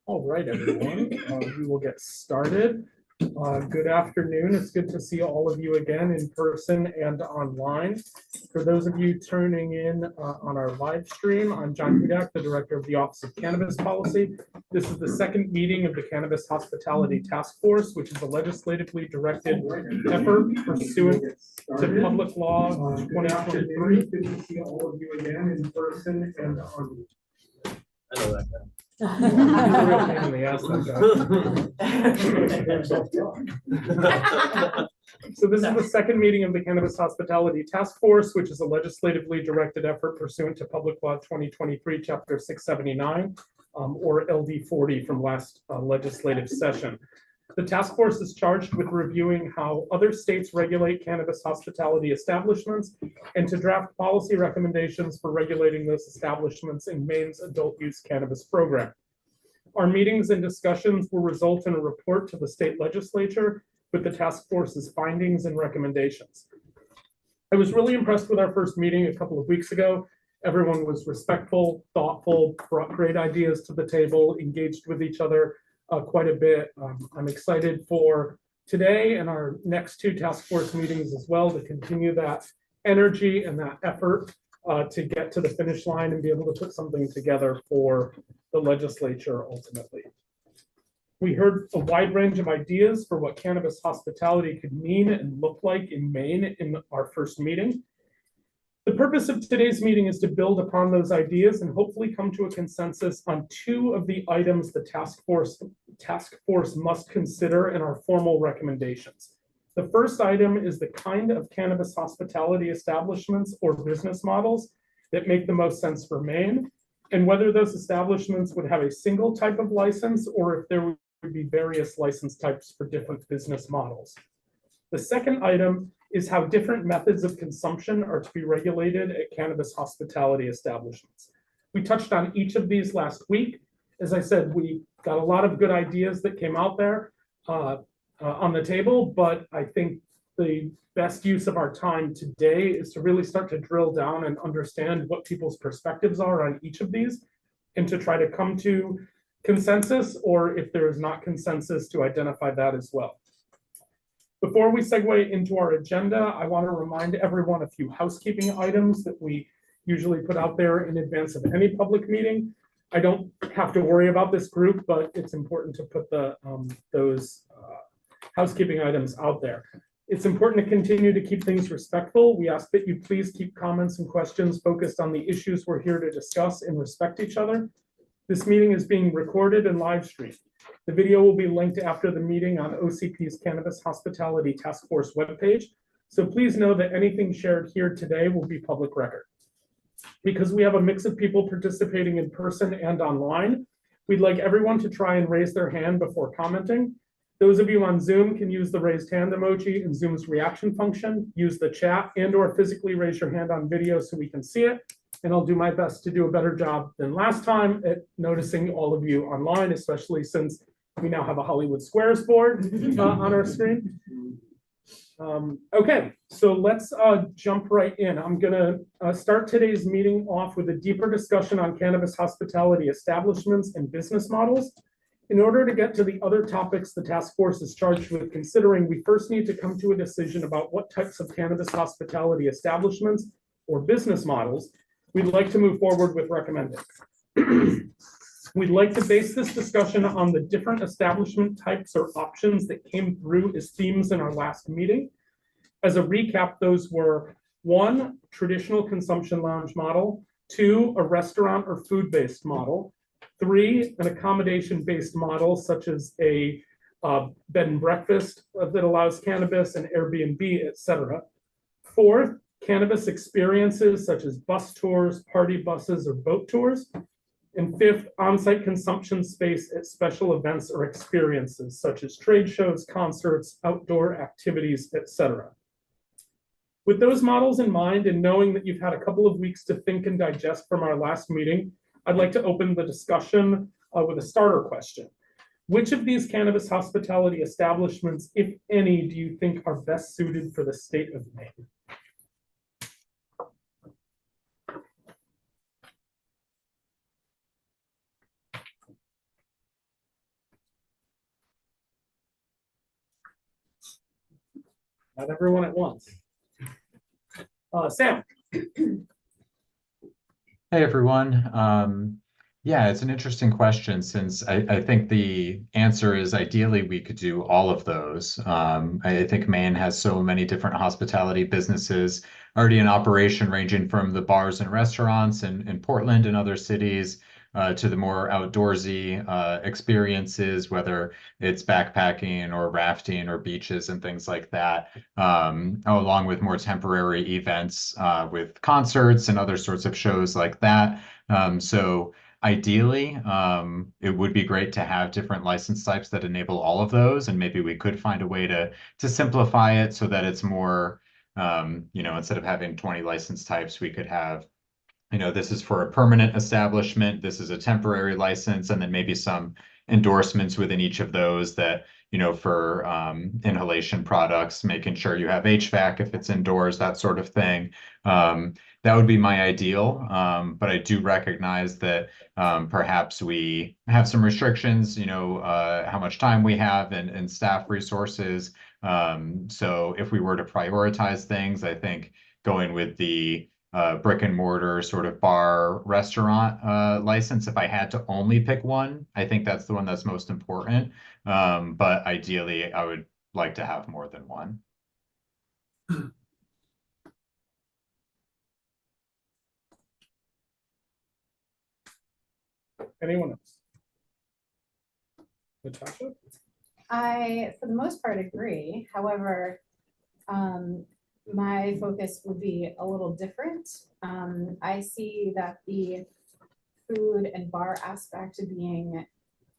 All right, everyone, we will get started. Good afternoon. It's good to see all of you again in person and online. For those of you tuning in on our live stream, I'm John Hudak, the Director of the Office of Cannabis Policy. This is the second meeting of the Cannabis Hospitality Task Force, which is a legislatively directed effort pursuant to Public Law 2023. Good to see all of you again in person and online. I know that guy. He's a real pain in the ass, that guy. So this is the second meeting of the Cannabis Hospitality Task Force, which is a legislatively directed effort pursuant to Public Law 2023, Chapter 679, or LD 40 from last legislative session. The task force is charged with reviewing how other states regulate cannabis hospitality establishments and to draft policy recommendations for regulating those establishments in Maine's adult use cannabis program. Our meetings and discussions will result in a report to the state legislature with the task force's findings and recommendations. I was really impressed with our first meeting a couple of weeks ago. Everyone was respectful, thoughtful, brought great ideas to the table, engaged with each other quite a bit. I'm excited for today and our next two task force meetings as well to continue that energy and that effort to get to the finish line and be able to put something together for the legislature ultimately. We heard a wide range of ideas for what cannabis hospitality could mean and look like in Maine in our first meeting. The purpose of today's meeting is to build upon those ideas and hopefully come to a consensus on two of the items the task force must consider in our formal recommendations. The first item is the kind of cannabis hospitality establishments or business models that make the most sense for Maine, and whether those establishments would have a single type of license or if there would be various license types for different business models. The second item is how different methods of consumption are to be regulated at cannabis hospitality establishments. We touched on each of these last week. As I said, we got a lot of good ideas that came out there on the table, but I think the best use of our time today is to really start to drill down and understand what people's perspectives are on each of these and to try to come to consensus, or if there is not consensus, to identify that as well. Before we segue into our agenda, I want to remind everyone a few housekeeping items that we usually put out there in advance of any public meeting. I don't have to worry about this group, but it's important to put those housekeeping items out there. It's important to continue to keep things respectful. We ask that you please keep comments and questions focused on the issues we're here to discuss and respect each other. This meeting is being recorded and live streamed. The video will be linked after the meeting on OCP's Cannabis Hospitality Task Force webpage. So please know that anything shared here today will be public record. Because we have a mix of people participating in person and online, we'd like everyone to try and raise their hand before commenting. Those of you on Zoom can use the raised hand emoji in Zoom's reaction function, use the chat and/or physically raise your hand on video so we can see it. And I'll do my best to do a better job than last time at noticing all of you online, especially since we now have a Hollywood Squares board on our screen. Okay, so let's jump right in. I'm gonna start today's meeting off with a deeper discussion on cannabis hospitality establishments and business models. In order to get to the other topics the task force is charged with considering, we first need to come to a decision about what types of cannabis hospitality establishments or business models we'd like to move forward with recommending. We'd like to base this discussion on the different establishment types or options that came through as themes in our last meeting. As a recap, those were 1, traditional consumption lounge model, 2, a restaurant or food-based model, 3, an accommodation-based model such as a bed and breakfast that allows cannabis and Airbnb, etc. 4, cannabis experiences such as bus tours, party buses, or boat tours. And 5th, on-site consumption space at special events or experiences such as trade shows, concerts, outdoor activities, etc. With those models in mind and knowing that you've had a couple of weeks to think and digest from our last meeting, I'd like to open the discussion with a starter question. Which of these cannabis hospitality establishments, if any, do you think are best suited for the state of Maine? Not everyone at once. Sam. Hey everyone. Yeah, it's an interesting question since I think the answer is ideally we could do all of those. I think Maine has so many different hospitality businesses already in operation, ranging from the bars and restaurants in Portland and other cities to the more outdoorsy experiences, whether it's backpacking or rafting or beaches and things like that, along with more temporary events with concerts and other sorts of shows like that. So ideally, it would be great to have different license types that enable all of those, and maybe we could find a way to simplify it so that it's more, instead of having 20 license types, we could have, this is for a permanent establishment, this is a temporary license, and then maybe some endorsements within each of those that, for inhalation products, making sure you have HVAC if it's indoors, that sort of thing. That would be my ideal. But I do recognize that perhaps we have some restrictions, how much time we have and staff resources. So if we were to prioritize things, I think going with the brick and mortar sort of bar restaurant license, if I had to only pick one, I think that's the one that's most important. But ideally, I would like to have more than one. Anyone else? Natasha? I, for the most part, agree. However, my focus would be a little different. I see that the food and bar aspect of being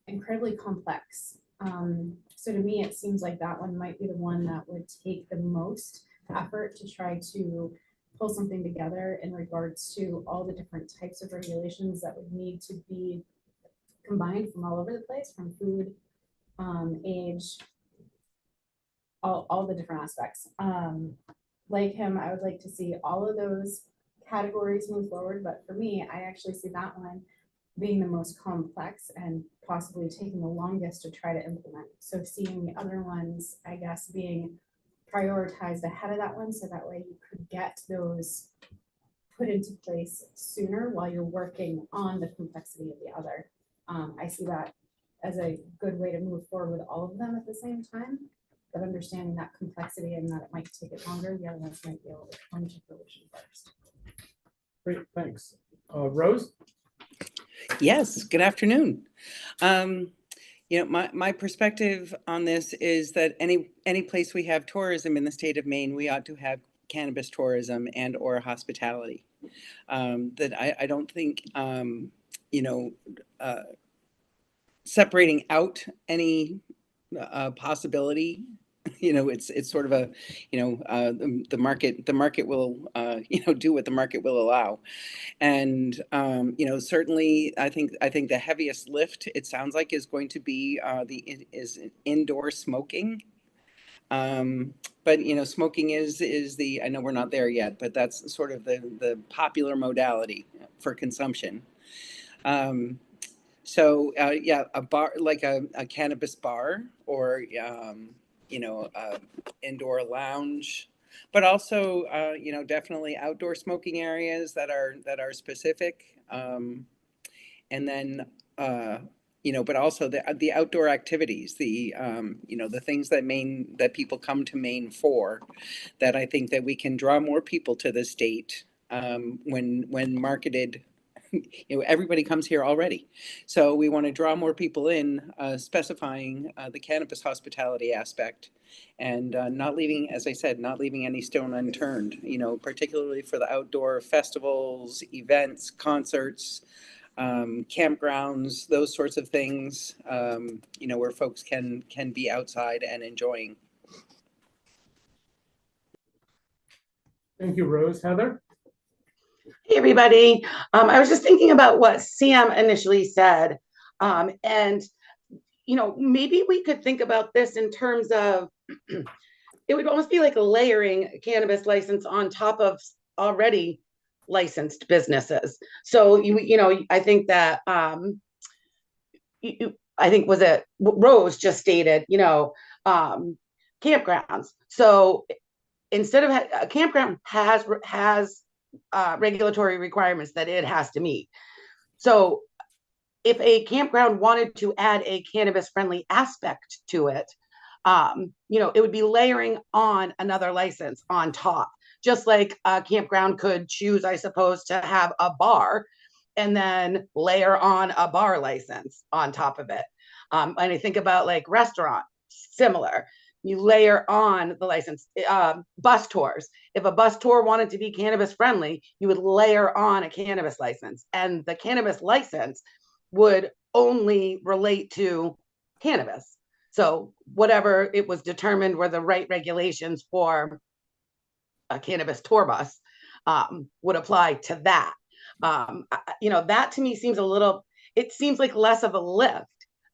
incredibly complex. So to me, it seems like that one might be the one that would take the most effort to try to pull something together in regards to all the different types of regulations that would need to be combined from all over the place, from food, age, all the different aspects. Like him, I would like to see all of those categories move forward, but for me, I actually see that one being the most complex and possibly taking the longest to try to implement. So seeing the other ones, I guess, being prioritized ahead of that one, so that way you could get those put into place sooner while you're working on the complexity of the other. I see that as a good way to move forward with all of them at the same time, but understanding that complexity and that it might take it longer, the other ones might be able to come to fruition first. Great, thanks. Rose? Yes, good afternoon. My perspective on this is that any place we have tourism in the state of Maine, we ought to have cannabis tourism and or hospitality. That I don't think, separating out any possibility, it's sort of a, the market will, do what the market will allow. And, certainly I think the heaviest lift, it sounds like, is going to be is indoor smoking. But smoking is the, I know we're not there yet, but that's sort of the popular modality for consumption. So yeah, a bar, like a cannabis bar, or indoor lounge, but also definitely outdoor smoking areas that are specific, and then but also the outdoor activities, the the things that people come to Maine for, that I think that we can draw more people to the state when marketed. Everybody comes here already. So we want to draw more people in, specifying the cannabis hospitality aspect, and not leaving, as I said, not leaving any stone unturned, particularly for the outdoor festivals, events, concerts, campgrounds, those sorts of things, where folks can be outside and enjoying. Thank you, Rose. Heather? Hey, everybody. I was just thinking about what Sam initially said. And, maybe we could think about this in terms of, it would almost be like a layering a cannabis license on top of already licensed businesses. So, I think that, I think was it Rose just stated, campgrounds. So instead of a campground has regulatory requirements that it has to meet. So if a campground wanted to add a cannabis friendly aspect to it, it would be layering on another license on top, just like a campground could choose, I suppose, to have a bar and then layer on a bar license on top of it. And I think about like restaurant, similar. You layer on the license. Bus tours. If a bus tour wanted to be cannabis friendly, you would layer on a cannabis license, and the cannabis license would only relate to cannabis. So whatever it was determined were the right regulations for a cannabis tour bus would apply to that. That to me seems it seems like less of a lift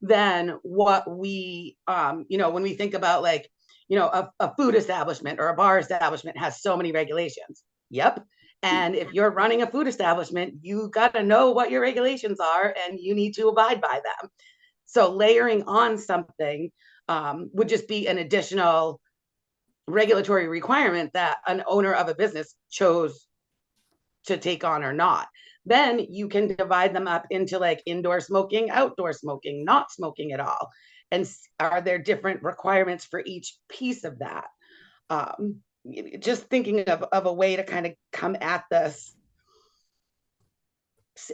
than what we, when we think about like, a food establishment or a bar establishment has so many regulations. Yep. And if you're running a food establishment, you got to know what your regulations are and you need to abide by them. So layering on something would just be an additional regulatory requirement that an owner of a business chose to take on or not. Then you can divide them up into like indoor smoking, outdoor smoking, not smoking at all. And are there different requirements for each piece of that? Just thinking of a way to kind of come at this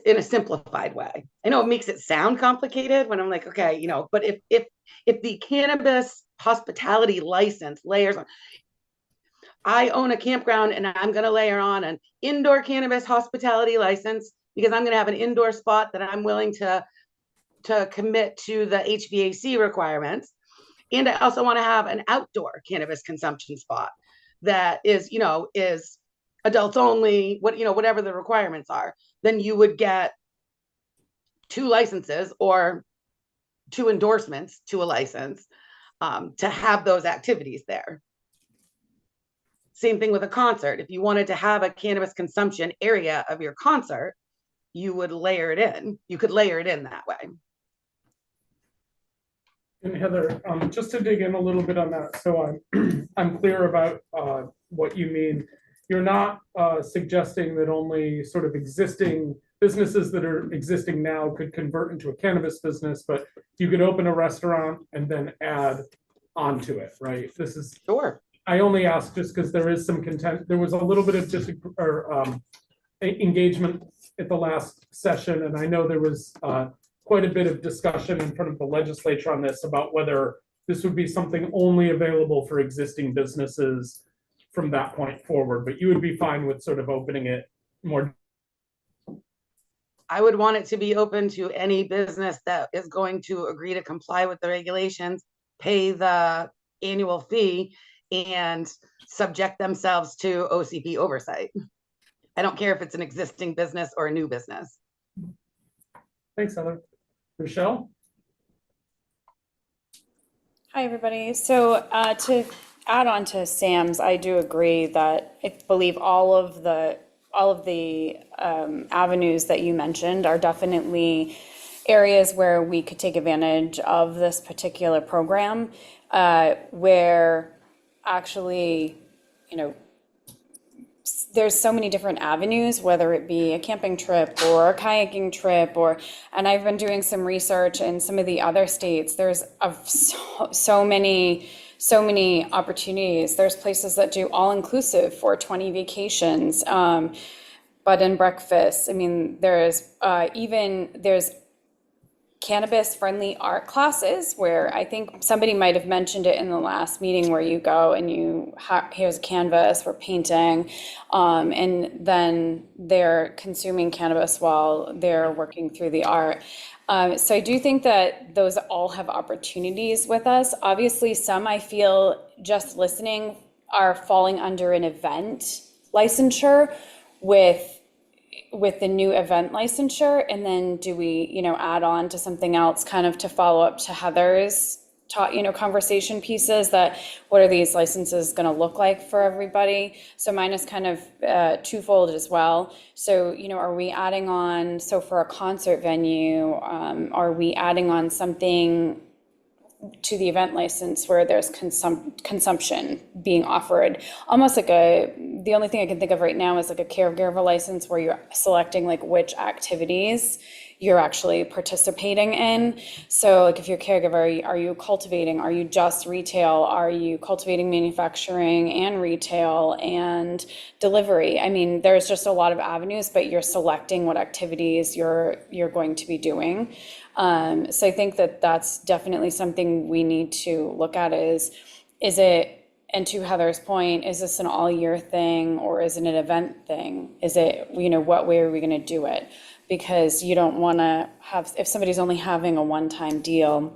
in a simplified way. I know it makes it sound complicated when I'm like, okay, but if the cannabis hospitality license layers on, I own a campground and I'm going to layer on an indoor cannabis hospitality license because I'm going to have an indoor spot that I'm willing to commit to the HVAC requirements. And I also want to have an outdoor cannabis consumption spot that is adults only, whatever the requirements are. Then you would get 2 licenses or 2 endorsements to a license to have those activities there. Same thing with a concert. If you wanted to have a cannabis consumption area of your concert, you would layer it in. You could layer it in that way. And Heather, just to dig in a little bit on that, so I'm clear about what you mean. You're not suggesting that only sort of existing businesses that are existing now could convert into a cannabis business, but you could open a restaurant and then add onto it, right? This is sure. I only asked just because there is some content. There was a little bit of engagement at the last session, and I know there was quite a bit of discussion in front of the legislature on this about whether this would be something only available for existing businesses from that point forward. But you would be fine with sort of opening it more. I would want it to be open to any business that is going to agree to comply with the regulations, pay the annual fee, and subject themselves to OCP oversight. I don't care if it's an existing business or a new business. Thanks, Heather. Michelle? Hi, everybody. So to add on to Sam's, I do agree that I believe all of the avenues that you mentioned are definitely areas where we could take advantage of this particular program, where actually, there's so many different avenues, whether it be a camping trip or a kayaking trip, and I've been doing some research in some of the other states. There's so many opportunities. There's places that do all-inclusive for 20 vacations, bed and breakfast. I mean, there's cannabis-friendly art classes where I think somebody might have mentioned it in the last meeting, where you go and here's a canvas for painting, and then they're consuming cannabis while they're working through the art. So I do think that those all have opportunities with us. Obviously, some I feel just listening are falling under an event licensure with the new event licensure, and then do we, add on to something else kind of to follow up to Heather's conversation pieces, that what are these licenses going to look like for everybody? So mine is kind of twofold as well. So, are we adding on, so for a concert venue, are we adding on something to the event license where there's consumption being offered. Almost like the only thing I can think of right now is like a caregiver license where you're selecting like which activities you're actually participating in. So like if you're a caregiver, are you cultivating? Are you just retail? Are you cultivating, manufacturing, and retail and delivery? I mean, there's just a lot of avenues, but you're selecting what activities you're going to be doing. So I think that that's definitely something we need to look at is it, and to Heather's point, is this an all year thing or is it an event thing? Is it, what way are we going to do it? Because you don't want to have, if somebody's only having a one-time deal,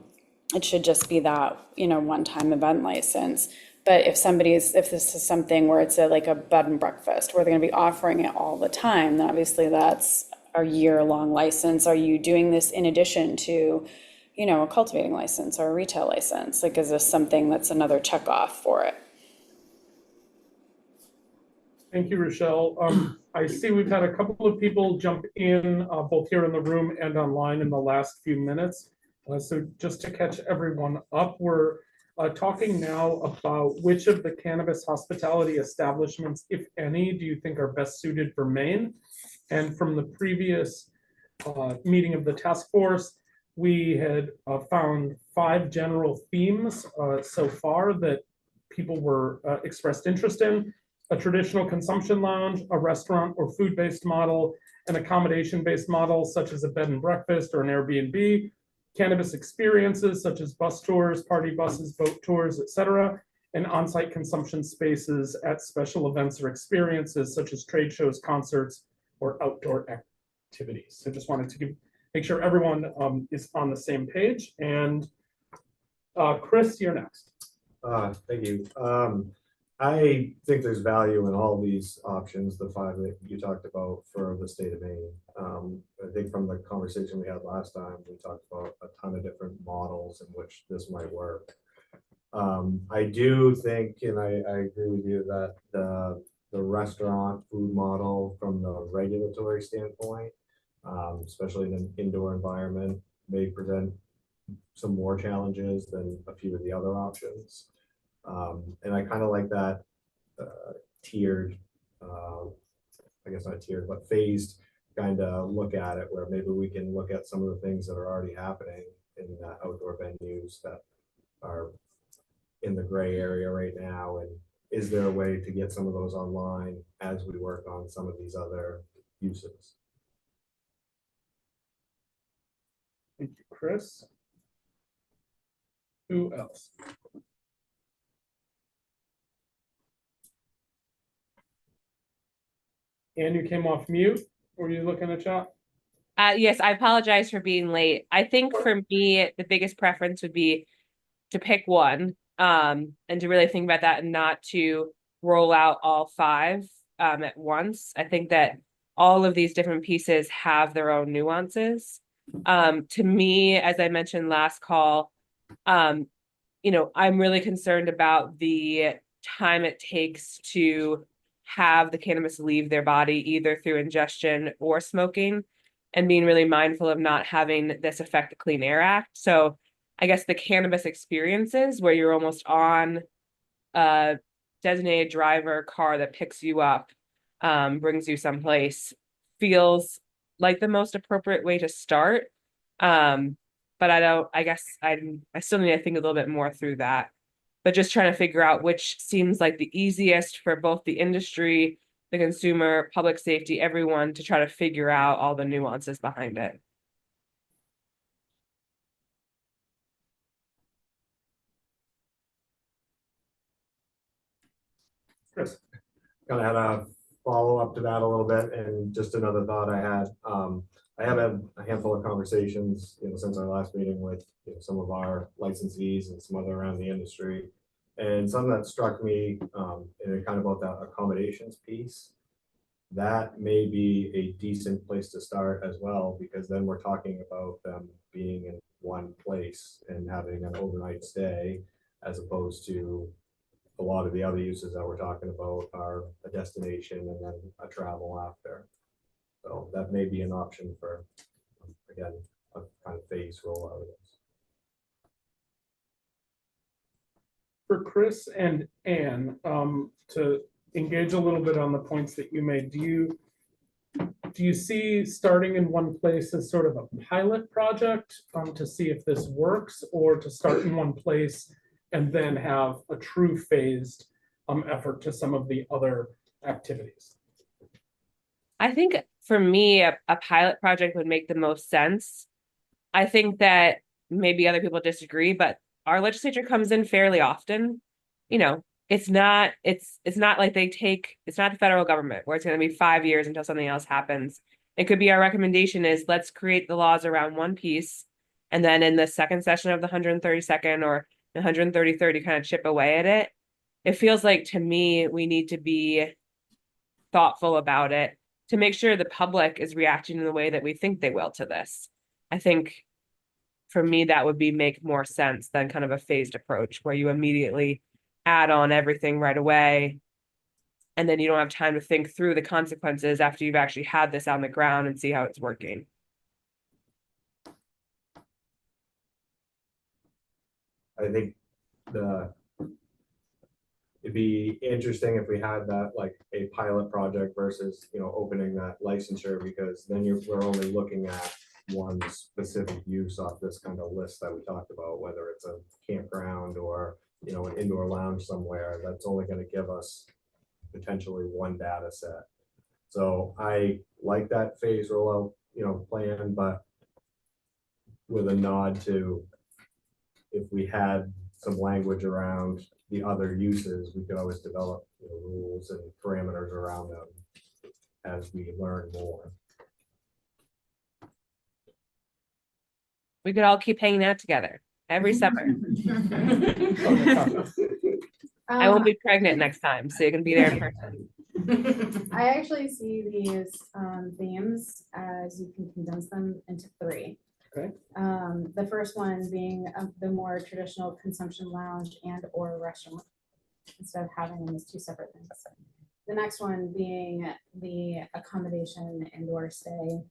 it should just be that, one-time event license. But if this is something where it's like a bed and breakfast, where they're going to be offering it all the time, then obviously that's a year-long license. Are you doing this in addition to, a cultivating license or a retail license? Like, is this something that's another checkoff for it? Thank you, Rochelle. I see we've had a couple of people jump in, both here in the room and online in the last few minutes. So just to catch everyone up, we're talking now about which of the cannabis hospitality establishments, if any, do you think are best suited for Maine? And from the previous meeting of the task force, we had found 5 general themes so far that people were expressed interest in: a traditional consumption lounge, a restaurant or food-based model, an accommodation-based model such as a bed and breakfast or an Airbnb, cannabis experiences such as bus tours, party buses, boat tours, etc., and on-site consumption spaces at special events or experiences such as trade shows, concerts, or outdoor activities. So just wanted to make sure everyone is on the same page. And Chris, you're next. Thank you. I think there's value in all these options, the 5 that you talked about for the state of Maine. I think from the conversation we had last time, we talked about a ton of different models in which this might work. I do think, and I agree with you, that the restaurant food model from the regulatory standpoint, especially in an indoor environment, may present some more challenges than a few of the other options. And I kind of like that tiered, I guess not tiered, but phased kind of look at it, where maybe we can look at some of the things that are already happening in outdoor venues that are in the gray area right now. And is there a way to get some of those online as we work on some of these other uses? Thank you, Chris. Who else? And you came off mute. Were you looking at chat? Yes, I apologize for being late. I think for me, the biggest preference would be to pick one, and to really think about that and not to roll out all 5 at once. I think that all of these different pieces have their own nuances. To me, as I mentioned last call, I'm really concerned about the time it takes to have the cannabis leave their body, either through ingestion or smoking, and being really mindful of not having this affect the Clean Air Act. So I guess the cannabis experiences where you're almost on a designated driver car that picks you up, brings you someplace, feels like the most appropriate way to start. But I still need to think a little bit more through that. But just trying to figure out which seems like the easiest for both the industry, the consumer, public safety, everyone, to try to figure out all the nuances behind it. Chris. Kind of had a follow up to that a little bit, and just another thought I had. I have had a handful of conversations, since our last meeting with some of our licensees and some other around the industry, and something that struck me, and kind of about that accommodations piece. That may be a decent place to start as well, because then we're talking about them being in one place and having an overnight stay, as opposed to a lot of the other uses that we're talking about are a destination and then a travel after. So that may be an option for, again, a kind of phase rollout of this. for Chris and Anne, to engage a little bit on the points that you made. Do you see starting in one place as sort of a pilot project to see if this works, or to start in one place and then have a true phased effort to some of the other activities? I think for me, a pilot project would make the most sense. I think that maybe other people disagree, but our legislature comes in fairly often. You know, it's not like it's not the federal government where it's going to be 5 years until something else happens. It could be our recommendation is let's create the laws around one piece, and then in the second session of the 132nd or the 133rd, you kind of chip away at it. It feels like to me we need to be thoughtful about it to make sure the public is reacting in the way that we think they will to this. I think for me, that would make more sense than kind of a phased approach where you immediately add on everything right away. And then you don't have time to think through the consequences after you've actually had this on the ground and see how it's working. I think it'd be interesting if we had that like a pilot project versus, opening that licensure, because then we're only looking at one specific use off this kind of list that we talked about, whether it's a campground or, an indoor lounge somewhere. That's only going to give us potentially one data set. So I like that phase rollout, plan, but with a nod to, if we had some language around the other uses, we could always develop rules and parameters around them as we learn more. We could all keep hanging out together every summer. I won't be pregnant next time, so you can be there in person. I actually see these themes as you can condense them into 3. Okay. The first one being the more traditional consumption lounge and or restaurant, instead of having them as 2 separate things. The next one being the accommodation and or stay.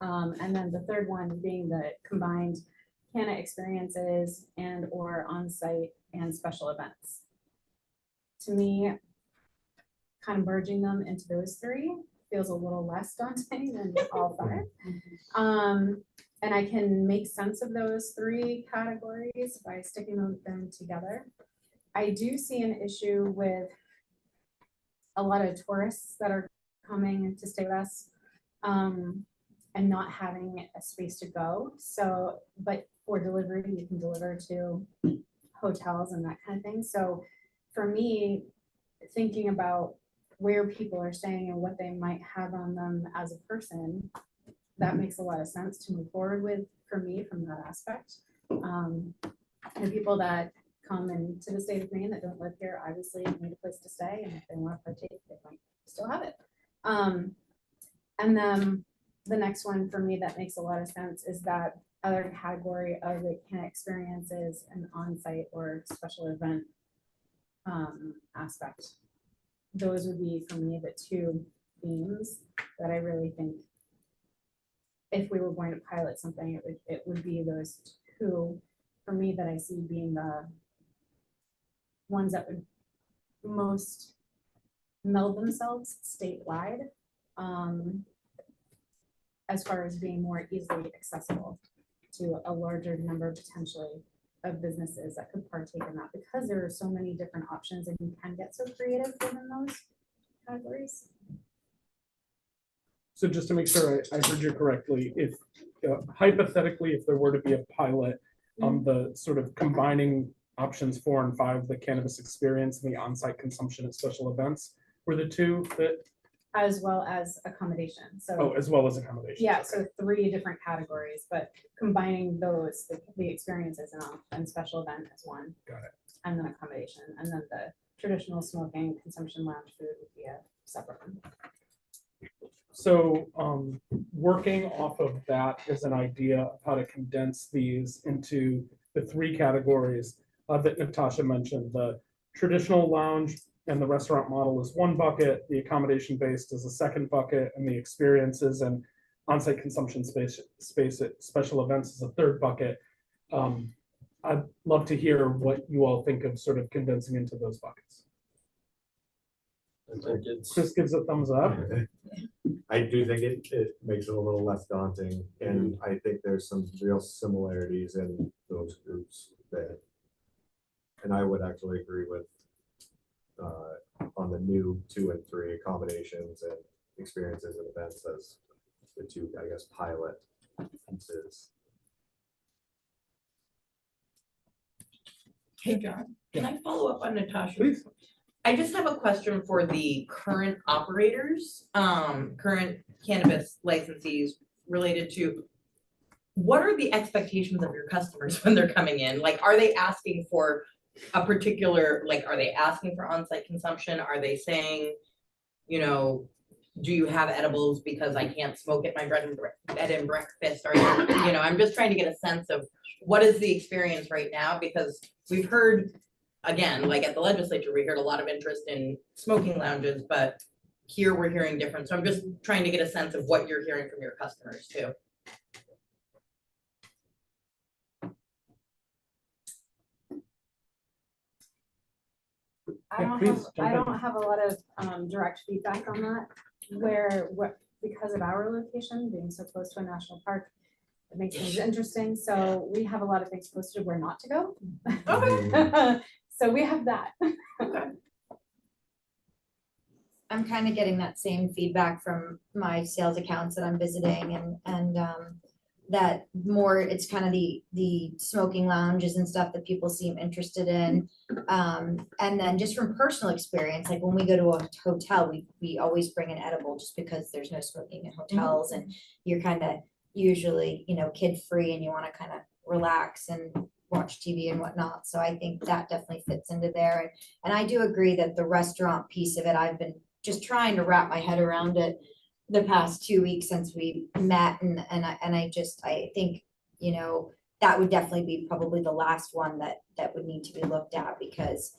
And then the third one being the combined Canna experiences and or on-site and special events. To me, kind of merging them into those 3 feels a little less daunting than all 5. And I can make sense of those 3 categories by sticking them together. I do see an issue with a lot of tourists that are coming to stay with us and not having a space to go. So, but for delivery, you can deliver to hotels and that kind of thing. So for me, thinking about where people are staying and what they might have on them as a person, that makes a lot of sense to move forward with for me from that aspect. And people that come into the state of Maine that don't live here obviously need a place to stay, and if they want to partake, they might still have it. And then the next one for me that makes a lot of sense is that other category of the Canna experiences and on-site or special event aspect. Those would be for me the 2 themes that I really think if we were going to pilot something, it would be those 2 for me that I see being the ones that would most meld themselves statewide, as far as being more easily accessible to a larger number potentially of businesses that could partake in that, because there are so many different options and you can get so creative within those categories. So just to make sure I heard you correctly, if hypothetically, if there were to be a pilot, the sort of combining options 4 and 5, the cannabis experience and the on-site consumption at special events were the 2 that, as well as accommodation. So as well as accommodation. yeah, so 3 different categories, but combining those, the experiences and special event as one. Got it. And then accommodation, and then the traditional smoking consumption lounge food would be a separate one. So working off of that is an idea of how to condense these into the 3 categories that Natasha mentioned. The traditional lounge and the restaurant model is one bucket, the accommodation based is a second bucket, and the experiences and on-site consumption space at special events is a third bucket. I'd love to hear what you all think of sort of condensing into those buckets. Chris gives a thumbs up. I do think it makes it a little less daunting, and I think there's some real similarities in those groups there. And I would actually agree with on the new 2 and 3 accommodations and experiences and events as the 2, I guess, pilot pieces. Hey, John, can I follow up on Natasha? Please. I just have a question for the current operators, current cannabis licensees related to what are the expectations of your customers when they're coming in? Like, are they asking for a particular, like, are they asking for on-site consumption? Are they saying, you know, do you have edibles because I can't smoke at my bed and breakfast? Or, you know, I'm just trying to get a sense of what is the experience right now, because we've heard, again, like at the legislature, we heard a lot of interest in smoking lounges, but here we're hearing different. So I'm just trying to get a sense of what you're hearing from your customers too. Yeah, please jump I in. don't have a lot of direct feedback on that, because of our location being so close to a national park, it makes things interesting. So we have a lot of things posted where not to go. Okay. So we have that. I'm kind of getting that same feedback from my sales accounts that I'm visiting and that more, it's kind of the smoking lounges and stuff that people seem interested in. And then just from personal experience, like when we go to a hotel, we always bring an edible just because there's no smoking in hotels and you're kind of usually, you know, kid-free and you want to kind of relax and watch TV and whatnot. So I think that definitely fits into there. And I do agree that the restaurant piece of it, I've been just trying to wrap my head around it the past 2 weeks since we met. And I think, you know, that would definitely be probably the last one that would need to be looked at because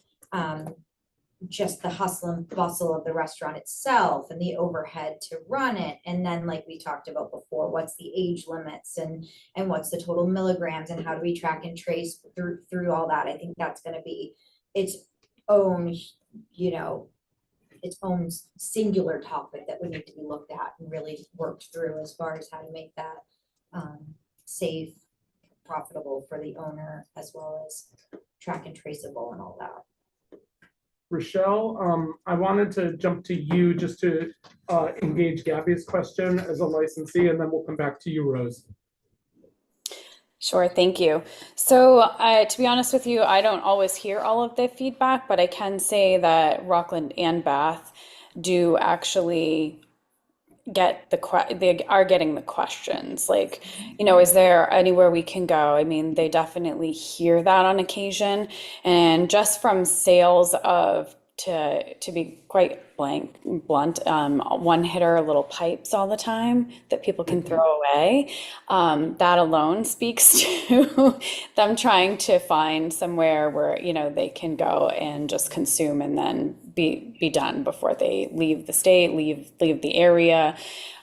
just the hustle and bustle of the restaurant itself and the overhead to run it. And then like we talked about before, what's the age limits and what's the total milligrams and how do we track and trace through all that? I think that's going to be its own, you know, its own singular topic that would need to be looked at and really worked through as far as how to make that safe, profitable for the owner, as well as track and traceable and all that. Rochelle, I wanted to jump to you just to engage Gabby's question as a licensee, and then we'll come back to you, Rose. Sure, thank you. So to be honest with you, I don't always hear all of the feedback, but I can say that Rockland and Bath do actually get they are getting the questions like, you know, is there anywhere we can go? I mean, they definitely hear that on occasion, and just from sales of to be quite blunt, one hitter little pipes all the time that people can throw away. That alone speaks to them trying to find somewhere where, you know, they can go and just consume and then be done before they leave the state, leave the area.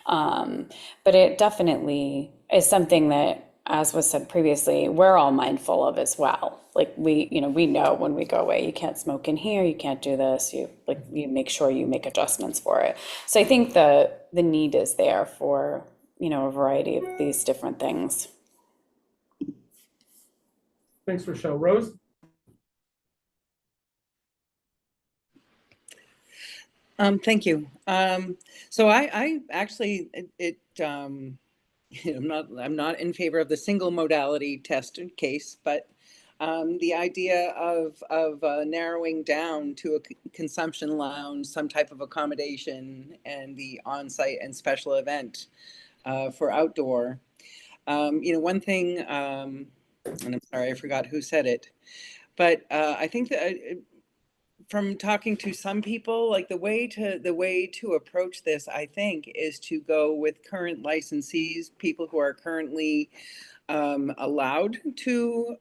But it definitely is something that, as was said previously, we're all mindful of as well. Like we know when we go away, you can't smoke in here, you can't do this, you make sure you make adjustments for it. So I think the need is there for, you know, a variety of these different things. Thanks, Rochelle. Rose? Thank you. So I actually, I'm not in favor of the single modality test case, but the idea of narrowing down to a consumption lounge, some type of accommodation, and the on-site and special event for outdoor. You know, one thing, and I'm sorry, I forgot who said it, but I think that from talking to some people, like the way to approach this, I think, is to go with current licensees, people who are currently allowed to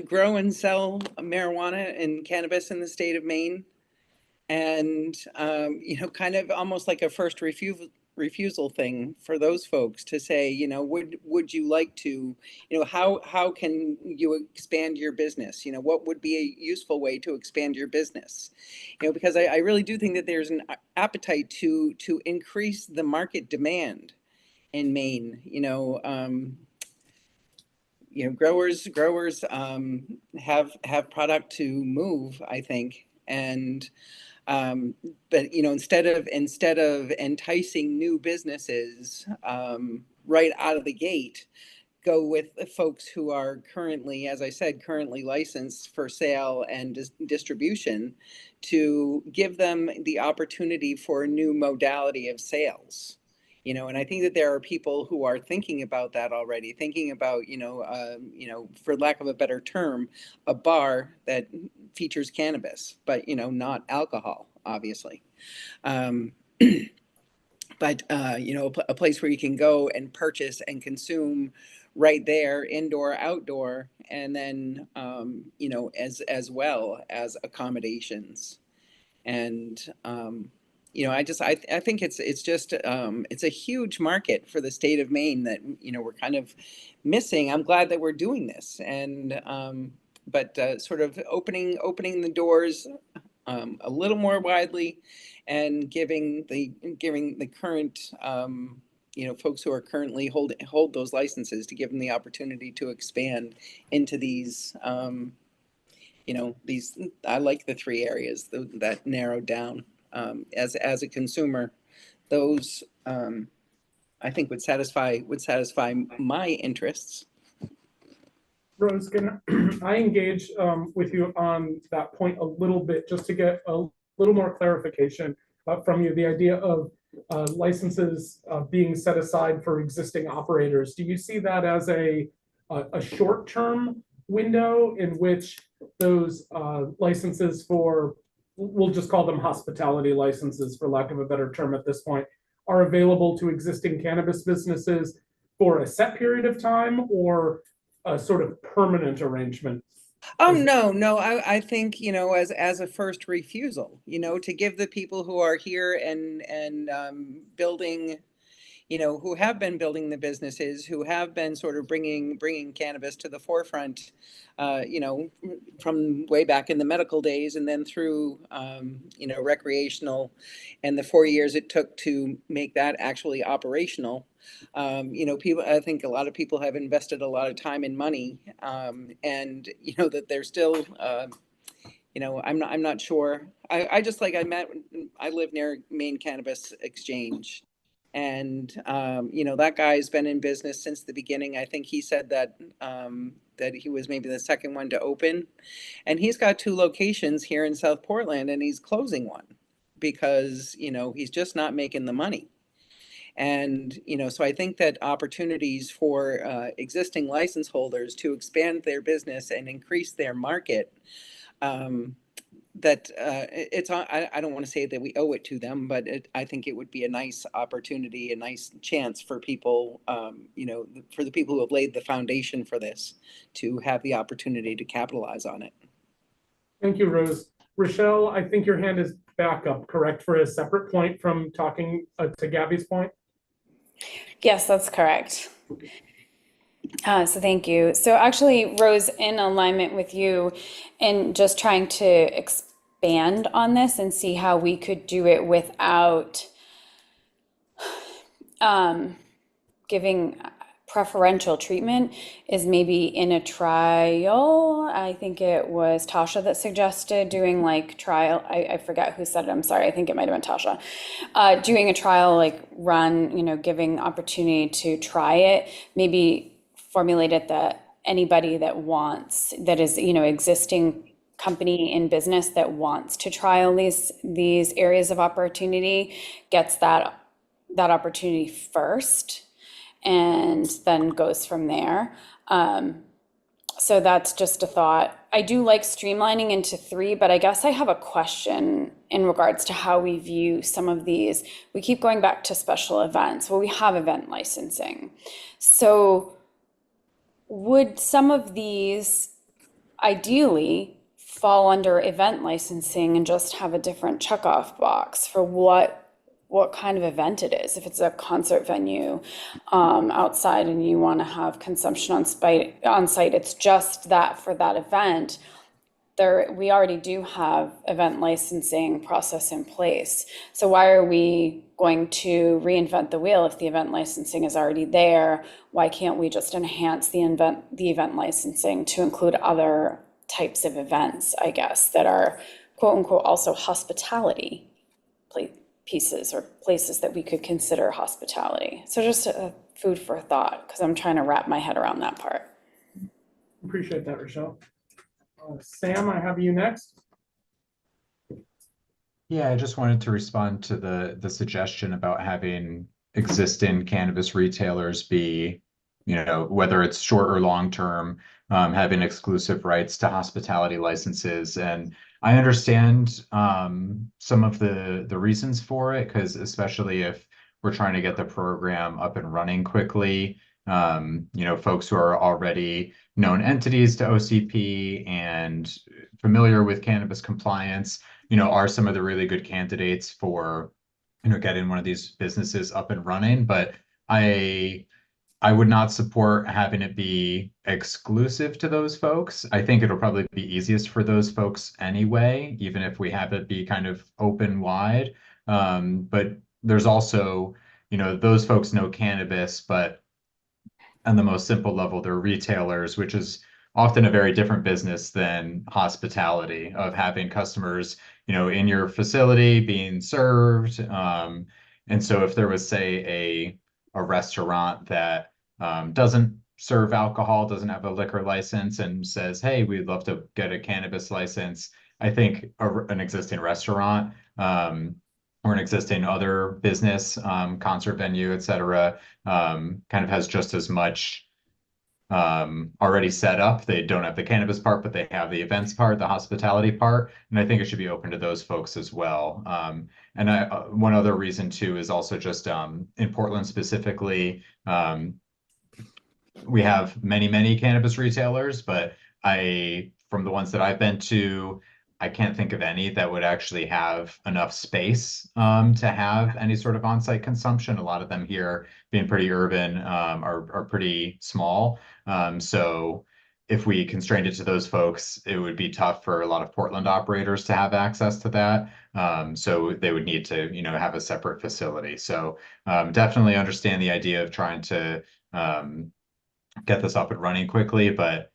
grow and sell marijuana and cannabis in the state of Maine, and you know, kind of almost like a first refusal thing for those folks to say, would you like to, how can you expand your business? What would be a useful way to expand your business? Because I really do think that there's an appetite to increase the market demand in Maine. Growers have product to move, I think, and but instead of enticing new businesses right out of the gate, go with the folks who are currently, as I said, currently licensed for sale and distribution, to give them the opportunity for a new modality of sales. And I think that there are people who are thinking about that already, thinking about, for lack of a better term, a bar that features cannabis, but, not alcohol, obviously. But, a place where you can go and purchase and consume right there, indoor, outdoor, and then, as well as accommodations. And, I think it's just, it's a huge market for the state of Maine that, we're kind of missing. I'm glad that we're doing this, and, but sort of opening the doors a little more widely, and giving the current, folks who are currently hold those licenses, to give them the opportunity to expand into these, I like the 3 areas that narrowed down. As a consumer, those I think would satisfy my interests. Rose, can I engage with you on that point a little bit, just to get a little more clarification from you, the idea of licenses being set aside for existing operators. Do you see that as a short-term window in which those licenses for, we'll just call them hospitality licenses for lack of a better term at this point, are available to existing cannabis businesses for a set period of time, or a sort of permanent arrangement? Oh, no, I think, as a first refusal, to give the people who are here and building, who have been building the businesses, who have been sort of bringing cannabis to the forefront, from way back in the medical days, and then through, recreational, and the 4 years it took to make that actually operational. People, I think a lot of people have invested a lot of time and money, and that they're still, I'm not sure. I live near Maine Cannabis Exchange, and that guy's been in business since the beginning. I think he said that that he was maybe the second one to open, and he's got 2 locations here in South Portland, and he's closing one because he's just not making the money. And so I think that opportunities for existing license holders to expand their business and increase their market, that I don't want to say that we owe it to them, but I think it would be a nice opportunity, a nice chance for people, for the people who have laid the foundation for this, to have the opportunity to capitalize on it. Thank you, Rose. Rochelle, I think your hand is back up, correct, for a separate point from talking to Gabby's point? Yes, that's correct. So thank you. So actually, Rose, in alignment with you, and just trying to expand on this and see how we could do it without giving preferential treatment, is maybe in a trial. I think it was Tasha that suggested doing like trial. I forget who said it. I'm sorry. I think it might have been Tasha. Doing a trial like run, giving opportunity to try it, maybe formulate it that anybody that is, existing company in business that wants to trial these areas of opportunity gets that opportunity first, and then goes from there. So that's just a thought. I do like streamlining into 3, but I guess I have a question in regards to how we view some of these. We keep going back to special events. Well, we have event licensing. So would some of these ideally fall under event licensing and just have a different checkoff box for what what kind of event it is. If it's a concert venue outside and you want to have consumption on site, it's just that for that event. We already do have event licensing process in place. So why are we going to reinvent the wheel if the event licensing is already there? Why can't we just enhance the event licensing to include other types of events, I guess, that are quote unquote also hospitality pieces or places that we could consider hospitality? So just a food for thought, because I'm trying to wrap my head around that part. Appreciate that, Rochelle. Sam, I have you next. Yeah, I just wanted to respond to the suggestion about having existing cannabis retailers be, whether it's short or long term, having exclusive rights to hospitality licenses. And I understand some of the reasons for it, because especially if we're trying to get the program up and running quickly, folks who are already known entities to OCP and familiar with cannabis compliance, are some of the really good candidates for, getting one of these businesses up and running. But I would not support having it be exclusive to those folks. I think it'll probably be easiest for those folks anyway, even if we have it be kind of open wide. But there's also, those folks know cannabis, but on the most simple level, they're retailers, which is often a very different business than hospitality, of having customers, in your facility being served. And so if there was, say, a restaurant that doesn't serve alcohol, doesn't have a liquor license, and says, hey, we'd love to get a cannabis license, I think an existing restaurant or an existing other business, concert venue, et cetera, kind of has just as much already set up. They don't have the cannabis part, but they have the events part, the hospitality part, and I think it should be open to those folks as well. And one other reason too is also just in Portland specifically, we have many cannabis retailers, but from the ones that I've been to, I can't think of any that would actually have enough space to have any sort of on-site consumption. A lot of them here, being pretty urban, are pretty small. So if we constrained it to those folks, it would be tough for a lot of Portland operators to have access to that. So they would need to, have a separate facility. So definitely understand the idea of trying to get this up and running quickly, but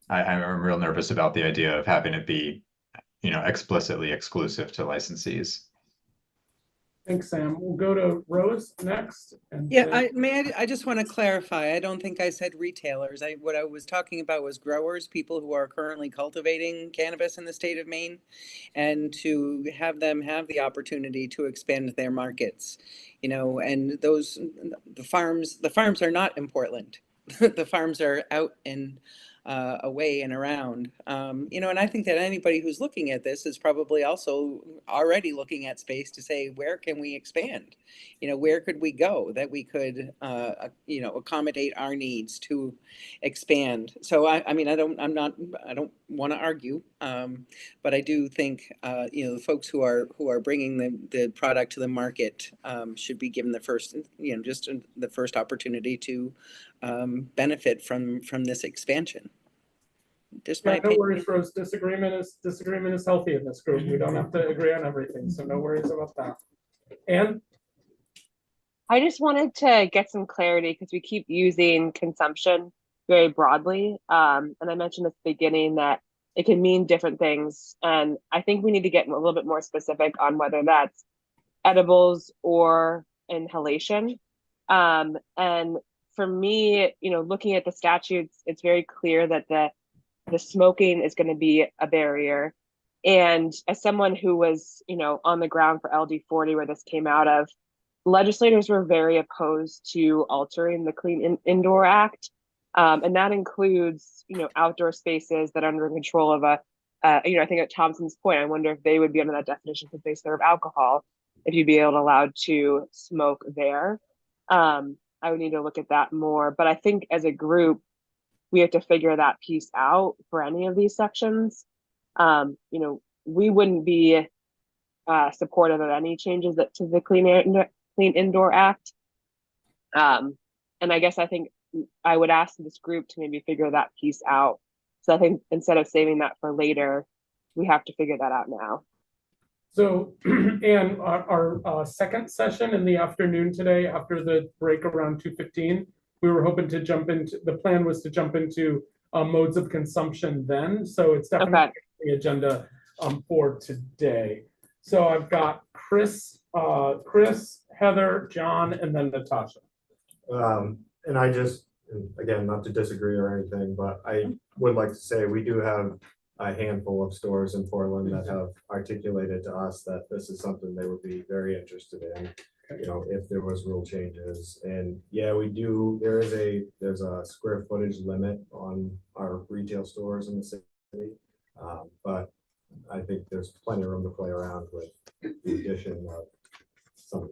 I'm real nervous about the idea of having it be, explicitly exclusive to licensees. Thanks, Sam. We'll go to Rose next. Yeah, I just want to clarify. I don't think I said retailers. What I was talking about was growers, people who are currently cultivating cannabis in the state of Maine, and to have them have the opportunity to expand their markets. And the farms are not in Portland. The farms are out in away and around. And I think that anybody who's looking at this is probably also already looking at space to say, where can we expand? Where could we go that we could, accommodate our needs to expand? So I don't want to argue, but I do think, the folks who are bringing the product to the market should be given the first, just the first opportunity to benefit from this expansion. Just my no opinion. worries, Rose. Disagreement is healthy in this group. We don't have to agree on everything, so no worries about that. And I just wanted to get some clarity because we keep using consumption very broadly. And I mentioned at the beginning that it can mean different things. And I think we need to get a little bit more specific on whether that's edibles or inhalation. And for me, looking at the statutes, it's very clear that the smoking is going to be a barrier. And as someone who was, on the ground for LD40, where this came out of, legislators were very opposed to altering the Clean Indoor Act. And that includes, outdoor spaces that are under control of I think at Thompson's point, I wonder if they would be under that definition because they serve alcohol, if you'd be allowed to smoke there. I would need to look at that more. But I think as a group, we have to figure that piece out for any of these sections. We wouldn't be supportive of any changes to the Clean Indoor Act. And I guess I think I would ask this group to maybe figure that piece out. So I think instead of saving that for later, we have to figure that out now. So, and our second session in the afternoon today, after the break around 2:15, we were hoping to jump into, the plan was to jump into modes of consumption then. So it's definitely Okay. the agenda for today. So I've got Chris, Heather, John, and then Natasha. And I just, again, not to disagree or anything, but I would like to say we do have a handful of stores in Portland that have articulated to us that this is something they would be very interested in, you know, if there was rule changes. And yeah, we do, there's a square footage limit on our retail stores in the city. But I think there's plenty of room to play around with the addition of some.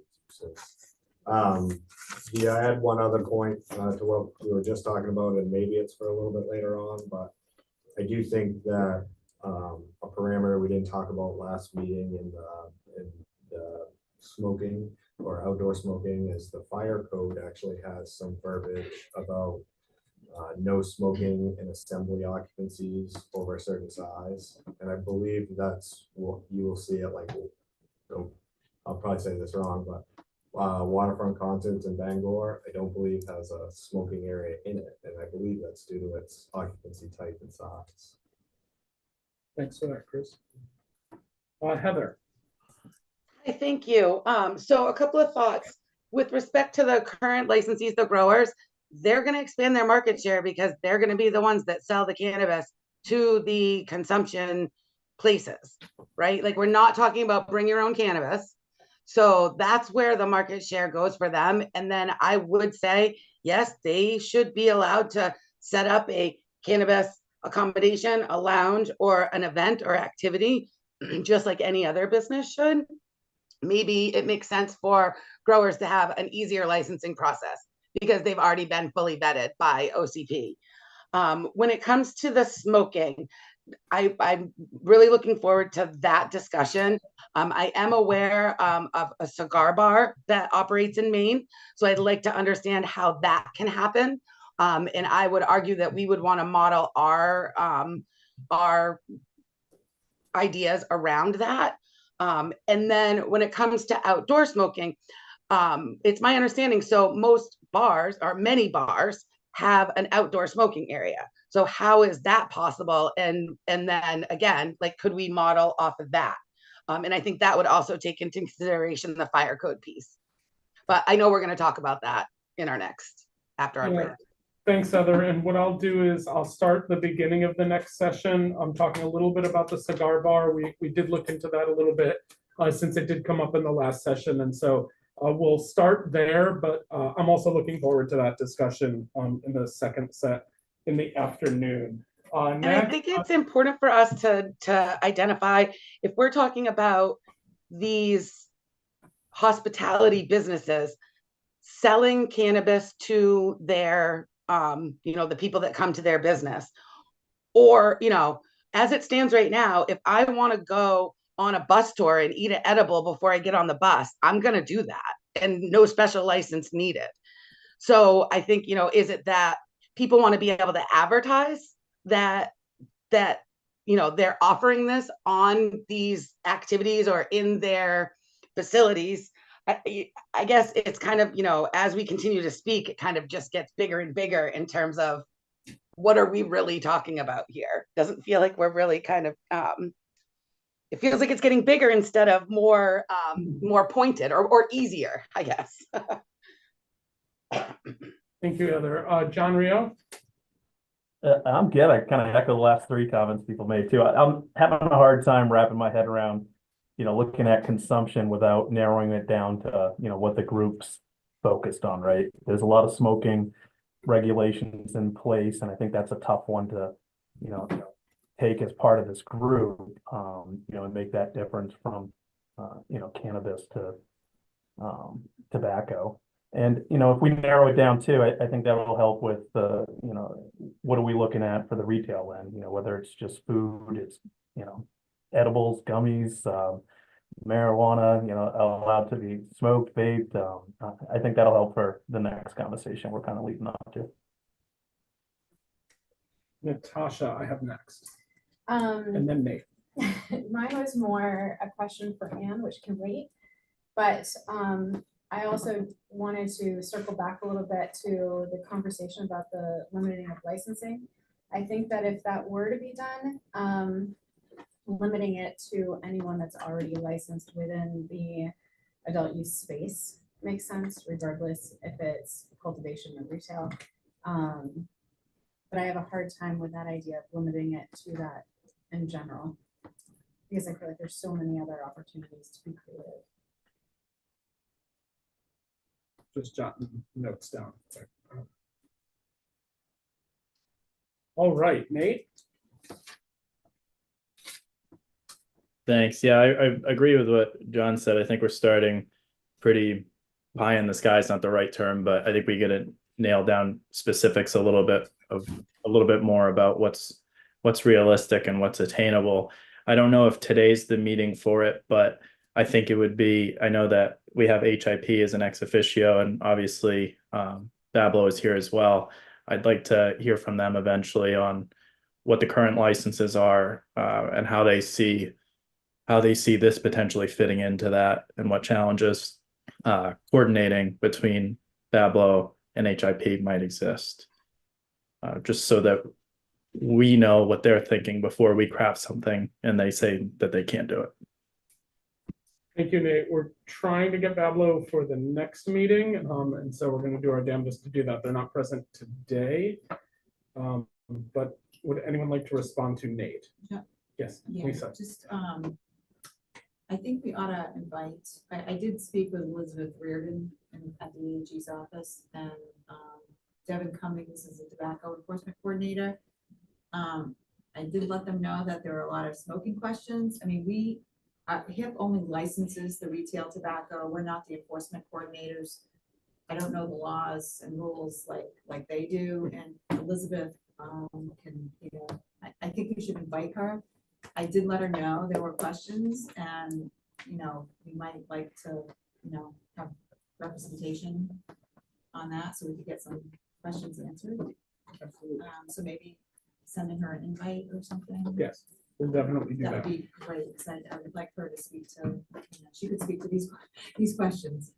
Yeah, I had one other point to what we were just talking about, and maybe it's for a little bit later on, but I do think that a parameter we didn't talk about last meeting in the smoking or outdoor smoking is the fire code actually has some verbiage about no smoking in assembly occupancies over a certain size. And I believe that's what you will see at, like, I'll probably say this wrong, but Waterfront Concerts in Bangor, I don't believe has a smoking area in it. And I believe that's due to its occupancy type and size. Thanks for that, Chris. Heather. Hi, thank you. So a couple of thoughts. With respect to the current licensees, the growers, they're going to expand their market share because they're going to be the ones that sell the cannabis to the consumption places, right? Like, we're not talking about bring your own cannabis. So that's where the market share goes for them. And then I would say, yes, they should be allowed to set up a cannabis accommodation, a lounge, or an event or activity, just like any other business should. Maybe it makes sense for growers to have an easier licensing process because they've already been fully vetted by OCP. When it comes to the smoking, I'm really looking forward to that discussion. I am aware of a cigar bar that operates in Maine, so I'd like to understand how that can happen. And I would argue that we would want to model our ideas around that. And then when it comes to outdoor smoking, it's my understanding, so most bars, or many bars, have an outdoor smoking area. So how is that possible? And then again, like, could we model off of that? And I think that would also take into consideration the fire code piece. But I know we're going to talk about that in our next, after our break. Thanks, Heather. And what I'll do is I'll start the beginning of the next session. I'm talking a little bit about the cigar bar. We did look into that a little bit since it did come up in the last session. And so we'll start there, but I'm also looking forward to that discussion in the second set in the afternoon. And I think it's important for us to identify, if we're talking about these hospitality businesses selling cannabis to their, the people that come to their business, or, as it stands right now, if I want to go on a bus tour and eat an edible before I get on the bus, I'm going to do that, and no special license needed. So I think, is it that people want to be able to advertise that they're offering this on these activities or in their facilities? I guess it's kind of, as we continue to speak, it kind of just gets bigger and bigger in terms of what are we really talking about here? Doesn't feel like we're really kind of, it feels like it's getting bigger instead of more pointed or easier, I guess. Thank you, Heather. John Rio? I'm good. I kind of echo the last three comments people made too. I'm having a hard time wrapping my head around, looking at consumption without narrowing it down to, what the group's focused on, right? There's a lot of smoking regulations in place, and I think that's a tough one to, take as part of this group, and make that difference from, cannabis to tobacco. And, if we narrow it down too, I think that will help with the, what are we looking at for the retail end, whether it's just food, it's, edibles, gummies, marijuana, allowed to be smoked, vaped. I think that'll help for the next conversation we're kind of leading up to. Natasha, I have next, Um, and then Nate. mine was more a question for Anne, which can wait. But I also wanted to circle back a little bit to the conversation about the limiting of licensing. I think that if that were to be done, limiting it to anyone that's already licensed within the adult use space makes sense, regardless if it's cultivation or retail. But I have a hard time with that idea of limiting it to that in general, because I feel like there's so many other opportunities to be creative. Just jotting notes down. All right, Nate. Thanks. Yeah, I agree with what John said. I think we're starting pretty pie in the sky is not the right term, but I think we get to nail down specifics a little bit more about what's realistic and what's attainable. I don't know if today's the meeting for it, but I think it would be, I know that we have HIP as an ex officio, and obviously Bablo is here as well. I'd like to hear from them eventually on what the current licenses are and how they see this potentially fitting into that, and what challenges coordinating between Bablo and HIP might exist. Just so that we know what they're thinking before we craft something and they say that they can't do it. Thank you, Nate. We're trying to get Bablo for the next meeting, and so we're going to do our damnedest to do that. They're not present today, but would anyone like to respond to Nate? Yeah. Yes, Yeah, Lisa. just, I think we ought to invite, I did speak with Elizabeth Reardon at the AG's office, and Devin Cummings is a tobacco enforcement coordinator. I did let them know that there are a lot of smoking questions. I mean, we HIP only licenses the retail tobacco. We're not the enforcement coordinators. I don't know the laws and rules like they do. And Elizabeth can, I think we should invite her. I did let her know there were questions, and we might like to, have representation on that so we could get some questions answered. Absolutely. So maybe sending her an invite or something. Yes, we'll definitely do That that. would be great, because I would like her to speak to, she could speak to these questions.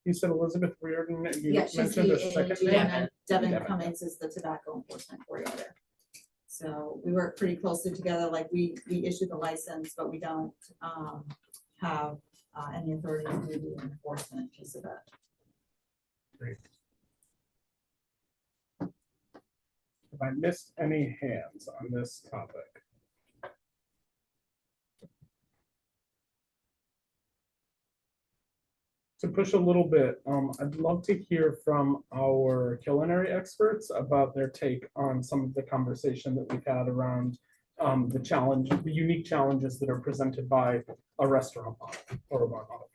You said Elizabeth Reardon, and you Yeah, she's mentioned the a second AG, name. and then Devin Devin. Cummings is the tobacco enforcement coordinator. So we work pretty closely together, like we issue the license, but we don't have any authority to do the enforcement piece of it. Great. Have I missed any hands on this topic? To push a little bit, I'd love to hear from our culinary experts about their take on some of the conversation that we've had around the unique challenges that are presented by a restaurant model or a bar model.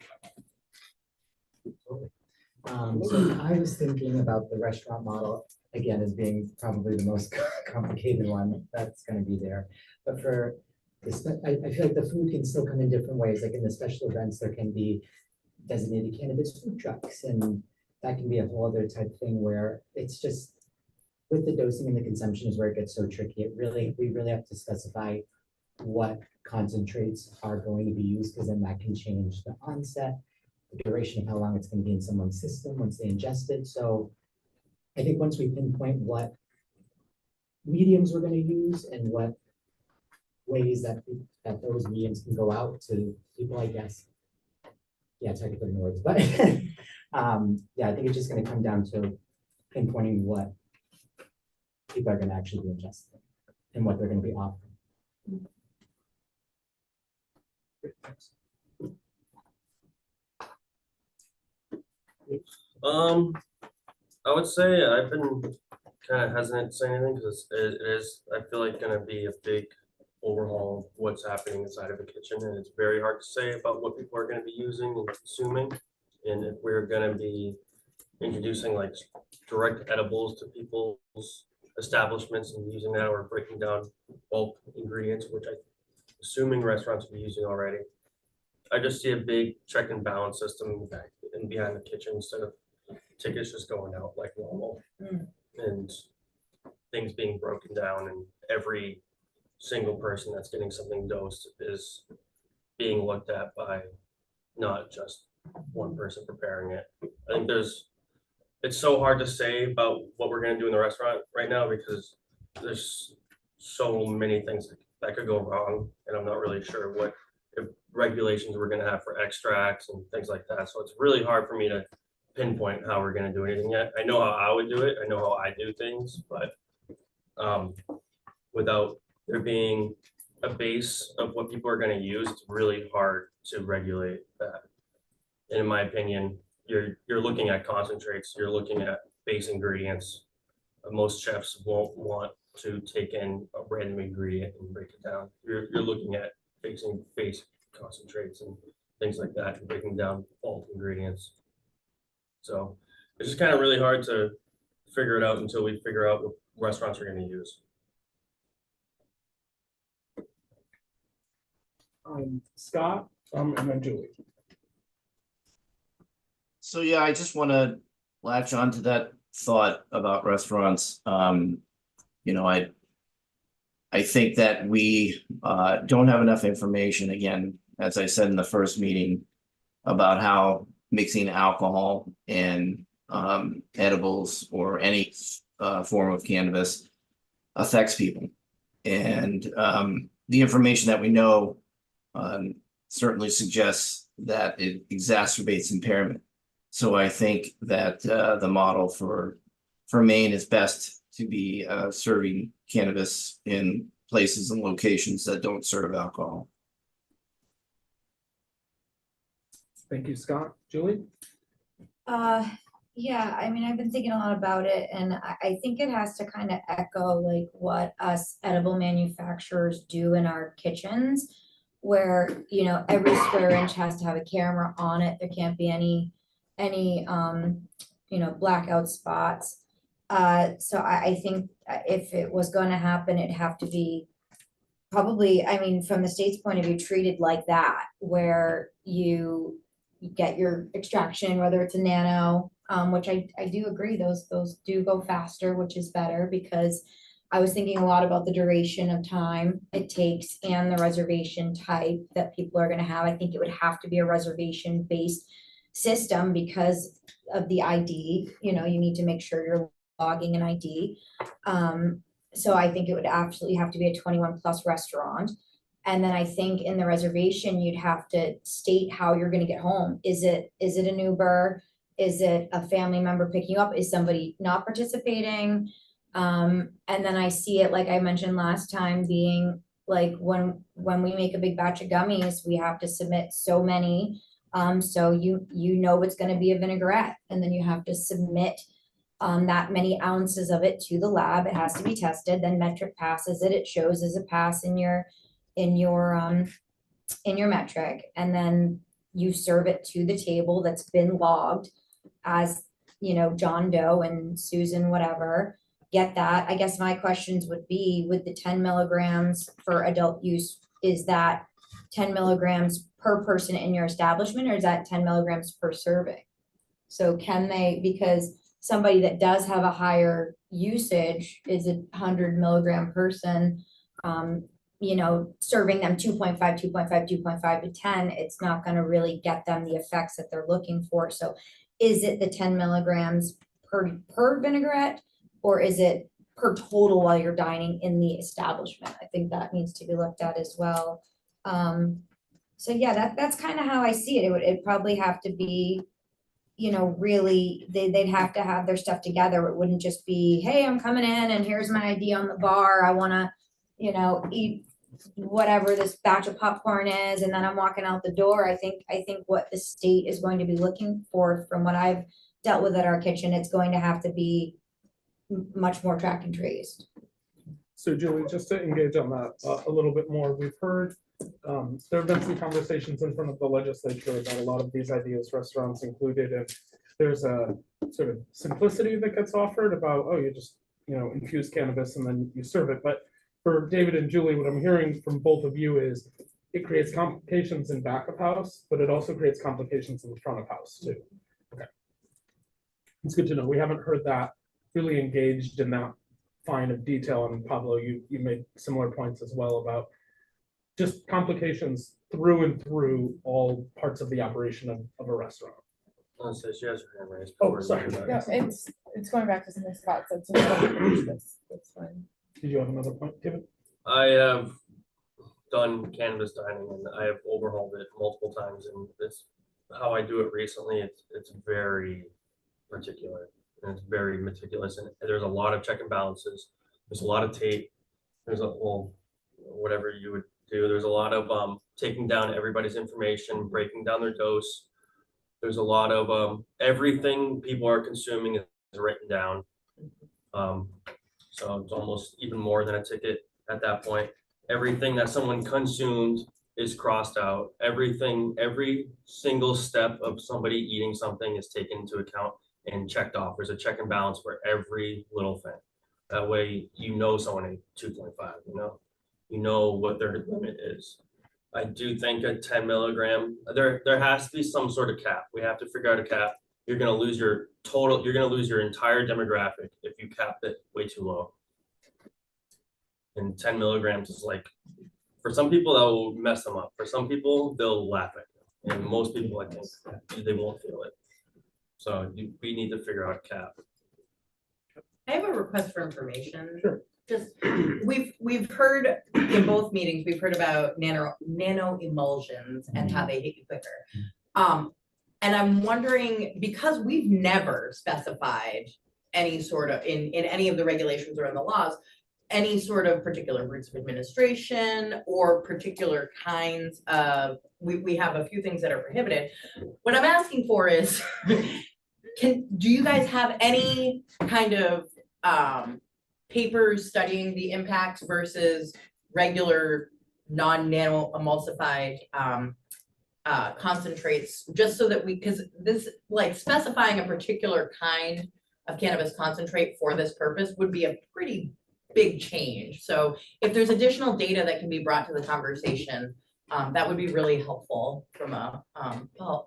So I was thinking about the restaurant model again as being probably the most complicated one that's going to be there. But for this, I feel like the food can still come in different ways. Like in the special events, there can be designated cannabis food trucks, and that can be a whole other type thing where it's just with the dosing and the consumption is where it gets so tricky. We really have to specify what concentrates are going to be used, because then that can change the onset, the duration of how long it's going to be in someone's system once they ingest it. So I think once we pinpoint what mediums we're going to use and what ways that those mediums can go out to people, I guess. Yeah, it's hard to put in words, but yeah, I think it's just going to come down to pinpointing what people are going to actually be ingesting and what they're going to be offering. I would say I've been kind of hesitant to say anything because it is, I feel like, going to be a big overhaul of what's happening inside of a kitchen, and it's very hard to say about what people are going to be using and consuming, and if we're going to be introducing like direct edibles to people's establishments and using that, or breaking down bulk ingredients, which I'm assuming restaurants will be using already. I just see a big check and balance system back and behind the kitchen instead of tickets just going out like normal. And things being broken down, and every single person that's getting something dosed is being looked at by not just one person preparing it. I think it's so hard to say about what we're gonna do in the restaurant right now because there's so many things that could go wrong, and I'm not really sure what regulations we're gonna have for extracts and things like that. So it's really hard for me to pinpoint how we're gonna do anything yet. I know how I would do it. I know how I do things, but without there being a base of what people are gonna use, it's really hard to regulate that. And in my opinion, you're looking at concentrates, you're looking at base ingredients. Most chefs won't want to take in a random ingredient and break it down. You're looking at base concentrates and things like that, and breaking down bulk ingredients. So it's just kind of really hard to figure it out until we figure out what restaurants are going to use. Scott, and then Julie. So yeah, I just want to latch on to that thought about restaurants. You know, I think that we don't have enough information, again, as I said in the first meeting, about how mixing alcohol and edibles or any form of cannabis affects people. And the information that we know certainly suggests that it exacerbates impairment. So I think that the model for Maine is best to be serving cannabis in places and locations that don't serve alcohol. Thank you, Scott. Julie? Yeah, I mean, I've been thinking a lot about it, and I think it has to kind of echo like what us edible manufacturers do in our kitchens, where, you know, every square inch has to have a camera on it. There can't be any you know, blackout spots. So I think if it was going to happen, it'd have to be probably, I mean, from the state's point of view, treated like that, where you get your extraction, whether it's a nano, which I do agree, those do go faster, which is better, because I was thinking a lot about the duration of time it takes and the reservation type that people are going to have. I think it would have to be a reservation based system because of the ID. You know, you need to make sure you're logging an ID. So I think it would absolutely have to be a 21 plus restaurant. And then I think in the reservation, you'd have to state how you're going to get home. Is it an Uber? Is it a family member picking you up? Is somebody not participating? And then I see it, like I mentioned last time, being like when we make a big batch of gummies, we have to submit so many. So you know it's going to be a vinaigrette, and then you have to submit that many ounces of it to the lab. It has to be tested. Then metric passes it. It shows as a pass in your metric, and then you serve it to the table that's been logged as, you know, John Doe and Susan whatever. Get that. I guess my questions would be, with the 10 milligrams for adult use, is that 10 milligrams per person in your establishment, or is that 10 milligrams per serving? So can they, because somebody that does have a higher usage is a 100 milligram person, you know, serving them 2.5, 2.5, 2.5 to 10, it's not going to really get them the effects that they're looking for. So is it the 10 milligrams per vinaigrette, or is it per total while you're dining in the establishment? I think that needs to be looked at as well. So yeah, that's kind of how I see it. It'd probably have to be, you know, really, they'd have to have their stuff together. It wouldn't just be, hey, I'm coming in and here's my ID on the bar. I want to, you know, eat whatever this batch of popcorn is, and then I'm walking out the door. I think what the state is going to be looking for, from what I've dealt with at our kitchen, it's going to have to be much more track and traced. So Julie, just to engage on that a little bit more, we've heard there have been some conversations in front of the legislature about a lot of these ideas, restaurants included, and there's a sort of simplicity that gets offered about, oh, you just, you know, infuse cannabis and then you serve it. But for David and Julie, what I'm hearing from both of you is it creates complications in back of house, but it also creates complications in the front of house too. Okay. It's good to know. We haven't heard that really engaged in that fine of detail. And Pablo, you made similar points as well about just complications through and through all parts of the operation of a restaurant. She has her hand raised. Oh, sorry. Yeah, it's going back to something Scott said, so that's fine. Did you have another point, David? I have done cannabis dining and I have overhauled it multiple times, and this how I do it recently. It's very particular and it's very meticulous, and there's a lot of check and balances. There's a lot of tape. There's a whatever you would do. There's a lot of taking down everybody's information, breaking down their dose. There's a lot of everything people are consuming is written down. So it's almost even more than a ticket at that point. Everything that someone consumed is crossed out. Everything, every single step of somebody eating something is taken into account and checked off. There's a check and balance for every little thing. That way, you know someone ate 2.5, you know what their limit is. I do think a 10 milligram, there has to be some sort of cap. We have to figure out a cap. You're gonna lose your total, you're gonna lose your entire demographic if you cap it way too low. And 10 milligrams is like, for some people that will mess them up. For some people, they'll laugh at you. And most people, I think, they won't feel it. So we need to figure out a cap. I have a request for information. Sure. Just, we've heard in both meetings, we've heard about nano emulsions and how they hit you quicker. And I'm wondering, because we've never specified any sort of, in any of the regulations or in the laws, any sort of particular routes of administration or particular kinds of, we have a few things that are prohibited. What I'm asking for is, do you guys have any kind of papers studying the impacts versus regular non-nano emulsified concentrates, just so that because this, like, specifying a particular kind of cannabis concentrate for this purpose would be a pretty big change. So if there's additional data that can be brought to the conversation, that would be really helpful from a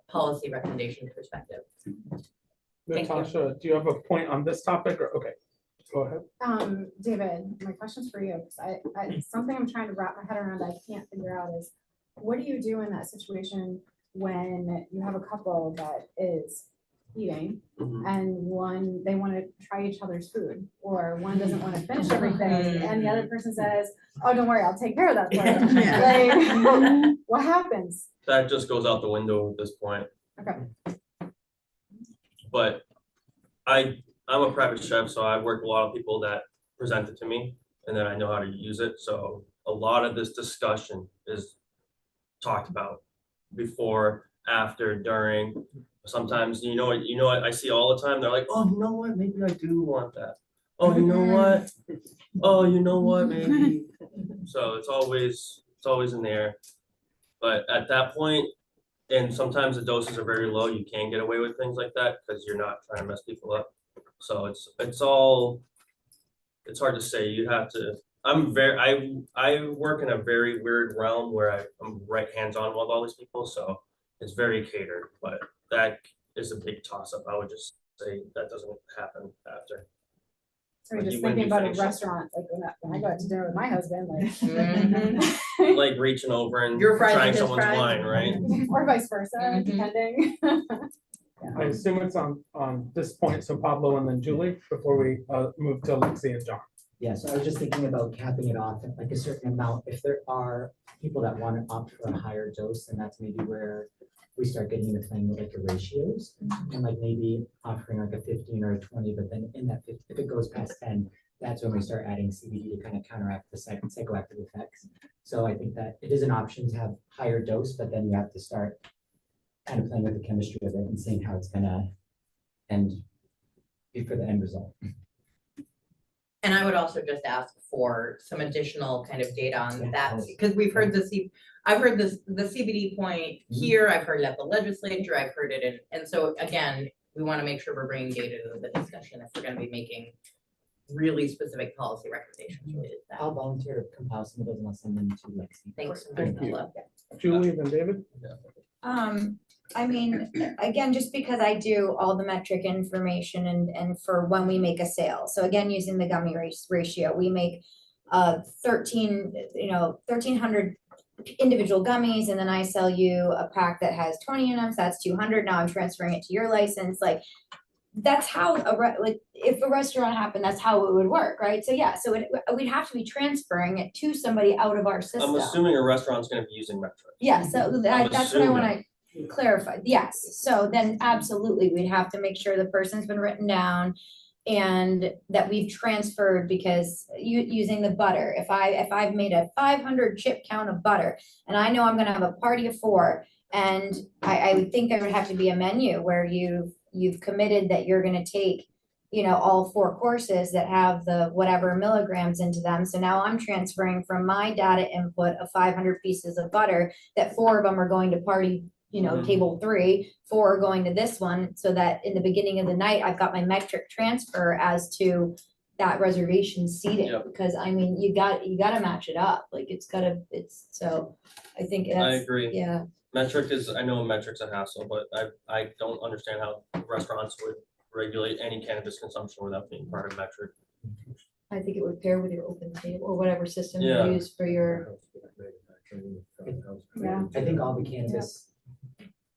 policy recommendation perspective. Natasha, do you have a point on this topic? Or okay, go ahead. David, my question's for you, because I something I'm trying to wrap my head around, I can't figure out is, what do you do in that situation when you have a couple that is eating and one, they want to try each other's food, or one doesn't want to finish everything and the other person says, oh, don't worry, I'll take care of that for you. Like, what happens? That just goes out the window at this point. Okay. But I'm a private chef, so I've worked with a lot of people that present it to me, and then I know how to use it. So a lot of this discussion is talked about before, after, during. Sometimes, you know what I see all the time. They're like, oh, you know what? Maybe I do want that. Oh, you know what? Oh, you know what? Maybe. So it's always in there. But at that point, and sometimes the doses are very low, you can get away with things like that because you're not trying to mess people up. So it's hard to say. You have to. I work in a very weird realm where I'm right hands-on with all these people, so it's very catered. But that is a big toss-up. I would just say that doesn't happen after. So just thinking about a restaurant, like when I go out to dinner with my husband, like like reaching over and Your fries trying and his someone's fries. wine, right? or vice versa, depending. I assume it's on this point. So Pablo and then Julie before we move to Lexi and John. Yeah, so I was just thinking about capping it off at like a certain amount. If there are people that want to opt for a higher dose, then that's maybe where we start getting into playing with like the ratios and like maybe offering like a 15 or a 20, but then in that 50, if it goes past 10, that's when we start adding CBD to kind of counteract the psychoactive effects. So I think that it is an option to have higher dose, but then you have to start kind of playing with the chemistry of it and seeing how it's gonna end for the end result. And I would also just ask for some additional kind of data on Yeah, that, totally. because we've heard I've heard the CBD point here, I've heard it at the legislature, I've heard it and so again, we want to make sure we're bringing data to the discussion if we're going to be making really specific policy recommendations related to that. I'll volunteer to compile some of those and I'll send them to Lexi. Thanks. Thank you. Marcella. Julie, then David? I mean, again, just because I do all the metric information and for when we make a sale. So again, using the gummy ratio, we make 1,300 individual gummies, and then I sell you a pack that has 20 in them, so that's 200. Now I'm transferring it to your license. Like, that's how like if a restaurant happened, that's how it would work, right? So yeah, so we'd have to be transferring it to somebody out of our system. I'm assuming a restaurant's gonna be using metric. Yeah, so that's what I assuming. wanna clarify. Yes, so then absolutely, we'd have to make sure the person's been written down and that we've transferred, because using the butter, if I've made a 500 chip count of butter and I know I'm gonna have a party of 4, and I would think there would have to be a menu where you've committed that you're gonna take, all 4 courses that have the whatever milligrams into them. So now I'm transferring from my data input of 500 pieces of butter that 4 of them are going to party, table 3, 4 are going to this one, so that in the beginning of the night, I've got my metric transfer as to that reservation seating. Yep. Because I mean, you gotta match it up. Like so I think I that's, agree. yeah. Metric is, I know metric's a hassle, but I don't understand how restaurants would regulate any cannabis consumption without being part of metric. I think it would pair with your open table or whatever system you Yeah. use for your, Yeah. I think all the cannabis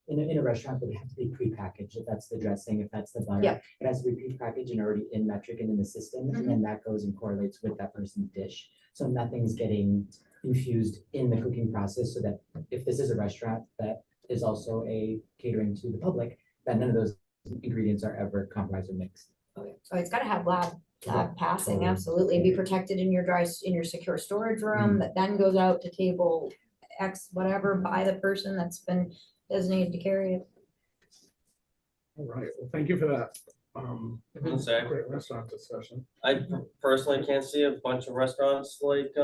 in a restaurant would have to be prepackaged, if that's the dressing, if that's the butter. Yeah. It has to be prepackaged and already in metric and in the system, and then that goes and correlates with that person's dish. So nothing's getting infused in the cooking process, so that if this is a restaurant that is also a catering to the public, that none of those ingredients are ever compromised or mixed. okay, so it's gotta have lab passing, Totally. absolutely, be protected in your secure storage room, that then goes out to table X, whatever, by the person that's been designated to carry it. All right, well, thank you for that. gonna say. Great restaurant discussion. I personally can't see a bunch of restaurants like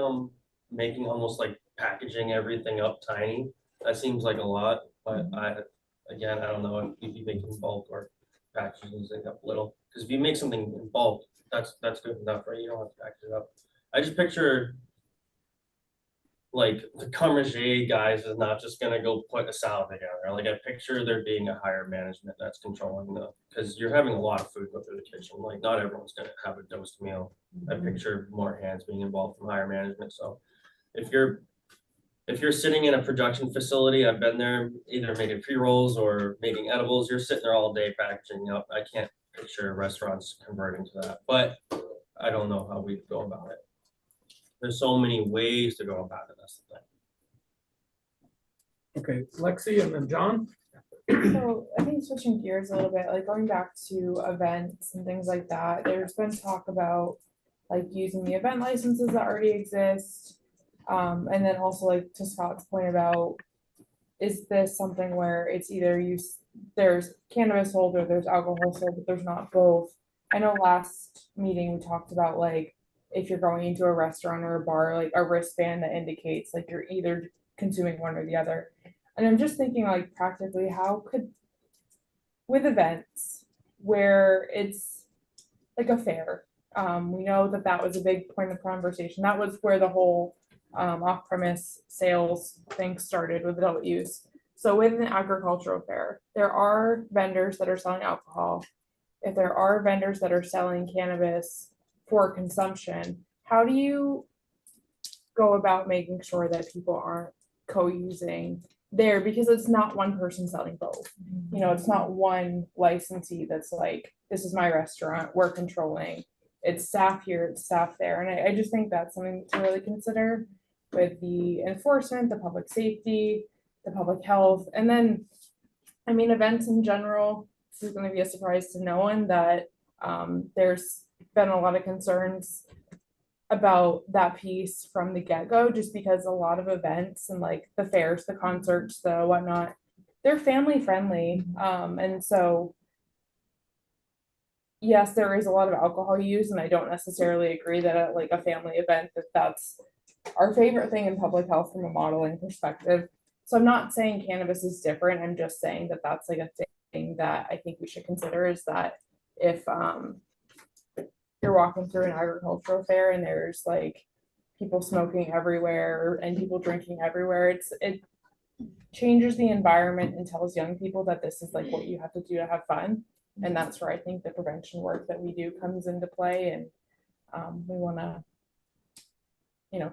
making almost like packaging everything up tiny. That seems like a lot, but I don't know if you make it in bulk or packaging it up little. Because if you make something in bulk, that's good enough, right? You don't have to package it up. I just picture like the commercial guys is not just gonna go put a salad together. Like I picture there being a higher management that's controlling because you're having a lot of food go through the kitchen. Like not everyone's gonna have a dosed meal. I picture more hands being involved from higher management. So if you're sitting in a production facility, I've been there either making pre-rolls or making edibles, you're sitting there all day packaging up. I can't picture restaurants converting to that, but I don't know how we go about it. There's so many ways to go about it, that's the thing. Okay, Lexi and then John. So I think switching gears a little bit, like going back to events and things like that, there's been talk about like using the event licenses that already exist. And then also like to Scott's point about, is this something where it's either there's cannabis sold or there's alcohol sold, but there's not both. I know last meeting we talked about like, if you're going into a restaurant or a bar, like a wristband that indicates like you're either consuming one or the other. And I'm just thinking like practically with events where it's like a fair, we know that was a big point of conversation. That was where the whole off-premise sales thing started with adult use. So with an agricultural fair, there are vendors that are selling alcohol. If there are vendors that are selling cannabis for consumption, how do you go about making sure that people aren't co-using there? Because it's not one person selling both. It's not one licensee that's like, this is my restaurant, we're controlling. It's staff here, it's staff there. And I just think that's something to really consider with the enforcement, the public safety, the public health. And then, I mean, events in general, this is going to be a surprise to no one that there's been a lot of concerns about that piece from the get-go, just because a lot of events and like the fairs, the concerts, the whatnot, they're family friendly. And so yes, there is a lot of alcohol used, and I don't necessarily agree that at like a family event that's our favorite thing in public health from a modeling perspective. So I'm not saying cannabis is different. I'm just saying that that's like a thing that I think we should consider, is that if you're walking through an agricultural fair and there's like people smoking everywhere and people drinking everywhere. It changes the environment and tells young people that this is like what you have to do to have fun. And that's where I think the prevention work that we do comes into play, and we want to,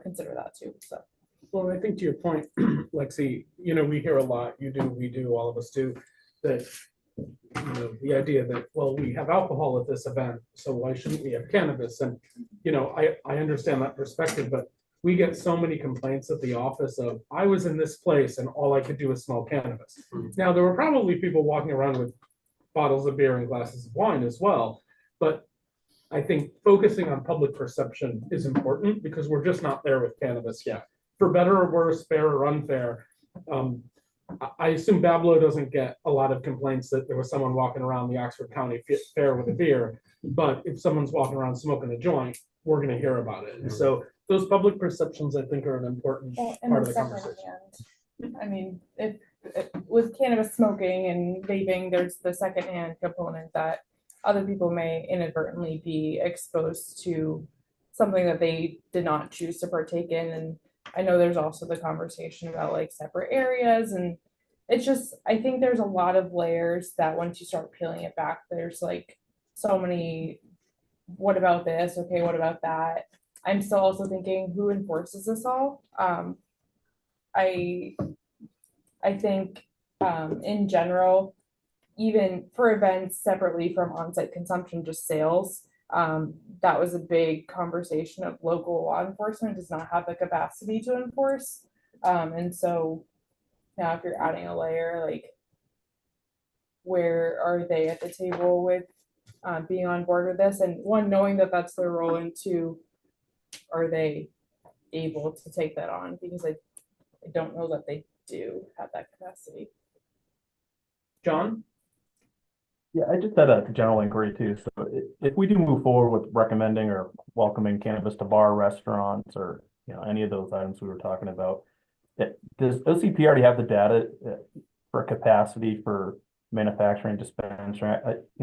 consider that too. So. Well, I think to your point, Lexi, we hear a lot, you do, we do, all of us do, that, the idea that, well, we have alcohol at this event, so why shouldn't we have cannabis? And, I understand that perspective, but we get so many complaints at the office of, I was in this place and all I could do was smell cannabis. Now, there were probably people walking around with bottles of beer and glasses of wine as well, but I think focusing on public perception is important because we're just not there with cannabis yet. For better or worse, fair or unfair, I assume Bablo doesn't get a lot of complaints that there was someone walking around the Oxford County Fair with a beer, but if someone's walking around smoking a joint, we're going to hear about it. And so those public perceptions, I think, are an important part of the conversation. I mean, if with cannabis smoking and vaping, there's the secondhand component that other people may inadvertently be exposed to something that they did not choose to partake in. And I know there's also the conversation about like separate areas, and it's just, I think there's a lot of layers that once you start peeling it back, there's like so many, what about this? Okay, what about that? I'm still also thinking, who enforces this all? I think in general, even for events separately from on-site consumption, just sales, that was a big conversation of local law enforcement does not have the capacity to enforce. And so now if you're adding a layer, like where are they at the table with being on board with this? And one, knowing that that's their role, and two, are they able to take that on? Because I don't know that they do have that capacity. John? Yeah, I just had a general inquiry too. So if we do move forward with recommending or welcoming cannabis to bar, restaurants, or any of those items we were talking about, does OCP already have the data for capacity for manufacturing dispensary?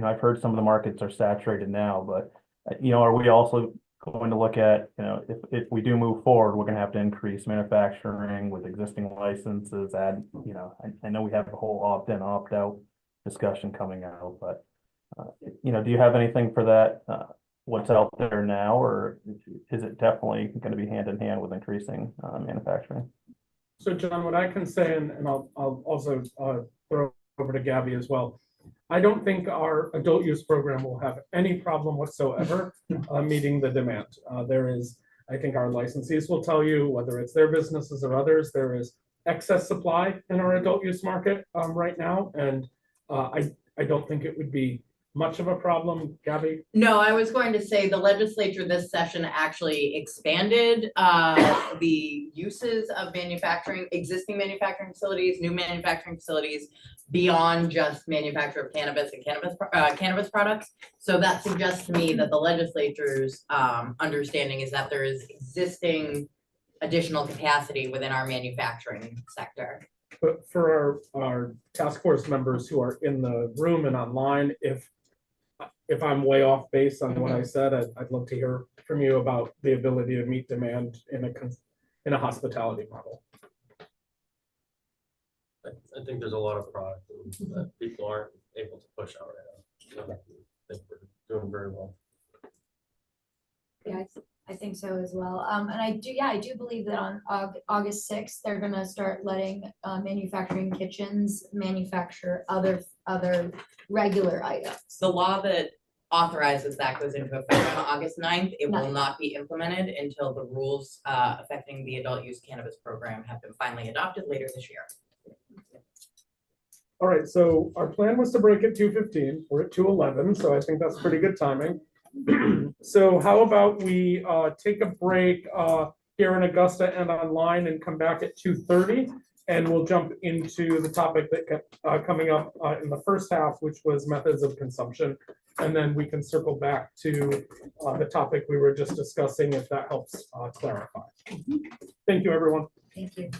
I've heard some of the markets are saturated now, but are we also going to look at, if we do move forward, we're going to have to increase manufacturing with existing licenses, add, I know we have a whole opt-in, opt-out discussion coming out, but do you have anything for that, what's out there now, or is it definitely going to be hand in hand with increasing manufacturing? So John, what I can say, and I'll also throw over to Gabby as well, I don't think our adult use program will have any problem whatsoever meeting the demand. I think our licensees will tell you, whether it's their businesses or others, there is excess supply in our adult use market right now, and I don't think it would be much of a problem. Gabby? No, I was going to say the legislature this session actually expanded the uses of existing manufacturing facilities, new manufacturing facilities, beyond just manufacture of cannabis and cannabis products. So that suggests to me that the legislature's understanding is that there is existing additional capacity within our manufacturing sector. But for our task force members who are in the room and online, if I'm way off base on what I said, I'd love to hear from you about the ability to meet demand in a hospitality model. I think there's a lot of product that people aren't able to push out right now. So I think we're doing very well. Yeah, I think so as well. And I do believe that on August 6th, they're gonna start letting manufacturing kitchens manufacture other regular items. The law that authorizes that goes into effect on August 9th. It will not be implemented until the rules affecting the adult use cannabis program have been finally adopted later this year. All right, so our plan was to break at 2:15. We're at 2:11, so I think that's pretty good timing. So how about we take a break here in Augusta and online and come back at 2:30, and we'll jump into the topic that kept coming up in the first half, which was methods of consumption, and then we can circle back to the topic we were just discussing if that helps clarify. Thank you, everyone. Thank you.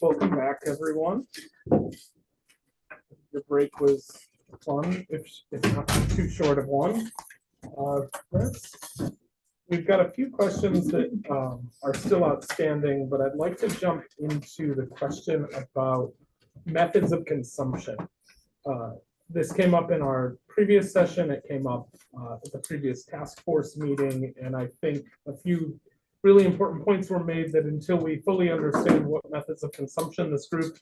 Welcome back, everyone. Your break was fun, if not too short of one. We've got a few questions that are still outstanding, but I'd like to jump into the question about methods of consumption. This came up in our previous session. It came up at the previous task force meeting, and I think a few really important points were made that until we fully understand what methods of consumption this group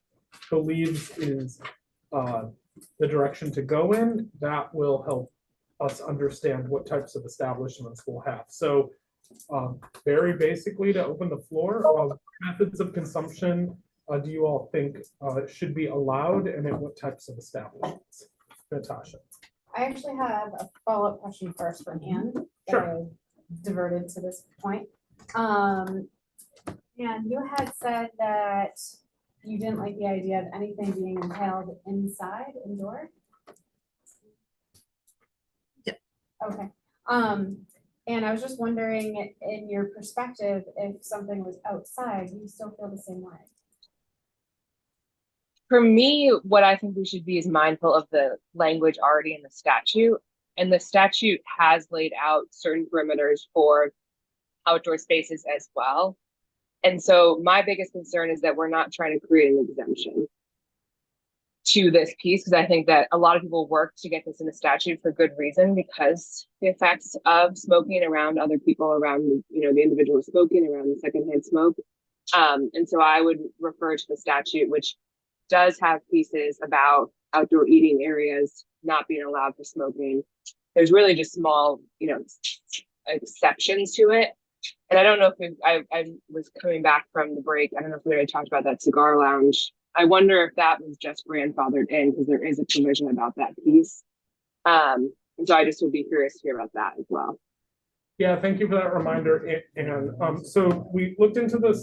believes is the direction to go in, that will help us understand what types of establishments we'll have. So very basically, to open the floor, methods of consumption do you all think should be allowed, and at what types of establishments? Natasha. I actually have a follow-up question first for Anne. Sure. That I diverted to this point. And you had said that you didn't like the idea of anything being impaled inside, indoor? Yeah. Okay. And I was just wondering, in your perspective, if something was outside, you still feel the same way? For me, what I think we should be is mindful of the language already in the statute. And the statute has laid out certain perimeters for outdoor spaces as well. And so my biggest concern is that we're not trying to create an exemption to this piece, because I think that a lot of people work to get this in the statute for good reason, because the effects of smoking around other people, around, the individual smoking, around the secondhand smoke. And so I would refer to the statute, which does have pieces about outdoor eating areas not being allowed for smoking. There's really just small, exceptions to it. And I don't know if I was coming back from the break. I don't know if we already talked about that cigar lounge. I wonder if that was just grandfathered in, because there is a provision about that piece. And so I just would be curious to hear about that as well. Yeah, thank you for that reminder. And so we looked into the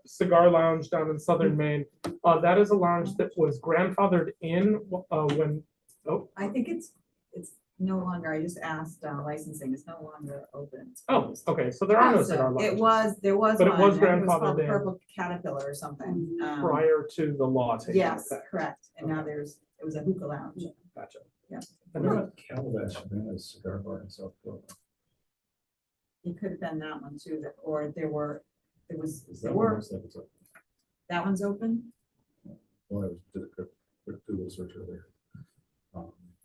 cigar lounge down in Southern Maine. That is a lounge that was grandfathered in when. Oh, I think it's no longer, I just asked licensing, it's no longer open. It's oh, closed. okay. So there are no So cigar lounges. there was But it one, was and it was called grandfathered in Purple Caterpillar or something. prior to the law taking Yes, effect. correct. And now it was a hookah lounge. Gotcha. Yeah. What about Cannabis, a cigar bar in South Florida? It could have been that one too, or there were, that one's open. Well, I did a quick Google search earlier.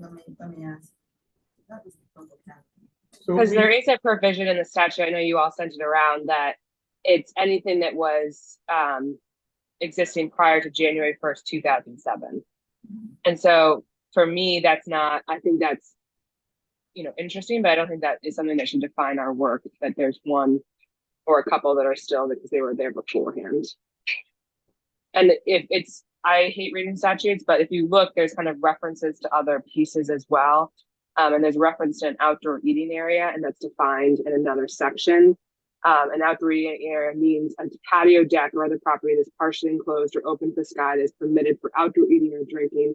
Let me ask. That was the Purple Cat. Because there is a provision in the statute, I know you all sent it around, that it's anything that was existing prior to January 1st, 2007. And so for me, that's not, I think that's, interesting, but I don't think that is something that should define our work, that there's one or a couple that are still because they were there beforehand. And if it's, I hate reading statutes, but if you look, there's kind of references to other pieces as well. And there's reference to an outdoor eating area, and that's defined in another section. An outdoor eating area means a patio deck or other property that's partially enclosed or open to the sky that is permitted for outdoor eating or drinking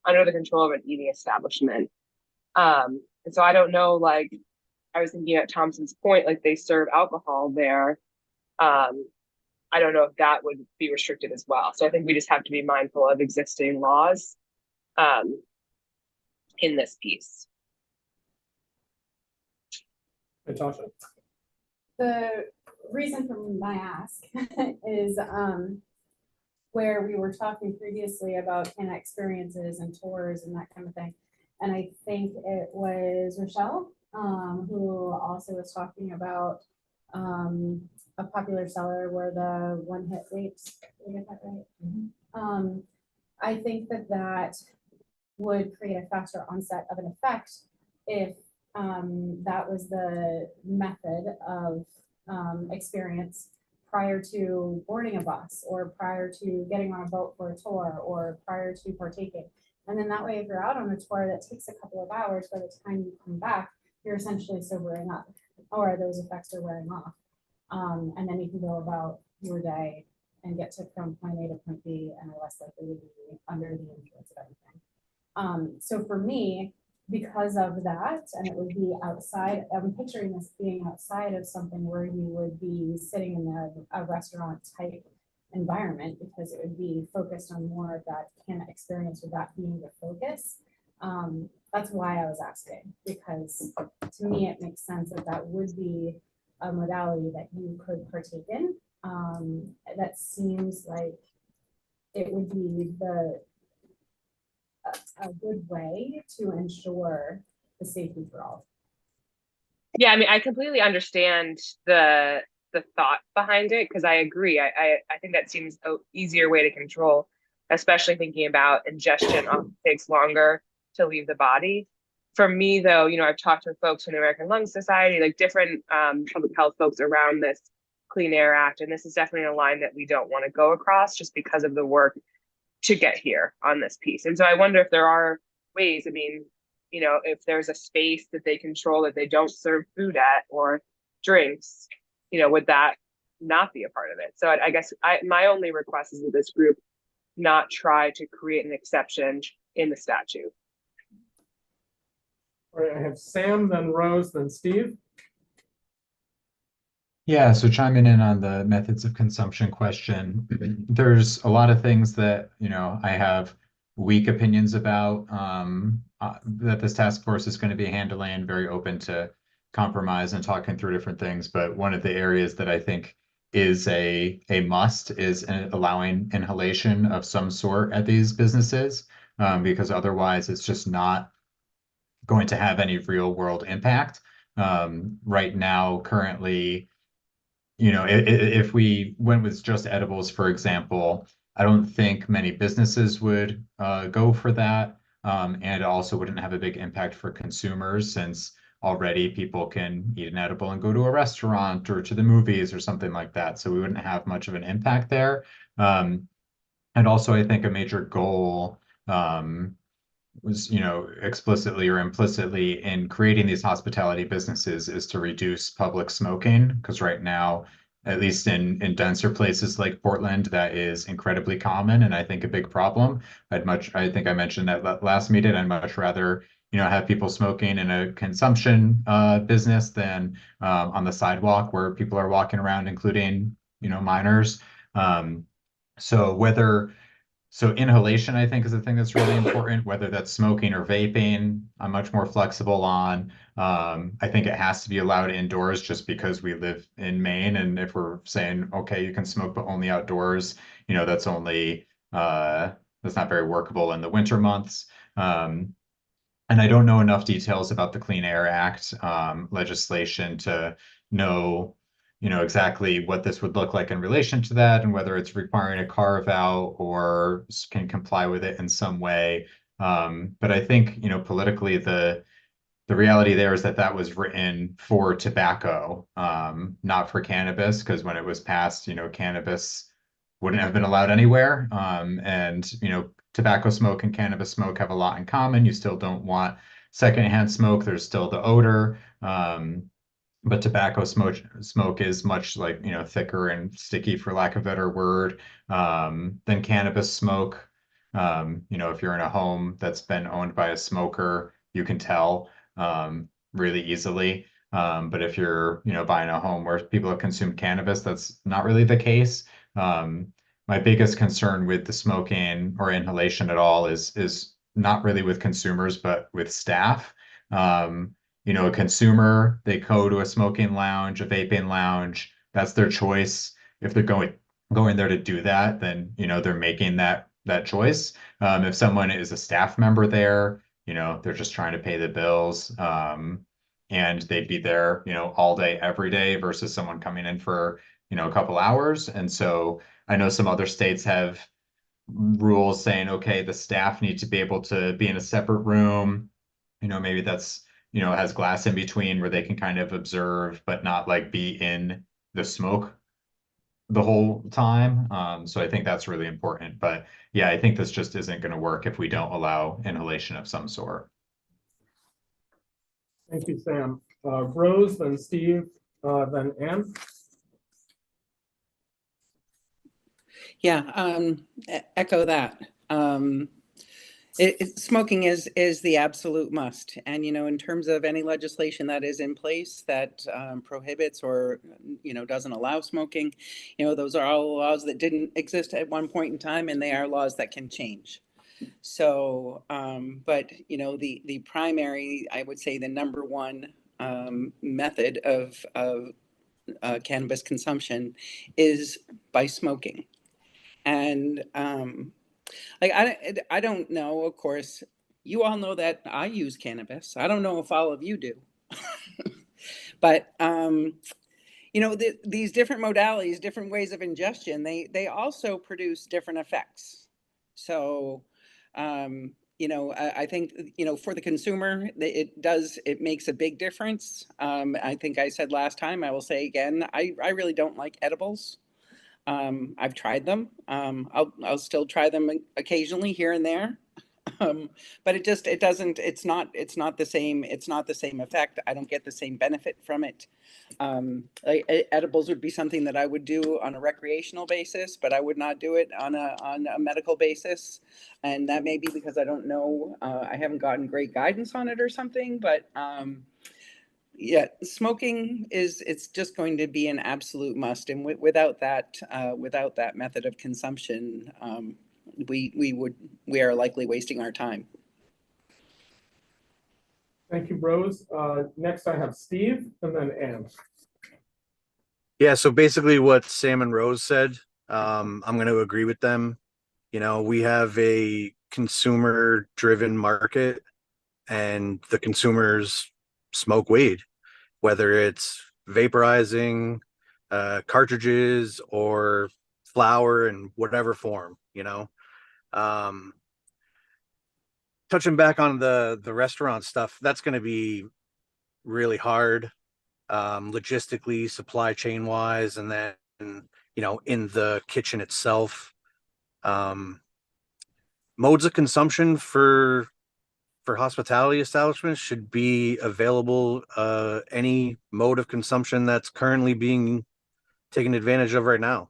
under the control of an eating establishment. And so I don't know, I was thinking at Thompson's point, they serve alcohol there. I don't know if that would be restricted as well. So I think we just have to be mindful of existing laws in this piece. Natasha. The reason for my ask is where we were talking previously about Canna experiences and tours and that kind of thing. And I think it was Rochelle who also was talking about a popular seller where the one-hit vapes, did I get that right? Mm-hmm. I think that would create a faster onset of an effect if that was the method of experience prior to boarding a bus or prior to getting on a boat for a tour or prior to partaking. And then that way, if you're out on a tour that takes a couple of hours, by the time you come back, you're essentially sobering up, or those effects are wearing off. And then you can go about your day and get to from point A to point B and are less likely to be under the influence of anything. So for me, because of that, and it would be outside, I'm picturing this being outside of something where you would be sitting in a restaurant type environment, because it would be focused on more of that can experience with that being the focus. That's why I was asking, because to me, it makes sense that that would be a modality that you could partake in. That seems like it would be a good way to ensure the safety for all. Yeah, I mean, I completely understand the thought behind it, because I agree. I think that seems an easier way to control, especially thinking about ingestion often takes longer to leave the body. For me, though, you know, I've talked to folks from the American Lung Society, like different public health folks around this Clean Air Act, and this is definitely a line that we don't want to go across just because of the work to get here on this piece. And so I wonder if there are ways, I mean, you know, if there's a space that they control that they don't serve food at or drinks, you know, would that not be a part of it? So I guess my only request is that this group not try to create an exception in the statute. All right, I have Sam, then Rose, then Steve. Yeah, so chiming in on the methods of consumption question, there's a lot of things that, you know, I have weak opinions about that this task force is going to be handling, very open to compromise and talking through different things. But one of the areas that I think is a must is allowing inhalation of some sort at these businesses, because otherwise it's just not going to have any real world impact. Right now, currently, you know, if we went with just edibles, for example, I don't think many businesses would go for that. And it also wouldn't have a big impact for consumers, since already people can eat an edible and go to a restaurant or to the movies or something like that. So we wouldn't have much of an impact there. And also, I think a major goal was, you know, explicitly or implicitly in creating these hospitality businesses is to reduce public smoking, because right now, at least in denser places like Portland, that is incredibly common and I think a big problem. I think I mentioned that last meeting, I'd much rather, you know, have people smoking in a consumption business than on the sidewalk where people are walking around, including, you know, minors. So whether So inhalation, I think, is a thing that's really important, whether that's smoking or vaping. I'm much more flexible on. I think it has to be allowed indoors just because we live in Maine, and if we're saying, okay, you can smoke but only outdoors, you know, that's not very workable in the winter months. And I don't know enough details about the Clean Air Act legislation to know, you know, exactly what this would look like in relation to that, and whether it's requiring a carve out or can comply with it in some way. But I think, you know, politically, the reality there is that that was written for tobacco, not for cannabis, because when it was passed, you know, cannabis wouldn't have been allowed anywhere. And, you know, tobacco smoke and cannabis smoke have a lot in common. You still don't want secondhand smoke. There's still the odor. But tobacco smoke is much, like, you know, thicker and sticky, for lack of a better word, than cannabis smoke. You know, if you're in a home that's been owned by a smoker, you can tell really easily. But if you're, you know, buying a home where people have consumed cannabis, that's not really the case. My biggest concern with the smoking or inhalation at all is not really with consumers, but with staff. You know, a consumer, they go to a smoking lounge, a vaping lounge, that's their choice. If they're going there to do that, then, you know, they're making that choice. If someone is a staff member there, you know, they're just trying to pay the bills, and they'd be there, you know, all day, every day, versus someone coming in for, you know, a couple hours. And so I know some other states have rules saying, okay, the staff need to be able to be in a separate room. You know, maybe that's, you know, has glass in between where they can kind of observe, but not like be in the smoke the whole time. So I think that's really important. But yeah, I think this just isn't going to work if we don't allow inhalation of some sort. Thank you, Sam. Rose, then Steve, then Anne. Yeah, echo that. Smoking is the absolute must. And, you know, in terms of any legislation that is in place that prohibits or, you know, doesn't allow smoking, you know, those are all laws that didn't exist at one point in time, and they are laws that can change. So, but, you know, the primary, I would say the number one method of cannabis consumption is by smoking. And like, I don't know, of course, you all know that I use cannabis. I don't know if all of you do. But, you know, these different modalities, different ways of ingestion, they also produce different effects. So, you know, I think, you know, for the consumer, it makes a big difference. I think I said last time, I will say again, I really don't like edibles. I've tried them. I'll still try them occasionally here and there. But it's not the same. It's not the same effect. I don't get the same benefit from it. Edibles would be something that I would do on a recreational basis, but I would not do it on a medical basis. And that may be because I don't know, I haven't gotten great guidance on it or something, but, yeah, smoking it's just going to be an absolute must. And without that method of consumption, we are likely wasting our time. Thank you, Rose. Next I have Steve and then Anne. Yeah, so basically what Sam and Rose said, I'm going to agree with them. You know, we have a consumer driven market and the consumers smoke weed, whether it's vaporizing, cartridges or flower in whatever form, you know. Touching back on the restaurant stuff, that's going to be really hard, logistically, supply chain wise, and then, you know, in the kitchen itself. Modes of consumption for hospitality establishments should be available. Any mode of consumption that's currently being taken advantage of right now.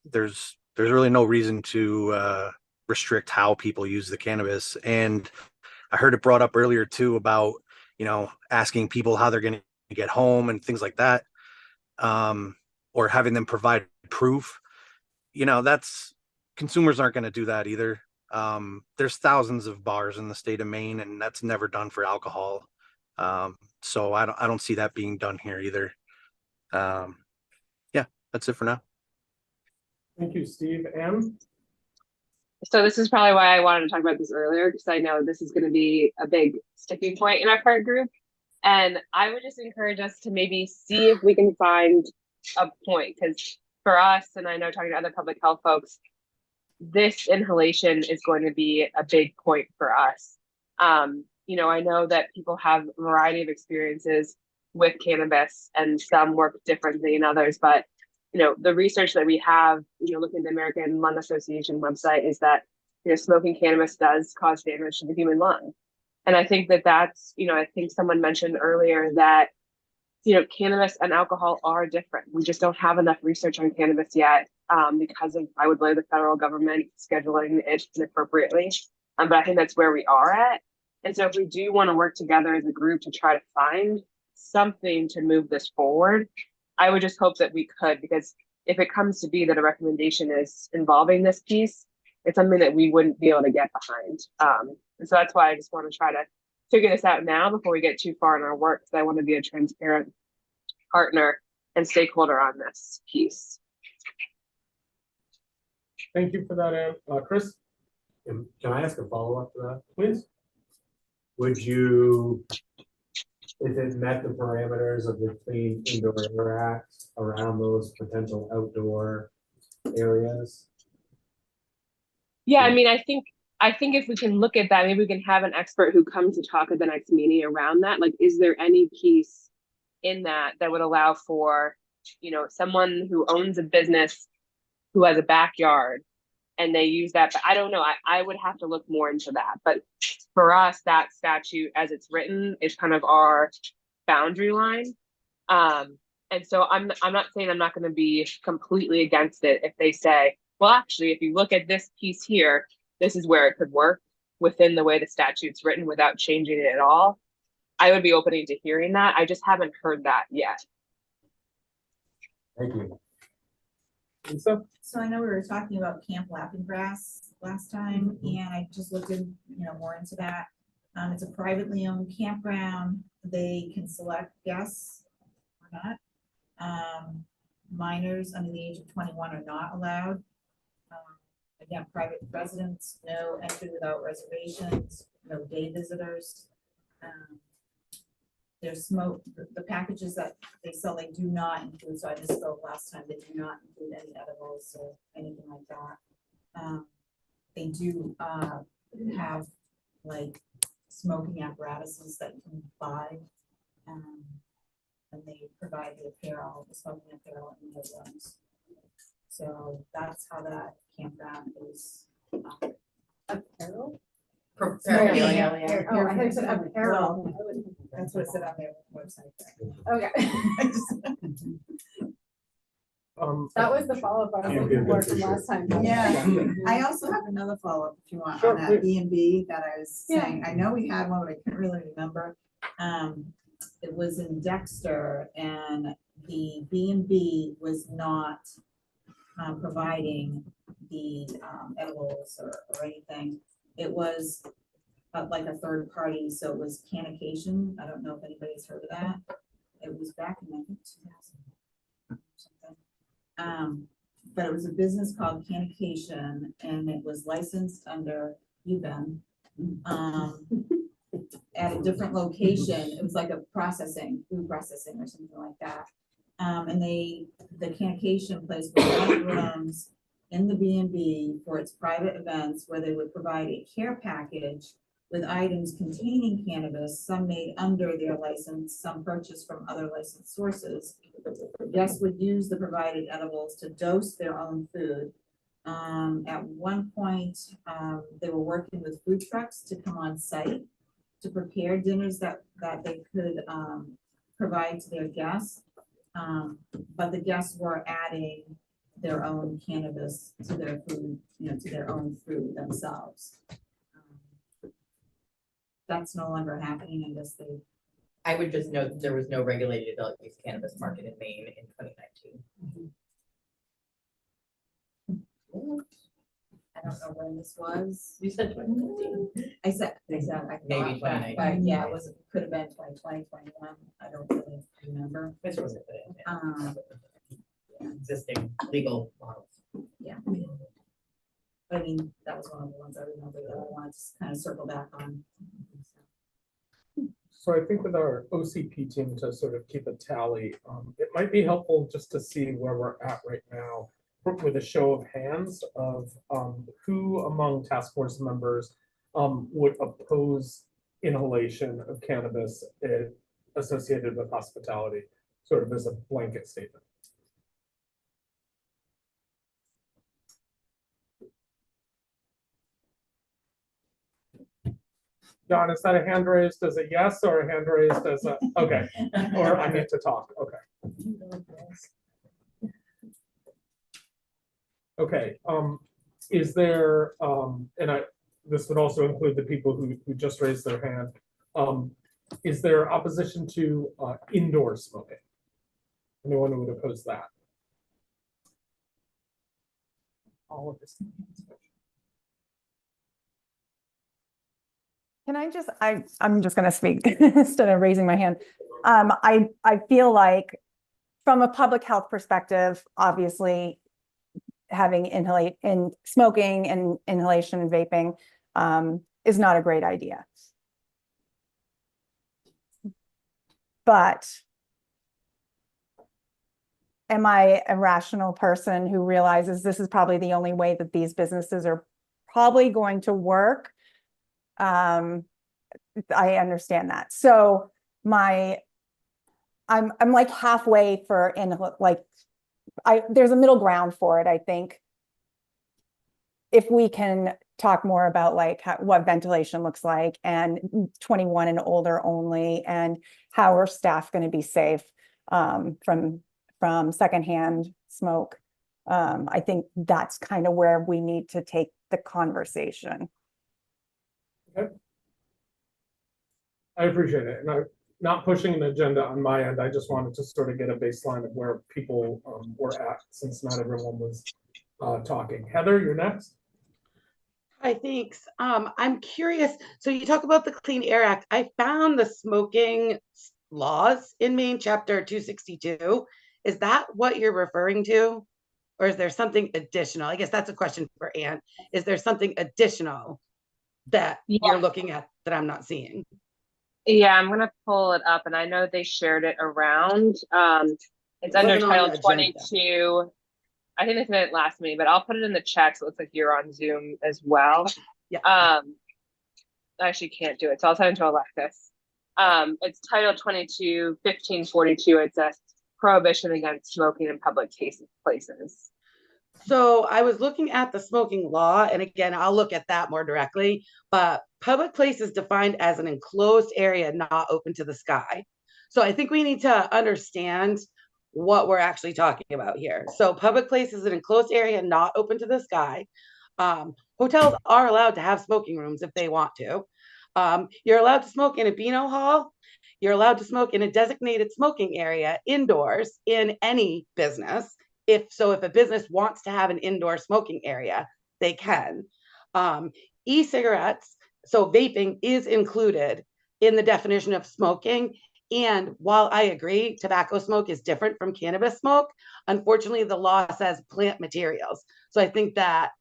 There's really no reason to restrict how people use the cannabis. And I heard it brought up earlier too about, you know, asking people how they're going to get home and things like that, or having them provide proof. You know, that's consumers aren't going to do that either. There's thousands of bars in the state of Maine, and that's never done for alcohol. So I don't see that being done here either. Yeah, that's it for now. Thank you, Steve. Anne? So this is probably why I wanted to talk about this earlier, because I know this is going to be a big sticking point in our current group. And I would just encourage us to maybe see if we can find a point, because for us, and I know talking to other public health folks, this inhalation is going to be a big point for us. You know, I know that people have a variety of experiences with cannabis and some work differently than others, but you know, the research that we have, you know, looking at the American Lung Association website is that, you know, smoking cannabis does cause damage to the human lung. And I think that that's, you know, I think someone mentioned earlier that, you know, cannabis and alcohol are different. We just don't have enough research on cannabis yet because of, I would blame the federal government scheduling it inappropriately. But I think that's where we are at. And so if we do want to work together as a group to try to find something to move this forward, I would just hope that we could, because if it comes to be that a recommendation is involving this piece, it's something that we wouldn't be able to get behind. And so that's why I just want to try to figure this out now before we get too far in our work, because I want to be a transparent partner and stakeholder on this piece. Thank you for that, Anne. Chris? Can I ask a follow-up to that? Please. Would you, if it met the parameters of the Clean Indoor Air Act around those potential outdoor areas? Yeah, I mean, I think if we can look at that, maybe we can have an expert who comes to talk at the next meeting around that. Like, is there any piece in that would allow for, you know, someone who owns a business who has a backyard and they use that, but I don't know. I would have to look more into that. But for us, that statute as it's written is kind of our boundary line. And so I'm not saying I'm not going to be completely against it if they say, well, actually, if you look at this piece here, this is where it could work within the way the statute's written without changing it at all, I would be open to hearing that. I just haven't heard that yet. Thank you. Lisa? So I know we were talking about Camp Laughing Grass last time, and I just looked in, more into that. It's a privately owned campground. They can select guests or not. Minors under the age of 21 are not allowed. Again, private residents, no entry without reservations, no day visitors. There's the packages that they sell, they do not include, so I misspoke last time, they do not include any edibles or anything like that. They do have like smoking apparatuses that you can buy. And they provide the apparel, the smoking apparel in those rooms. So that's how that campground is. Apparel? Paraphernalia. Oh, I thought you said apparel. That's what it said on their website. Okay. That was the follow-up I was looking for from last time. Yeah, I also have another follow-up if you want Sure, on that please. B&B that I was Yeah. saying. I know we had one, but I can't really remember. It was in Dexter, and the B&B was not providing the edibles or anything. It was like a third party, so it was Cannication. I don't know if anybody's heard of that. It was back in, I think, 2000 or something. But it was a business called Cannication, and it was licensed under UBEN. At a different location. It was like a food processing or something like that. And the Cannication place would rent rooms in the B&B for its private events, where they would provide a care package with items containing cannabis, some made under their license, some purchased from other licensed sources. Guests would use the provided edibles to dose their own food. At one point, they were working with food trucks to come on site to prepare dinners that they could provide to their guests. But the guests were adding their own cannabis to their food, to their own food themselves. That's no longer happening, I guess they. I would just note that there was no regulated adult use cannabis market in Maine in 2019. I don't know when this was. You said 2019. I said, I Maybe thought that, 2019. but yeah, it was, could have been 2020, 2021. I don't really remember. This wasn't the Yeah. existing legal models. Yeah. I mean, that was one of the ones I remember that I wanted to kind of circle back on. So I think with our OCP team to sort of keep a tally, it might be helpful just to see where we're at right now with a show of hands of who among task force members would oppose inhalation of cannabis associated with hospitality, sort of as a blanket statement. John, is that a hand raised as a yes or a hand raised as a, okay, or I need to talk, okay. Okay, is there, this would also include the people who just raised their hand. Is there opposition to indoor smoking? Anyone who would oppose that? All of this. Can I just, I'm just gonna speak instead of raising my hand. I feel like from a public health perspective, obviously having smoking and inhalation and vaping is not a great idea. But am I a rational person who realizes this is probably the only way that these businesses are probably going to work? I understand that. So I'm like halfway for there's a middle ground for it, I think. If we can talk more about what ventilation looks like and 21 and older only, and how are staff going to be safe from secondhand smoke. I think that's kind of where we need to take the conversation. I appreciate it. And I'm not pushing an agenda on my end. I just wanted to sort of get a baseline of where people were at, since not everyone was talking. Heather, you're next. Hi, thanks. I'm curious. So you talk about the Clean Air Act. I found the smoking laws in Maine, chapter 262. Is that what you're referring to? Or is there something additional? I guess that's a question for Ann. Is there something additional that you're looking at that I'm not seeing? Yeah, I'm gonna pull it up, and I know they shared it around. It's under wasn't on Title the agenda. 22. I think they said it last meeting, but I'll put it in the chat, so it looks like you're on Zoom as well. Yeah. I actually can't do it, so I'll send it to Alexis. It's Title 22, 1542. It's a prohibition against smoking in public places. So I was looking at the smoking law, and again, I'll look at that more directly, but public place is defined as an enclosed area not open to the sky. So I think we need to understand what we're actually talking about here. So public place is an enclosed area not open to the sky. Hotels are allowed to have smoking rooms if they want to. You're allowed to smoke in a Beano hall. You're allowed to smoke in a designated smoking area indoors in any business. If a business wants to have an indoor smoking area, they can. E-cigarettes, so vaping is included in the definition of smoking. And while I agree tobacco smoke is different from cannabis smoke, unfortunately the law says plant materials. So I think that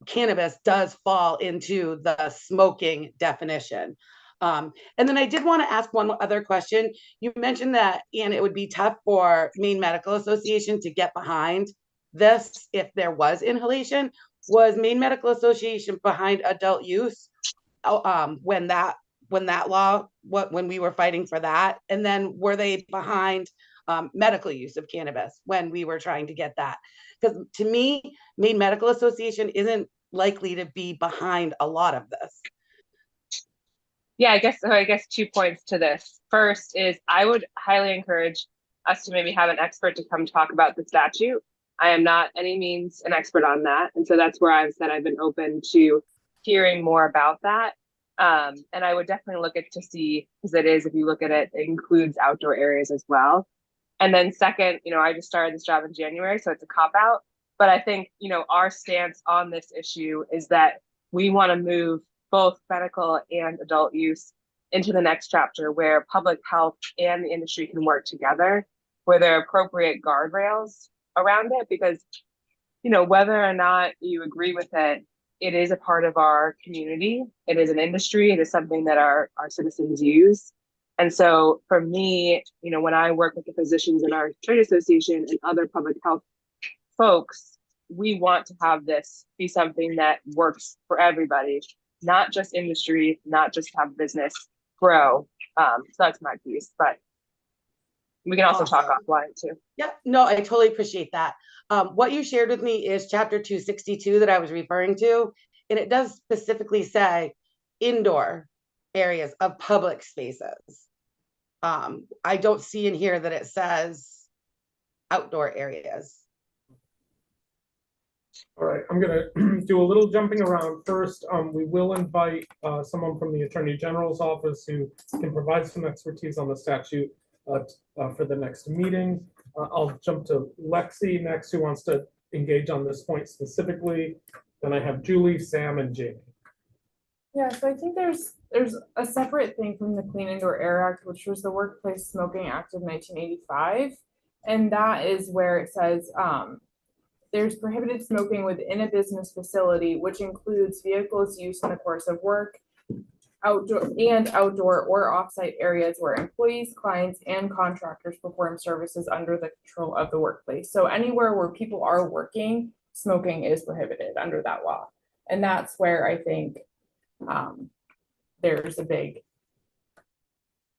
cannabis does fall into the smoking definition. And then I did want to ask one other question. You mentioned that, and it would be tough for Maine Medical Association to get behind this if there was inhalation. Was Maine Medical Association behind adult use when we were fighting for that? And then were they behind medical use of cannabis when we were trying to get that? Because to me, Maine Medical Association isn't likely to be behind a lot of this. Yeah, I guess 2 points to this. First is I would highly encourage us to maybe have an expert to come talk about the statute. I am not any means an expert on that. And so that's where I've said I've been open to hearing more about that. And I would definitely look at to see, because if you look at it, it includes outdoor areas as well. And then second, I just started this job in January, so it's a cop out. But I think, our stance on this issue is that we want to move both medical and adult use into the next chapter where public health and the industry can work together, where there are appropriate guardrails around it, because, whether or not you agree with it, it is a part of our community. It is an industry. It is something that our citizens use. And so for me, when I work with the physicians in our trade association and other public health folks, we want to have this be something that works for everybody, not just industry, not just have business grow. So that's my piece, but we can also talk offline too. Yep, no, I totally appreciate that. What you shared with me is chapter 262 that I was referring to, and it does specifically say indoor areas of public spaces. I don't see in here that it says outdoor areas. All right, I'm going to do a little jumping around. First, we will invite someone from the Attorney General's office who can provide some expertise on the statute for the next meeting. I'll jump to Lexi next, who wants to engage on this point specifically. Then I have Julie, Sam, and Jamie. Yeah, so I think there's a separate thing from the Clean Indoor Air Act, which was the Workplace Smoking Act of 1985. And that is where it says there's prohibited smoking within a business facility, which includes vehicles used in the course of work, outdoor or offsite areas where employees, clients, and contractors perform services under the control of the workplace. So anywhere where people are working, smoking is prohibited under that law. And that's where I think there's a big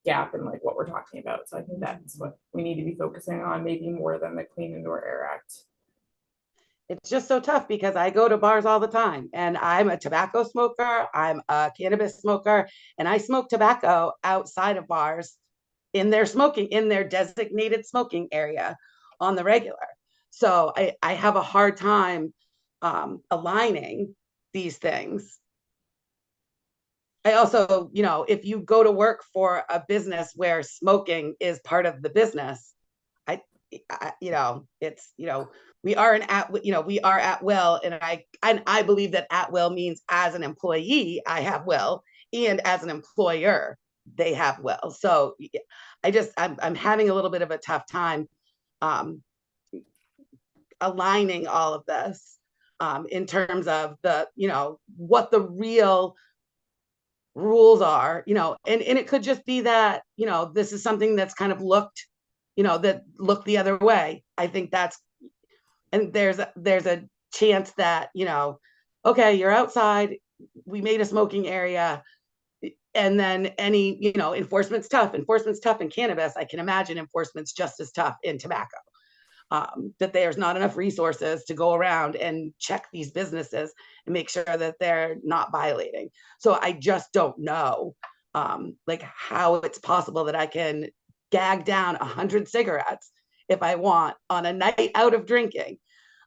gap in what we're talking about. So I think that's what we need to be focusing on, maybe more than the Clean Indoor Air Act. It's just so tough because I go to bars all the time and I'm a tobacco smoker, I'm a cannabis smoker, and I smoke tobacco outside of bars in their designated smoking area on the regular. So I have a hard time aligning these things. I also, if you go to work for a business where smoking is part of the business, we are at will, and I believe that at will means as an employee, I have will, and as an employer, they have will. So I'm having a little bit of a tough time aligning all of this in terms of what the real rules are, and it could just be that, this is something that's kind of looked the other way. I think and there's a chance that, okay, you're outside, we made a smoking area, and then any, enforcement's tough in cannabis. I can imagine enforcement's just as tough in tobacco. That there's not enough resources to go around and check these businesses and make sure that they're not violating. So I just don't know, how it's possible that I can gag down 100 cigarettes if I want on a night out of drinking,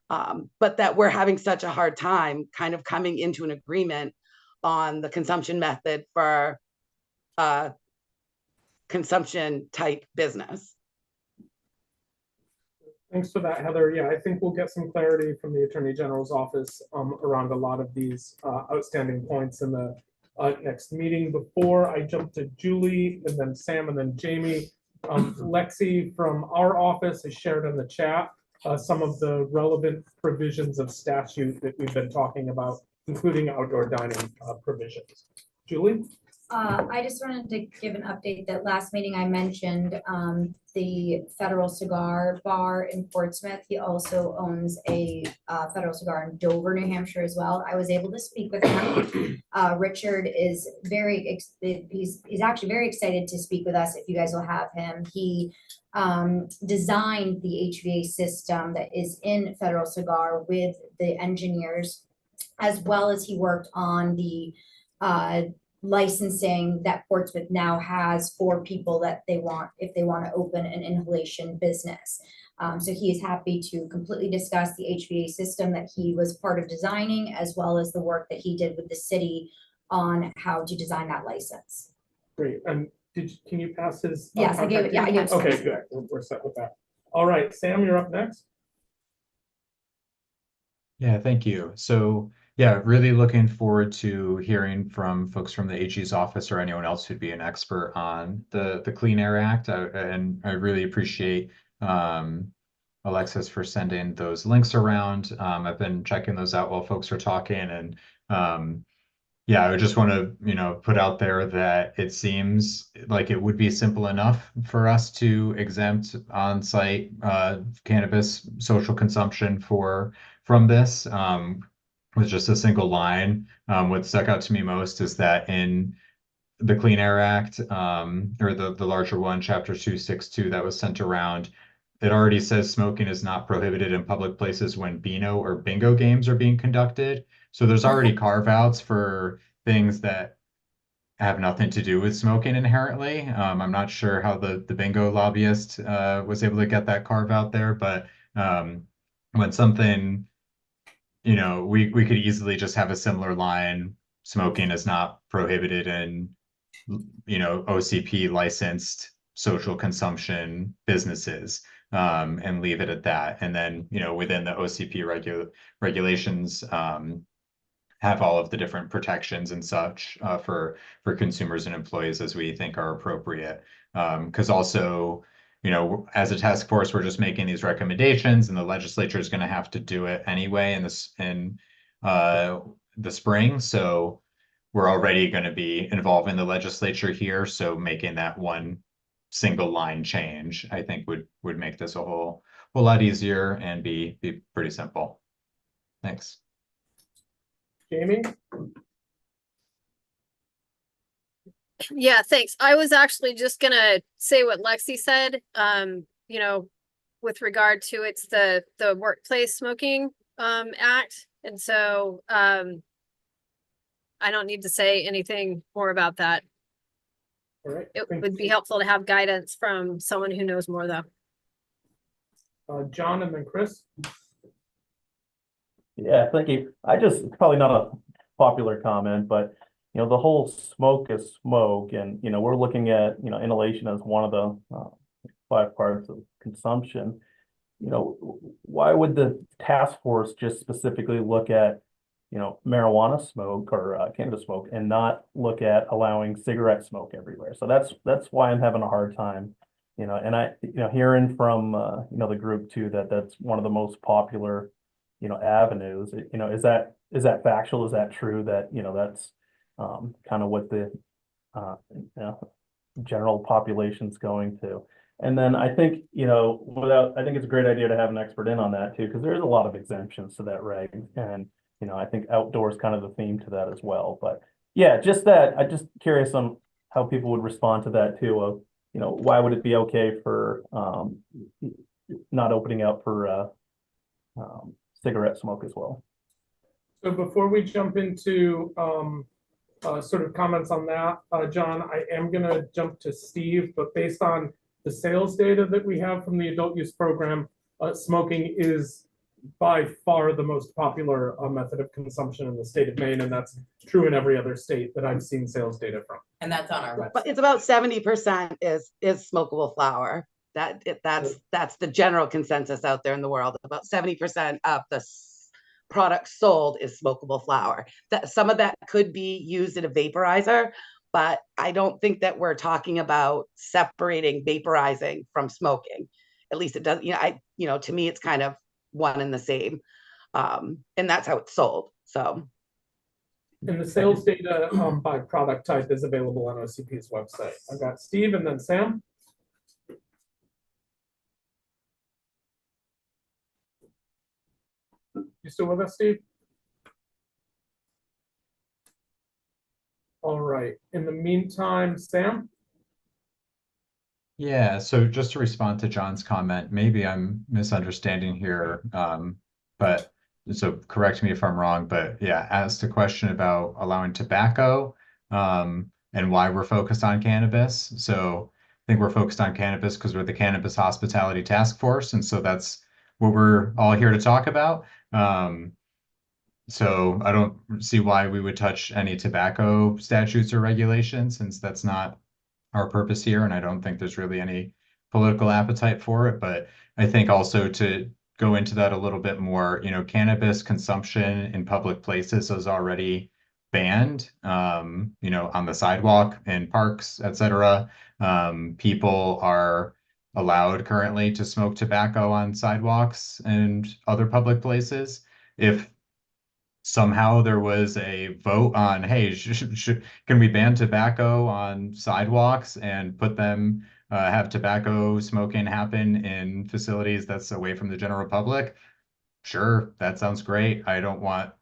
but that we're having such a hard time kind of coming into an agreement on the consumption method for consumption type business. Thanks for that, Heather. Yeah, I think we'll get some clarity from the Attorney General's office around a lot of these outstanding points in the next meeting. Before I jump to Julie, and then Sam, and then Jamie, Lexi from our office has shared in the chat some of the relevant provisions of statute that we've been talking about, including outdoor dining provisions. Julie? I just wanted to give an update that last meeting I mentioned the Federal Cigar Bar in Portsmouth. He also owns a Federal Cigar in Dover, New Hampshire as well. I was able to speak with him. Richard is he's actually very excited to speak with us if you guys will have him. He designed the HVA system that is in Federal Cigar with the engineers, as well as he worked on the licensing that Portsmouth now has for people that if they want to open an inhalation business. So he is happy to completely discuss the HVA system that he was part of designing, as well as the work that he did with the city on how to design that license. Great. And can you pass his? Yes, I gave it. Yeah, I gave it. Okay, good. We're set with that. All right, Sam, you're up next. Yeah, thank you. So yeah, really looking forward to hearing from folks from the AG's office or anyone else who'd be an expert on the Clean Air Act. And I really appreciate Alexis for sending those links around. I've been checking those out while folks are talking, and yeah, I would just want to, put out there that it seems like it would be simple enough for us to exempt on-site cannabis social consumption from this. With just a single line. What stuck out to me most is that in the Clean Air Act, or the larger one, Chapter 262 that was sent around, it already says smoking is not prohibited in public places when Beano or bingo games are being conducted. So there's already carve-outs for things that have nothing to do with smoking inherently. I'm not sure how the bingo lobbyist was able to get that carve out there, but when something we could easily just have a similar line, smoking is not prohibited in, OCP licensed social consumption businesses, and leave it at that. And then, within the OCP regulations, have all of the different protections and such for consumers and employees as we think are appropriate. Because also, as a task force, we're just making these recommendations, and the legislature is going to have to do it anyway in the spring. So we're already going to be involving the legislature here. So making that one single line change, I think would make this a whole lot easier and be pretty simple. Thanks. Jamie? Yeah, thanks. I was actually just gonna say what Lexi said, with regard to it's the Workplace Smoking Act. And so I don't need to say anything more about that. All right. It would be helpful to have guidance from someone who knows more though. John and then Chris. Yeah, thank you. I just, probably not popular comment, but the whole smoke is smoke, and we're looking at inhalation as one of the 5 parts of consumption. Why would the task force just specifically look at marijuana smoke or cannabis smoke and not look at allowing cigarette smoke everywhere? So that's why I'm having a hard time, and I hearing from the group too, that's one of the most popular avenues. Is that factual? Is that true that that's kind of what the general population's going to? And then I think, I think it's a great idea to have an expert in on that too, because there's a lot of exemptions to that reg. And, I think outdoors kind of the theme to that as well. But yeah, just that, I'm just curious on how people would respond to that too, of, why would it be okay for not opening up for cigarette smoke as well? So before we jump into sort of comments on that, John, I am going to jump to Steve, but based on the sales data that we have from the adult use program, smoking is by far the most popular method of consumption in the state of Maine, and that's true in every other state that I've seen sales data from. And that's on our website. But it's about 70% is smokable flower. That's the general consensus out there in the world. About 70% of the product sold is smokable flower. That some of that could be used in a vaporizer, but I don't think that we're talking about separating vaporizing from smoking. At least it does. To me, it's kind of one and the same, and that's how it's sold. So, and the sales data by product type is available on OCP's website. I've got Steve and then Sam. You still with us, Steve? All right. In the meantime, Sam? Yeah, so just to respond to John's comment, maybe I'm misunderstanding here, but so correct me if I'm wrong, but yeah, asked a question about allowing tobacco and why we're focused on cannabis. So I think we're focused on cannabis because we're the Cannabis Hospitality Task Force, and so that's what we're all here to talk about. So I don't see why we would touch any tobacco statutes or regulations, since that's not our purpose here, and I don't think there's really any political appetite for it. But I think also to go into that a little bit more, cannabis consumption in public places is already banned, on the sidewalk, in parks, etc. People are allowed currently to smoke tobacco on sidewalks and other public places. If somehow there was a vote on, hey, can we ban tobacco on sidewalks and put them, have tobacco smoking happen in facilities that's away from the general public? Sure, that sounds great. I don't want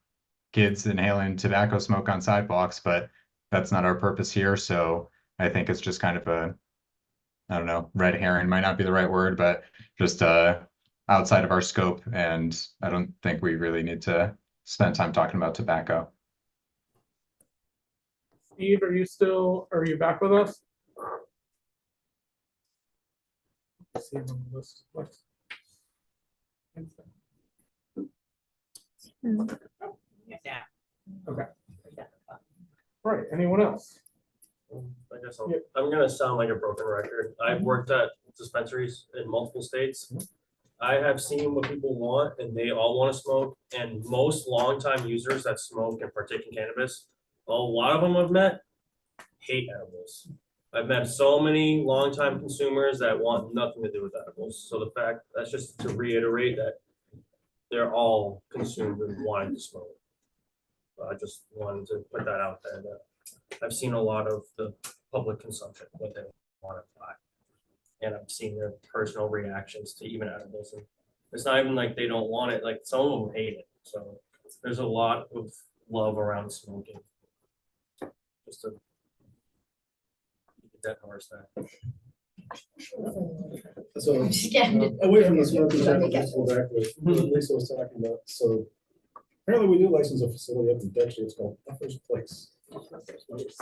kids inhaling tobacco smoke on sidewalks, but that's not our purpose here. So I think it's just kind of I don't know, red herring might not be the right word, but just outside of our scope. And I don't think we really need to spend time talking about tobacco. Steve, are you back with us? See him on the list. Yeah. Okay. All right, anyone else? I guess I'm gonna sound like a broken record. I've worked at dispensaries in multiple states. I have seen what people want, and they all want to smoke. And most longtime users that smoke and partake in cannabis, a lot of them I've met hate edibles. I've met so many longtime consumers that want nothing to do with edibles. So that's just to reiterate that they're all consumed and wanting to smoke. I just wanted to put that out there, that I've seen a lot of the public consumption, what they want to buy. And I've seen their personal reactions to even edibles. And it's not even like they don't want it, like some of them hate it. So there's a lot of love around smoking. Just to get that horse there. So, I'm scared. away from the smoking, Let me just go back to what Lisa was talking about. So apparently we do license a facility up in Dexter. It's called Buffer's Place.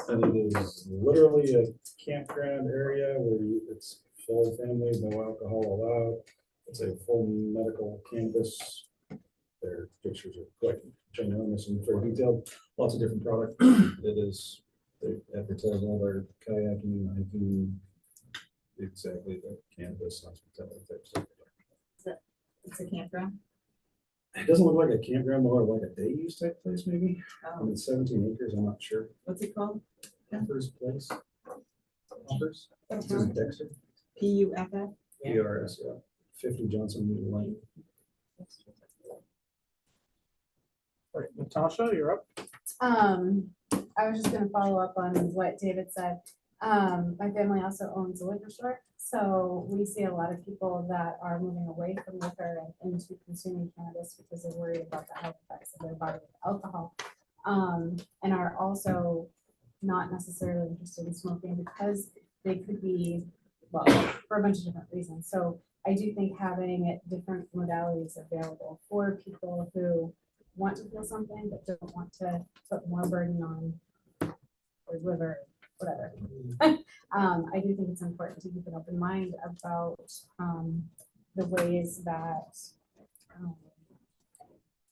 And it is literally a campground area where it's full families, no alcohol allowed. It's a full medical campus. Their pictures are quite ginormous and very detailed, lots of different product. It is, they advertise all their kayaking, hiking, exactly the cannabis hospitality type stuff. It's a campground. It doesn't look like a campground, more like a day use type place, maybe. Oh. It's 17 acres, I'm not sure. What's it called? First place. Offers. What It's in town? Dexter. PUFF? PRS, yeah. 50 Johnson Lane. All right, Natasha, you're up. I was just gonna follow up on what David said. My family also owns a liquor store, so we see a lot of people that are moving away from liquor and into consuming cannabis because they're worried about the health effects of their body with alcohol. And are also not necessarily interested in smoking because they could be, well, for a bunch of different reasons. So I do think having different modalities available for people who want to feel something but don't want to put more burden on or liver, whatever. I do think it's important to keep an open mind about the ways that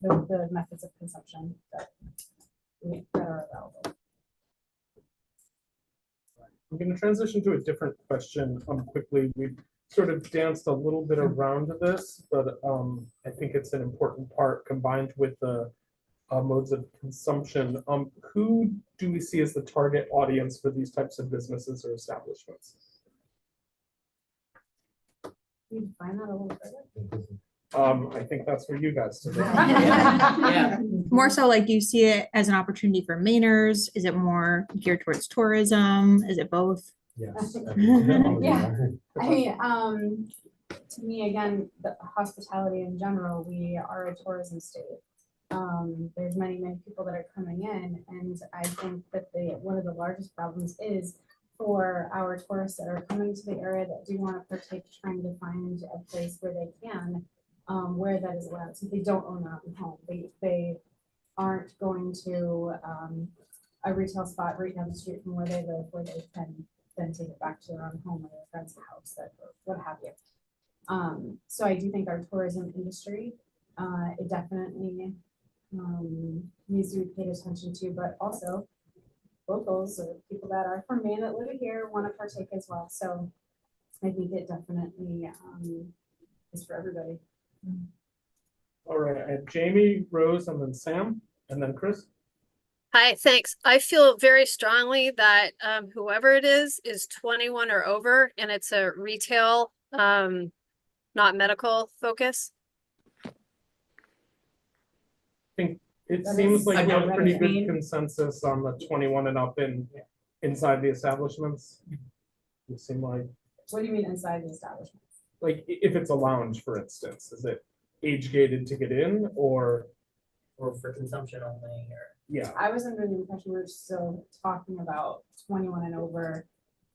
the methods of consumption that are available. I'm going to transition to a different question quickly. We've sort of danced a little bit around this, but I think it's an important part combined with the modes of consumption. Who do we see as the target audience for these types of businesses or establishments? Can you define that a little further? I think that's for you guys to do. Yeah. More so like, do you see it as an opportunity for Mainers? Is it more geared towards tourism? Is it both? Yes. Yeah. I mean, to me, again, the hospitality in general, we are a tourism state. There's many people that are coming in, and I think that one of the largest problems is for our tourists that are coming to the area that do want to partake, trying to find a place where they can, where that is allowed. So they don't own their own home. They aren't going to a retail spot right down the street from where they live, where they can then take it back to their own home or their friend's house, or what have you. So I do think our tourism industry, it definitely needs to be paid attention to, but also locals or people that are from Maine that live here want to partake as well. So I think it definitely is for everybody. All right, I have Jamie, Rose, and then Sam, and then Chris. Hi, thanks. I feel very strongly that whoever it is 21 or over, and it's a retail, not medical focus. I think it That seems is like we have what pretty I good mean. consensus on the 21 and up inside the establishments. It seem like What do you mean inside the establishment? like if it's a lounge, for instance, is it age gated to get in or for consumption only, or? Yeah. I was under the impression we're still talking about 21 and over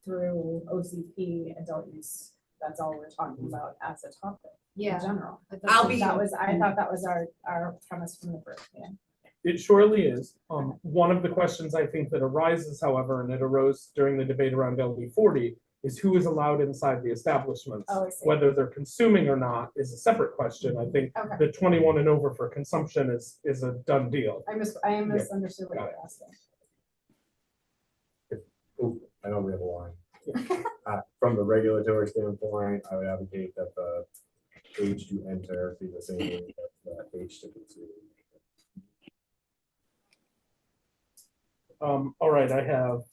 through OCP adult use. That's all we're talking about as a topic Yeah. in general. I thought that was our premise from the first meeting. It surely is. One of the questions I think that arises, however, and it arose during the debate around LD 40, is who is allowed inside the establishments. Oh, I see. Whether they're consuming or not is a separate question. I think Okay. the 21 and over for consumption is a done deal. I misunderstood what you were asking. Ooh, I know we have a line. From the regulatory standpoint, I would advocate that the age to enter be the same as the age to consume. All right, I have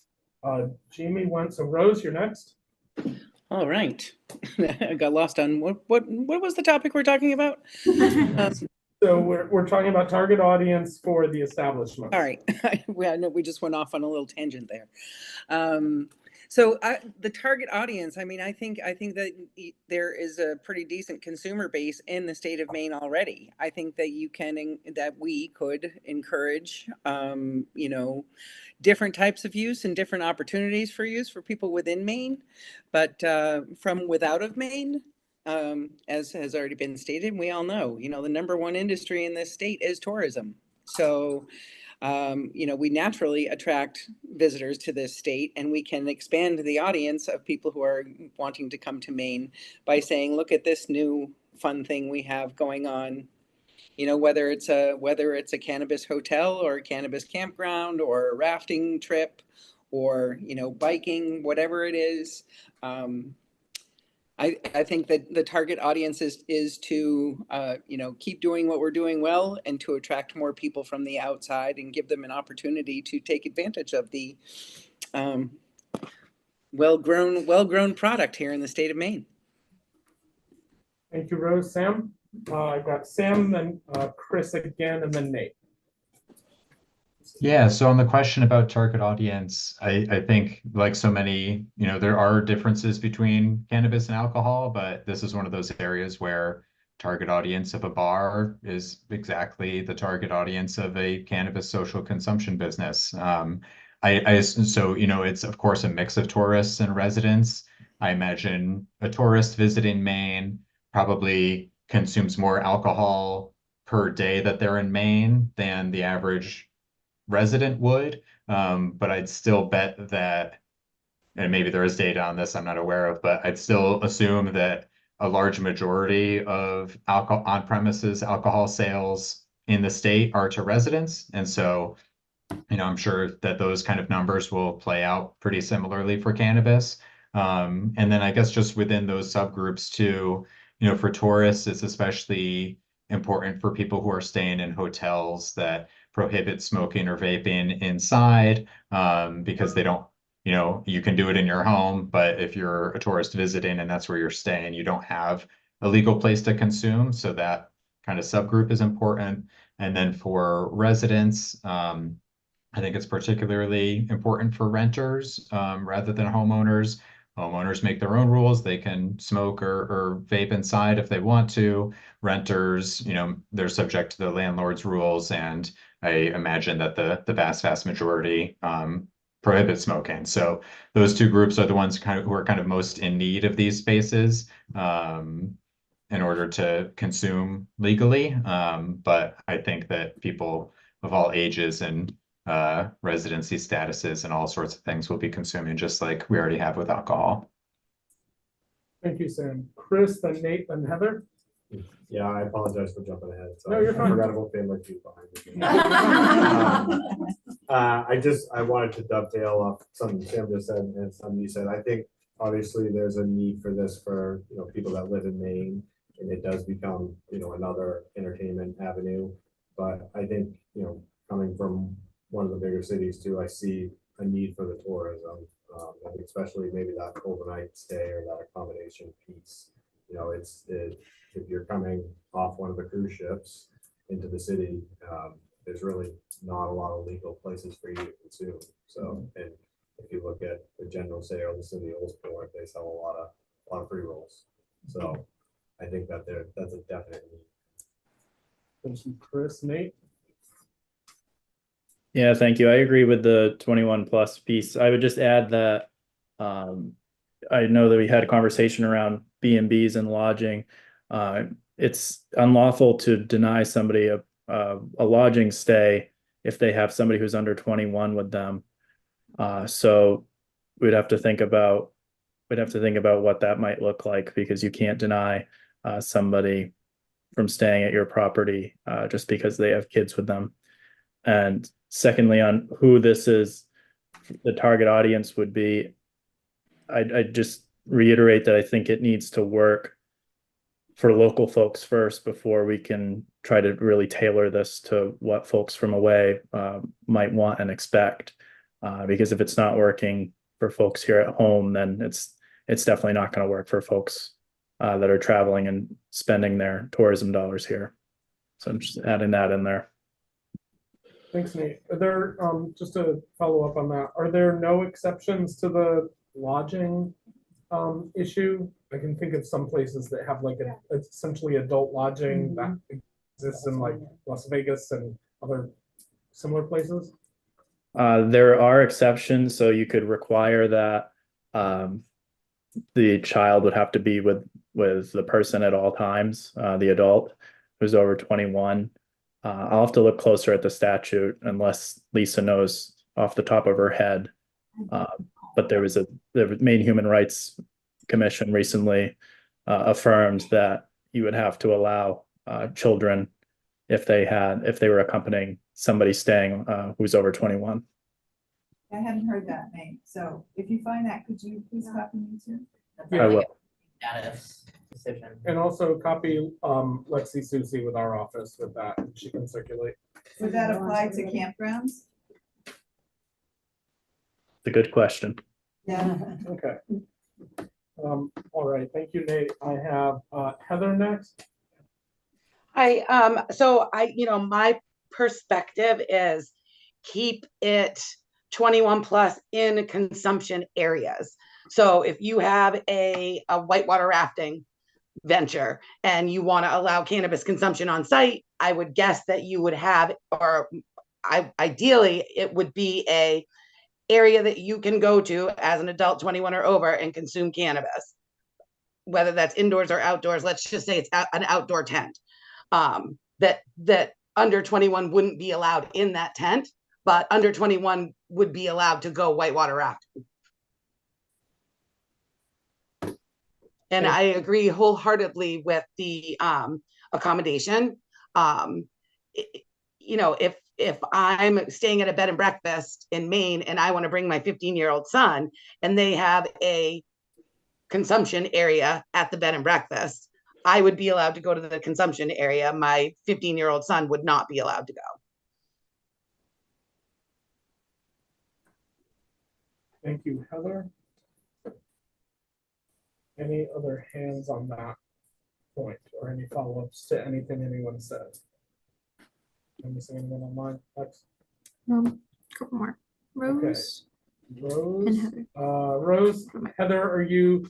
Jamie went. So Rose, you're next. All right. I got lost on what was the topic we're talking about? So we're talking about target audience for the establishment. All right. We just went off on a little tangent there. So the target audience, I mean, I think that there is a pretty decent consumer base in the state of Maine already. I think that we could encourage, different types of use and different opportunities for use for people within Maine, but from without of Maine, as has already been stated, we all know, the number one industry in this state is tourism. So, we naturally attract visitors to this state, and we can expand the audience of people who are wanting to come to Maine by saying, look at this new fun thing we have going on. you know, whether it's a cannabis hotel or a cannabis campground or a rafting trip or, you know, biking, whatever it is. I think that the target audience is to, you know, keep doing what we're doing well and to attract more people from the outside and give them an opportunity to take advantage of the well-grown product here in the state of Maine. Thank you, Rose. Sam? I've got Sam, then Chris again, and then Nate. Yeah, so on the question about target audience, I think like so many, you know, there are differences between cannabis and alcohol, but this is one of those areas where target audience of a bar is exactly the target audience of a cannabis social consumption business. So, you know, it's of course a mix of tourists and residents. I imagine a tourist visiting Maine probably consumes more alcohol per day that they're in Maine than the average resident would. But I'd still bet that, and maybe there is data on this I'm not aware of, but I'd still assume that a large majority of alcohol on-premises alcohol sales in the state are to residents. And so, you know, I'm sure that those kind of numbers will play out pretty similarly for cannabis. And then I guess just within those subgroups too, you know, for tourists, it's especially important for people who are staying in hotels that prohibit smoking or vaping inside, because they don't, you know, you can do it in your home, but if you're a tourist visiting and that's where you're staying, you don't have a legal place to consume. So that kind of subgroup is important. And then for residents, I think it's particularly important for renters, rather than homeowners. Homeowners make their own rules. They can smoke or vape inside if they want to. Renters, you know, they're subject to the landlord's rules. And I imagine that the vast majority prohibit smoking. So those two groups are the ones who are kind of most in need of these spaces in order to consume legally. But I think that people of all ages and residency statuses and all sorts of things will be consuming just like we already have with alcohol. Thank you, Sam. Chris, then Nate, then Heather. Yeah, I apologize for jumping ahead. So No, you're I fine. forgot about family feud behind me. I wanted to dovetail off something Sam just said and something you said. I think obviously there's a need for this for, you know, people that live in Maine, and it does become, you know, another entertainment avenue. But I think, you know, coming from one of the bigger cities too, I see a need for the tourism, and especially maybe that overnight stay or that accommodation piece. You know, if you're coming off one of the cruise ships into the city, there's really not a lot of legal places for you to consume. So, and if you look at the general sale, the city of Oldport, they sell a lot of pre-rolls. So I think that that's a definite need. Thank you, Chris. Nate. Yeah, thank you. I agree with the 21 plus piece. I would just add that I know that we had a conversation around B&Bs and lodging. It's unlawful to deny somebody a lodging stay if they have somebody who's under 21 with them. So we'd have to think about what that might look like, because you can't deny somebody from staying at your property just because they have kids with them. And secondly, on who this is, the target audience would be, I just reiterate that I think it needs to work for local folks first before we can try to really tailor this to what folks from away might want and expect. Because if it's not working for folks here at home, then it's definitely not going to work for folks that are traveling and spending their tourism dollars here. So I'm just adding that in there. Thanks, Nate. Are there, just to follow up on that, are there no exceptions to the lodging issue? I can think of some places that have like essentially adult lodging that exists in like Las Vegas and other similar places. There are exceptions, so you could require that the child would have to be with the person at all times, the adult who's over 21. I'll have to look closer at the statute unless Lisa knows off the top of her head. But the Maine Human Rights Commission recently affirmed that you would have to allow children if they were accompanying somebody staying who's over 21. I hadn't heard that name, so if you find that, could you please copy me too? I will. Status decision. And also copy Lexi Susie with our office with that. She can circulate. Would that apply to campgrounds? It's a good question. Yeah. Okay. All right, thank you, Nate. I have Heather next. My perspective is keep it 21 plus in consumption areas. So if you have a whitewater rafting venture and you want to allow cannabis consumption on site, I would guess that you would have, ideally, it would be a area that you can go to as an adult 21 or over and consume cannabis, whether that's indoors or outdoors. Let's just say it's an outdoor tent. That under 21 wouldn't be allowed in that tent, but under 21 would be allowed to go whitewater rafting. And I agree wholeheartedly with the accommodation. If I'm staying at a bed and breakfast in Maine and I want to bring my 15-year-old son and they have a consumption area at the bed and breakfast, I would be allowed to go to the consumption area. My 15-year-old son would not be allowed to go. Thank you, Heather. Any other hands on that point or any follow-ups to anything anyone said? Am I missing anyone online? Lex? Couple more. Rose. Rose, and Heather. Rose, Heather, are you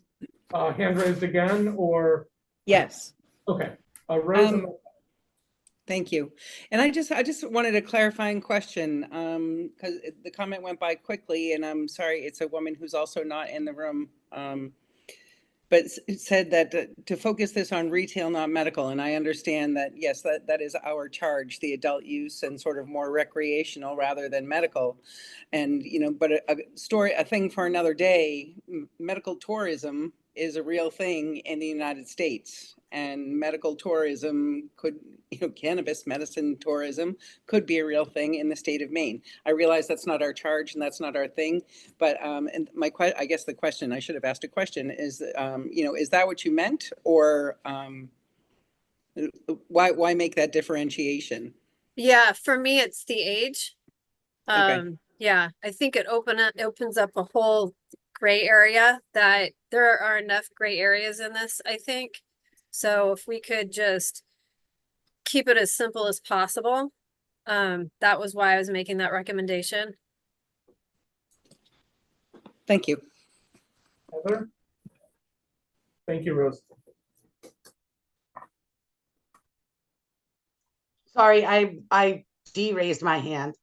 hand raised again or? Yes. Okay, Rose. Thank you. And I just wanted a clarifying question, because the comment went by quickly, and I'm sorry, it's a woman who's also not in the room. But it said that to focus this on retail, not medical. And I understand that, yes, that is our charge, the adult use and sort of more recreational rather than medical. And, but a thing for another day, medical tourism is a real thing in the United States. And medical tourism could, cannabis medicine tourism could be a real thing in the state of Maine. I realize that's not our charge and that's not our thing, but and I guess the question, I should have asked a question, is, is that what you meant, or why make that differentiation? Yeah, for me, it's the age. Okay. Yeah, I think it opens up a whole gray area that there are enough gray areas in this, I think. So if we could just keep it as simple as possible, that was why I was making that recommendation. Thank you. Heather? Thank you, Rose. Sorry, I de-raised my hand.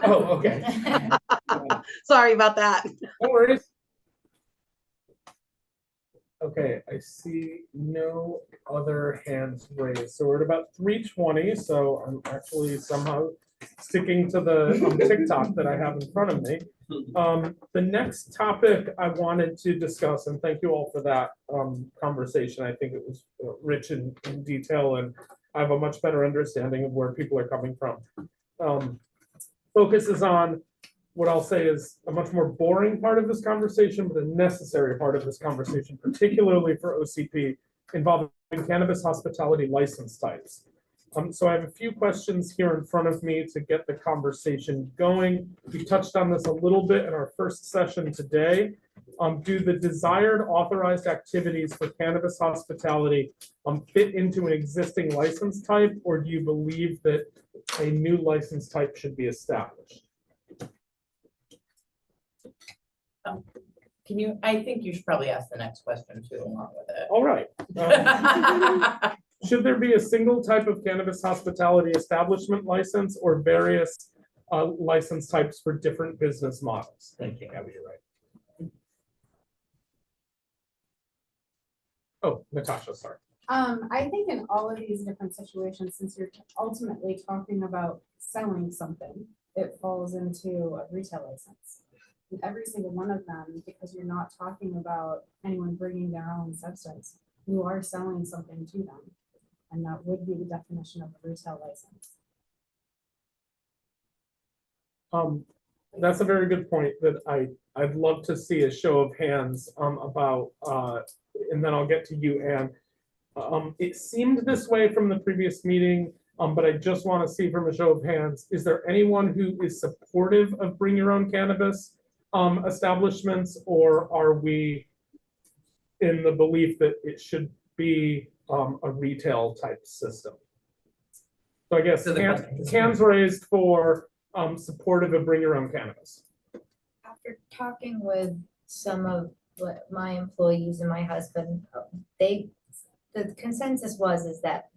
Oh, okay. Sorry about that. No worries. Okay, I see no other hands raised. So we're at about 3:20. So I'm actually somehow sticking to the TikTok that I have in front of me. The next topic I wanted to discuss, and thank you all for that conversation. I think it was rich in detail, and I have a much better understanding of where people are coming from. Focuses on what I'll say is a much more boring part of this conversation, but a necessary part of this conversation, particularly for OCP, involving cannabis hospitality license types. So I have a few questions here in front of me to get the conversation going. We touched on this a little bit in our first session today. Do the desired authorized activities for cannabis hospitality fit into an existing license type, or do you believe that a new license type should be established? I think you should probably ask the next question too, along with it. All right. Should there be a single type of cannabis hospitality establishment license or various license types for different business models? Thank you. Abby, you're right. Oh, Natasha, sorry. I think in all of these different situations, since you're ultimately talking about selling something, it falls into a retail license. In every single one of them, because you're not talking about anyone bringing their own substance, you are selling something to them. And that would be the definition of a retail license. That's a very good point that I'd love to see a show of hands about, and then I'll get to you, Anne. It seemed this way from the previous meeting, but I just want to see from a show of hands, is there anyone who is supportive of bring your own cannabis establishments, or are we in the belief that it should be a retail type system? So I guess hands raised for supportive of bring your own cannabis. After talking with some of my employees and my husband, the consensus is that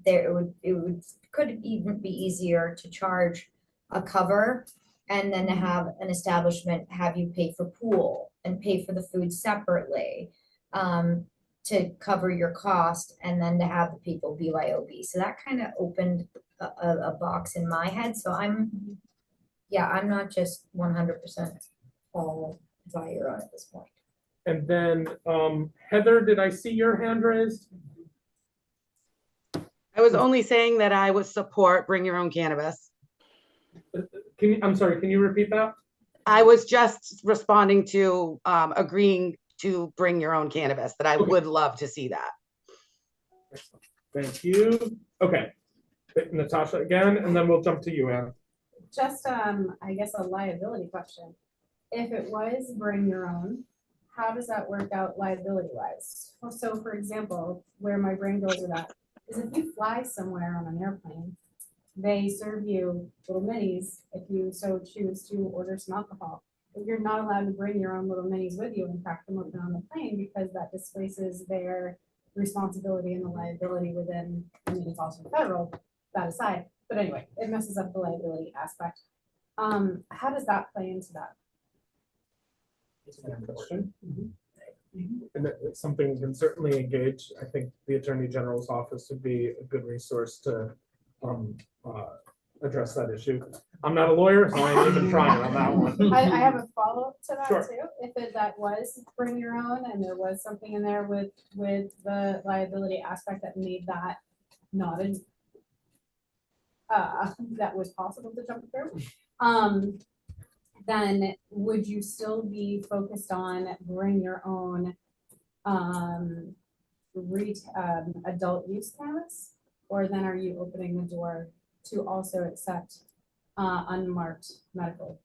could even be easier to charge a cover and then to have an establishment have you pay for pool and pay for the food separately to cover your cost, and then to have the people BYOB. So that kind of opened a box in my head. So I'm not just 100% all buy your own at this point. And then Heather, did I see your hand raised? I was only saying that I would support bring your own cannabis. I'm sorry, can you repeat that? I was just responding to agreeing to bring your own cannabis, that I would love to see that. Thank you. Okay, Natasha again, and then we'll jump to you, Anne. Just, I guess a liability question. If it was bring your own, how does that work out liability wise? So for example, where my brain goes with that is if you fly somewhere on an airplane, they serve you little minis if you so choose to order some alcohol. But you're not allowed to bring your own little minis with you and crack them open on the plane, because that displaces their responsibility and the liability within, I mean, it's also federal, that aside. But anyway, it messes up the liability aspect. How does that play into that? Question. And it's something we can certainly engage. I think the Attorney General's office would be a good resource to address that issue. I'm not a lawyer, so I ain't even trying on that one. I have a follow-up to that Sure. too. If that was bring your own and there was something in there with the liability aspect that made that not a that was possible to jump through, then would you still be focused on bring your own adult use cannabis, or then are you opening the door to also accept unmarked medical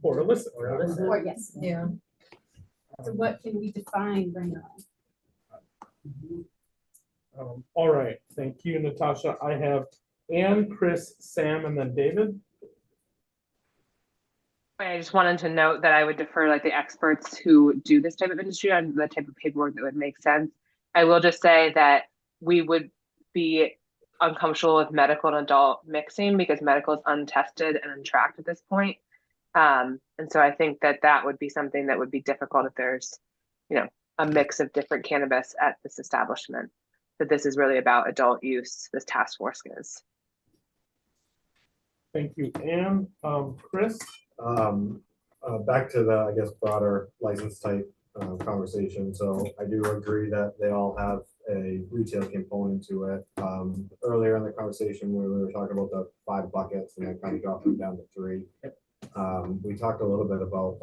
or illicit? Or yes, yeah. So what can we define bring your own? All right, thank you, Natasha. I have Anne, Chris, Sam, and then David. I just wanted to note that I would defer like the experts who do this type of industry on the type of paperwork that would make sense. I will just say that we would be uncomfortable with medical and adult mixing because medical is untested and untracked at this point. And so I think that would be something that would be difficult if there's, a mix of different cannabis at this establishment. That this is really about adult use, this task force is. Thank you, Anne. Chris? Back to the, I guess, broader license type conversation. So I do agree that they all have a retail component to it. Earlier in the conversation, we were talking about the 5 buckets and then kind of dropping down to 3. We talked a little bit about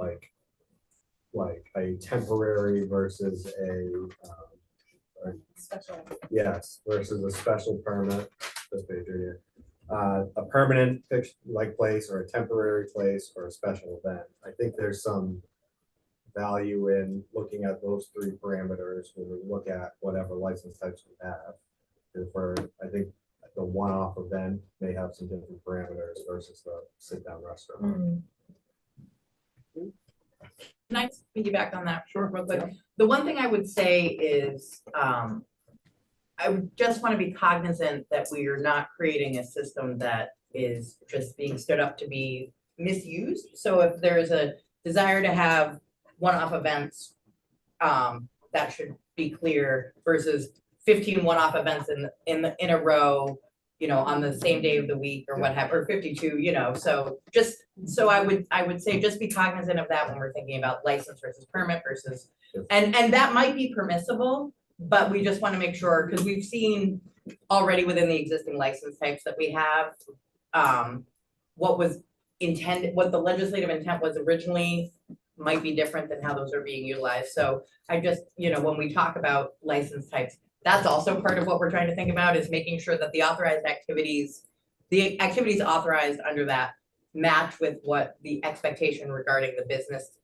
like a temporary versus special. Yes, versus a special permit. This page right here. A permanent fixed like place, or a temporary place, or a special event. I think there's some value in looking at those 3 parameters when we look at whatever license types we have. I think the one-off event may have some different parameters versus the sit-down restaurant. Can I piggyback on that? Sure. Real quick. The one thing I would say is, I would just want to be cognizant that we are not creating a system that is just being stood up to be misused. So if there's a desire to have one-off events, that should be clear, versus 15 one-off events in a row, on the same day of the week or whatever, or 52, so I would say just be cognizant of that when we're thinking about license versus permit versus, and that might be permissible, But we just want to make sure, because we've seen already within the existing license types that we have, what was intended, what the legislative intent was originally might be different than how those are being utilized. So I just, when we talk about license types, that's also part of what we're trying to think about, is making sure that the activities authorized under that match with what the expectation regarding the business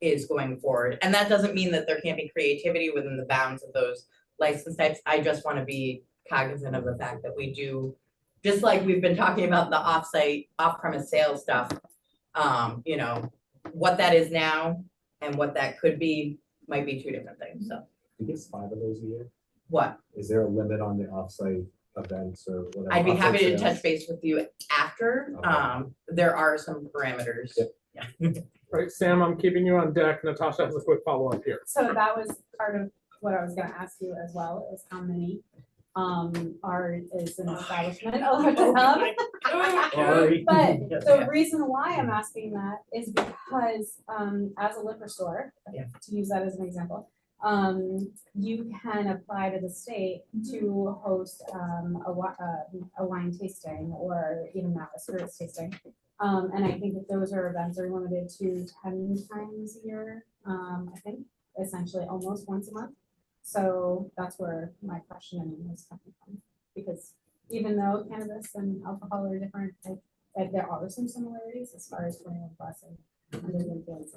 is going forward. And that doesn't mean that there can't be creativity within the bounds of those license types. I just want to be cognizant of the fact that we do, just like we've been talking about the off-site, off-premise sales stuff, what that is now and what that could be might be two different things, so. I guess 5 of those a year. What? Is there a limit on the offsite events or whatever? I'd be offsite happy to sales? touch base with you after. Okay. There are some parameters. Yep. Yeah. Right, Sam, I'm keeping you on deck. Natasha has a quick follow-up here. So that was part of what I was gonna ask you as well, is how many is an establishment allowed to have? Sorry. But Yes, the yeah. reason why I'm asking that is because as a liquor store, Yeah. to use that as an example, you can apply to the state to host a wine tasting or even now a spirits tasting. And I think that those are events are limited to 10 times a year, I think, essentially almost once a month. So that's where my questioning is coming from, because even though cannabis and alcohol are different, there are some similarities as far as 21 plus and under the influence.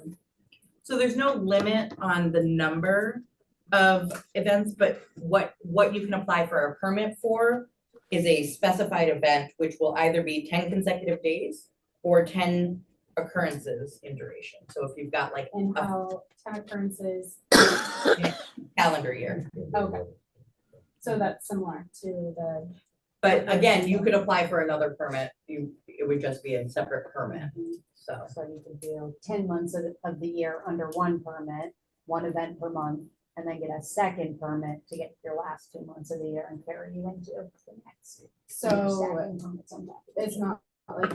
So there's no limit on the number of events, but what you can apply for a permit for is a specified event, which will either be 10 consecutive days or 10 occurrences in duration. So if you've got like And how 10 occurrences, calendar year. okay. So that's similar to the. But again, you could apply for another permit. It would just be a separate permit, so. So you could do 10 months of the year under one permit, one event per month, and then get a second permit to get your last 2 months of the year and carry you into the next. So it's not like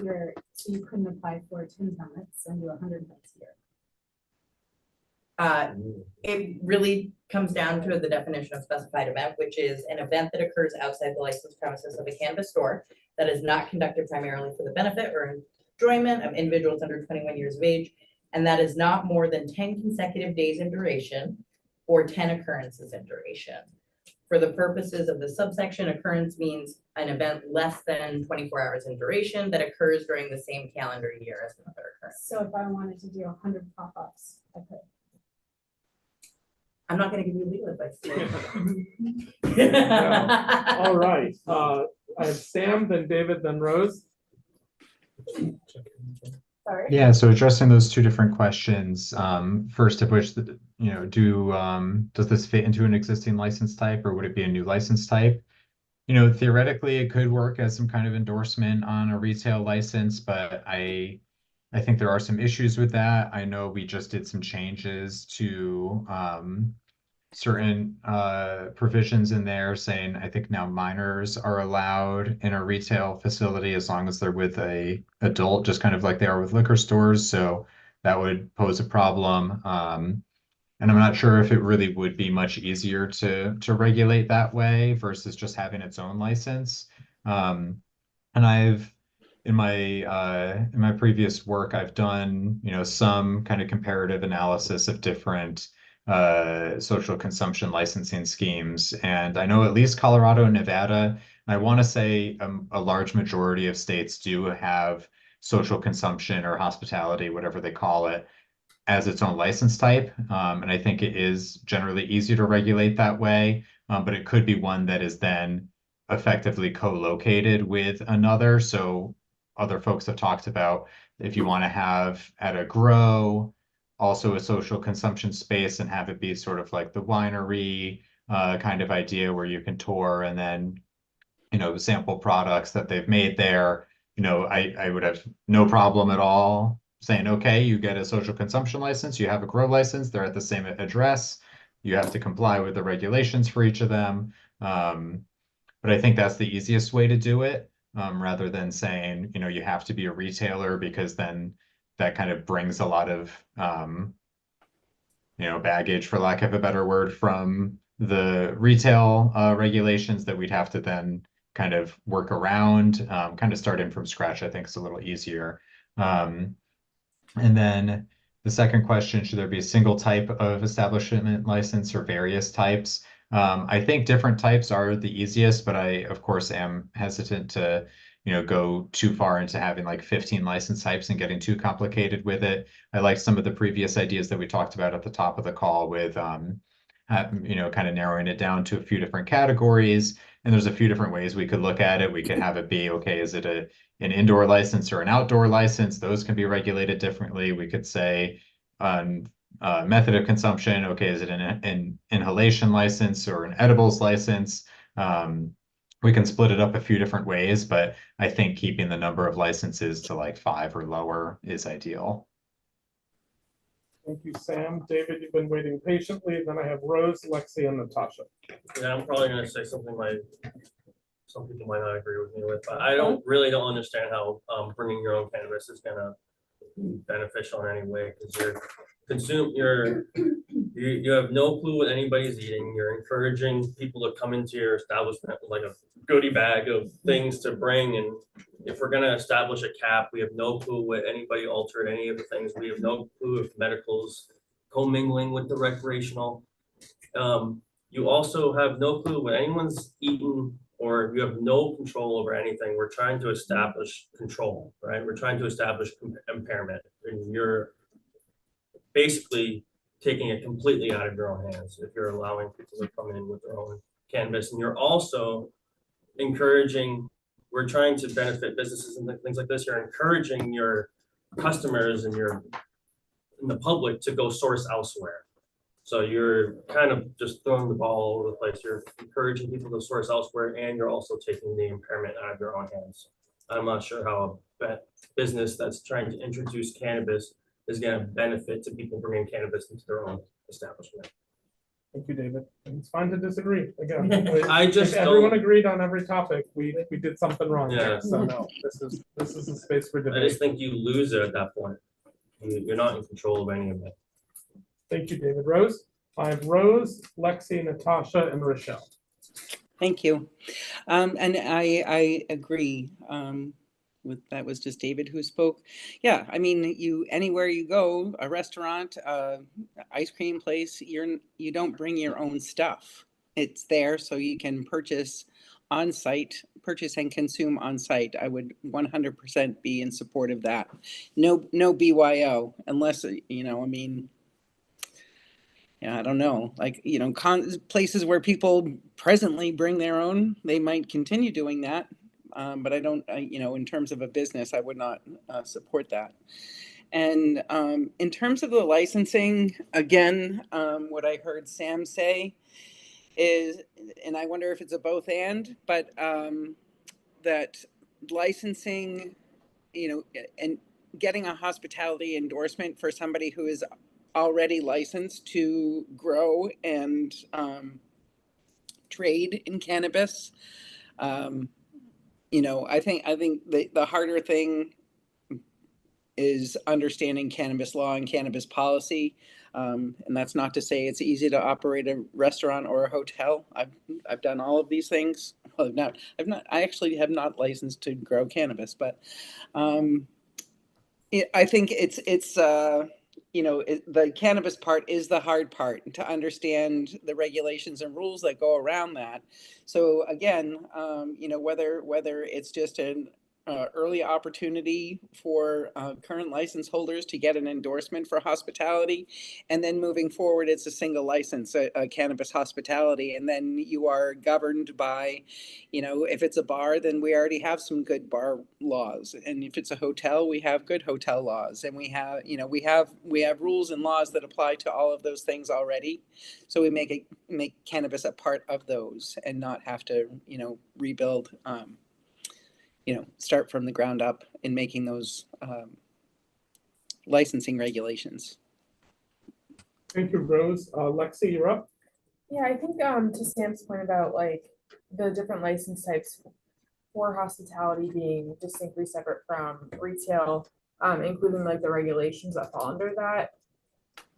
so you couldn't apply for 10 permits and do 100 events a year. It really comes down to the definition of specified event, which is an event that occurs outside the licensed premises of a cannabis store that is not conducted primarily for the benefit or enjoyment of individuals under 21 years of age, and that is not more than 10 consecutive days in duration or 10 occurrences in duration. For the purposes of the subsection, occurrence means an event less than 24 hours in duration that occurs during the same calendar year as another occurrence. So if I wanted to do 100 pop-ups, I could. I'm not gonna give you legal advice. All right, I have Sam, then David, then Rose. Sorry. Yeah, so addressing those two different questions, first of which, does this fit into an existing license type or would it be a new license type? Theoretically, it could work as some kind of endorsement on a retail license, but I think there are some issues with that. I know we just did some changes to certain provisions in there saying I think now minors are allowed in a retail facility as long as they're with a adult, just kind of like they are with liquor stores. So that would pose a problem. And I'm not sure if it really would be much easier to regulate that way versus just having its own license. And in my previous work, I've done, some kind of comparative analysis of different social consumption licensing schemes. And I know at least Colorado and Nevada, I want to say a large majority of states do have social consumption or hospitality, whatever they call it, as its own license type. And I think it is generally easier to regulate that way, but it could be one that is then effectively co-located with another. So other folks have talked about if you want to have at a grow, also a social consumption space and have it be sort of like the winery kind of idea where you can tour and then, sample products that they've made there. I would have no problem at all saying, okay, you get a social consumption license, you have a grow license, they're at the same address, you have to comply with the regulations for each of them. But I think that's the easiest way to do it, rather than saying, you have to be a retailer, because then that kind of brings a lot of baggage, for lack of a better word, from the retail regulations that we'd have to then kind of work around, kind of starting from scratch, I think is a little easier. And then the second question, should there be a single type of establishment license or various types? I think different types are the easiest, but I, of course, am hesitant to, go too far into having like 15 license types and getting too complicated with it. I like some of the previous ideas that we talked about at the top of the call with, kind of narrowing it down to a few different categories. And there's a few different ways we could look at it. We could have it be, okay, is it an indoor license or an outdoor license? Those can be regulated differently. We could say method of consumption. Okay, is it an inhalation license or an edibles license? We can split it up a few different ways, but I think keeping the number of licenses to like 5 or lower is ideal. Thank you, Sam. David, you've been waiting patiently. Then I have Rose, Lexi, and Natasha. Yeah, I'm probably gonna say something some people might not agree with me with, but I don't understand how bringing your own cannabis is gonna be beneficial in any way, because you have no clue what anybody's eating. You're encouraging people to come into your establishment with like a goodie bag of things to bring, and if we're gonna establish a cap, we have no clue what anybody altered any of the things. We have no clue if medical's commingling with the recreational. You also have no clue what anyone's eating, or you have no control over anything. We're trying to establish control, right? We're trying to establish impairment, and you're basically taking it completely out of your own hands if you're allowing people to come in with their own cannabis. And you're also encouraging, we're trying to benefit businesses and things like this. You're encouraging your customers and the public to go source elsewhere. So you're kind of just throwing the ball all over the place. You're encouraging people to source elsewhere, and you're also taking the impairment out of your own hands. I'm not sure how a business that's trying to introduce cannabis is going to benefit to people bringing cannabis into their own establishment. Thank you, David. And it's fine to disagree. Again, if everyone agreed on every topic, we did something wrong. Yeah. Here. So no, this is a space for debate. I just think you lose it at that point. You're not in control of any of it. Thank you, David. Rose? I have Rose, Lexi, Natasha, and Rochelle. Thank you. And I agree with that. Was just David who spoke. Yeah, I mean, anywhere you go, a restaurant, ice cream place, you don't bring your own stuff. It's there so you can purchase on site, purchase and consume on site. I would 100% be in support of that. No BYO, unless I mean. Yeah, I don't know. Like, places where people presently bring their own, they might continue doing that. But I don't, in terms of a business, I would not support that. And in terms of the licensing, again, what I heard Sam say is, and I wonder if it's a both and, but that licensing, and getting a hospitality endorsement for somebody who is already licensed to grow and trade in cannabis. I think the harder thing is understanding cannabis law and cannabis policy. And that's not to say it's easy to operate a restaurant or a hotel. I've done all of these things. Well, I actually have not licensed to grow cannabis, but I think it's the cannabis part is the hard part, to understand the regulations and rules that go around that. So again, whether it's just an early opportunity for current license holders to get an endorsement for hospitality, and then moving forward, it's a single license, a cannabis hospitality, and then you are governed by, if it's a bar, then we already have some good bar laws, and if it's a hotel, we have good hotel laws, and we have rules and laws that apply to all of those things already. So we make cannabis a part of those, and not have to rebuild. Start from the ground up in making those licensing regulations. Thank you, Rose. Lexi, you're up. Yeah, I think to Sam's point about like the different license types for hospitality being distinctly separate from retail, including like the regulations that fall under that.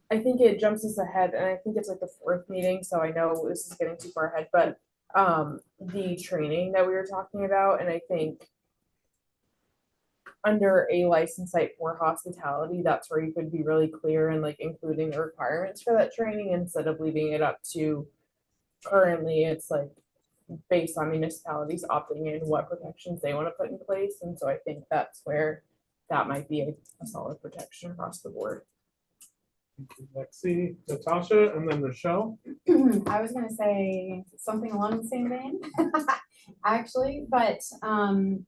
I think it jumps us ahead, and I think it's like the fourth meeting, so I know this is getting too far ahead, but the training that we were talking about, and I think under a license site for hospitality, that's where you could be really clear and like including the requirements for that training instead of leaving it up to currently it's like based on municipalities opting in what protections they want to put in place. And so I think that's where that might be a solid protection across the board. Lexi, Natasha, and then Rochelle. I was gonna say something along the same vein, actually, but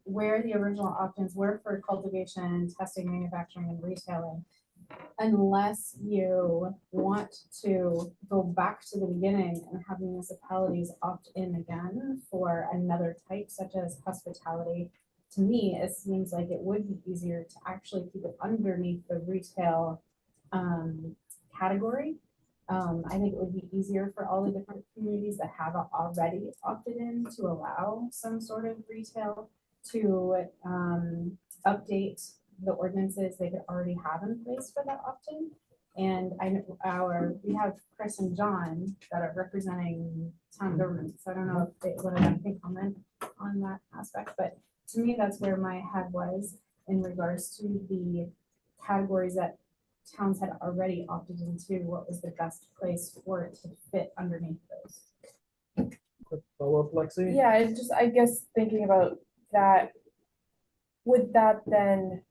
where the original options were for cultivation, testing, manufacturing, and retailing, unless you want to go back to the beginning and have municipalities opt in again for another type such as hospitality, to me, it seems like it would be easier to actually keep it underneath the retail category. I think it would be easier for all the different communities that have already opted in to allow some sort of retail to update the ordinances they could already have in place for that opt-in. And I know we have Chris and John that are representing town government. So I don't know if they would have anything comment on that aspect, but to me, that's where my head was in regards to the categories that towns had already opted into. What was the best place for it to fit underneath those? Quick follow-up, Lexi. Yeah, it's just, I guess, thinking about that, would that then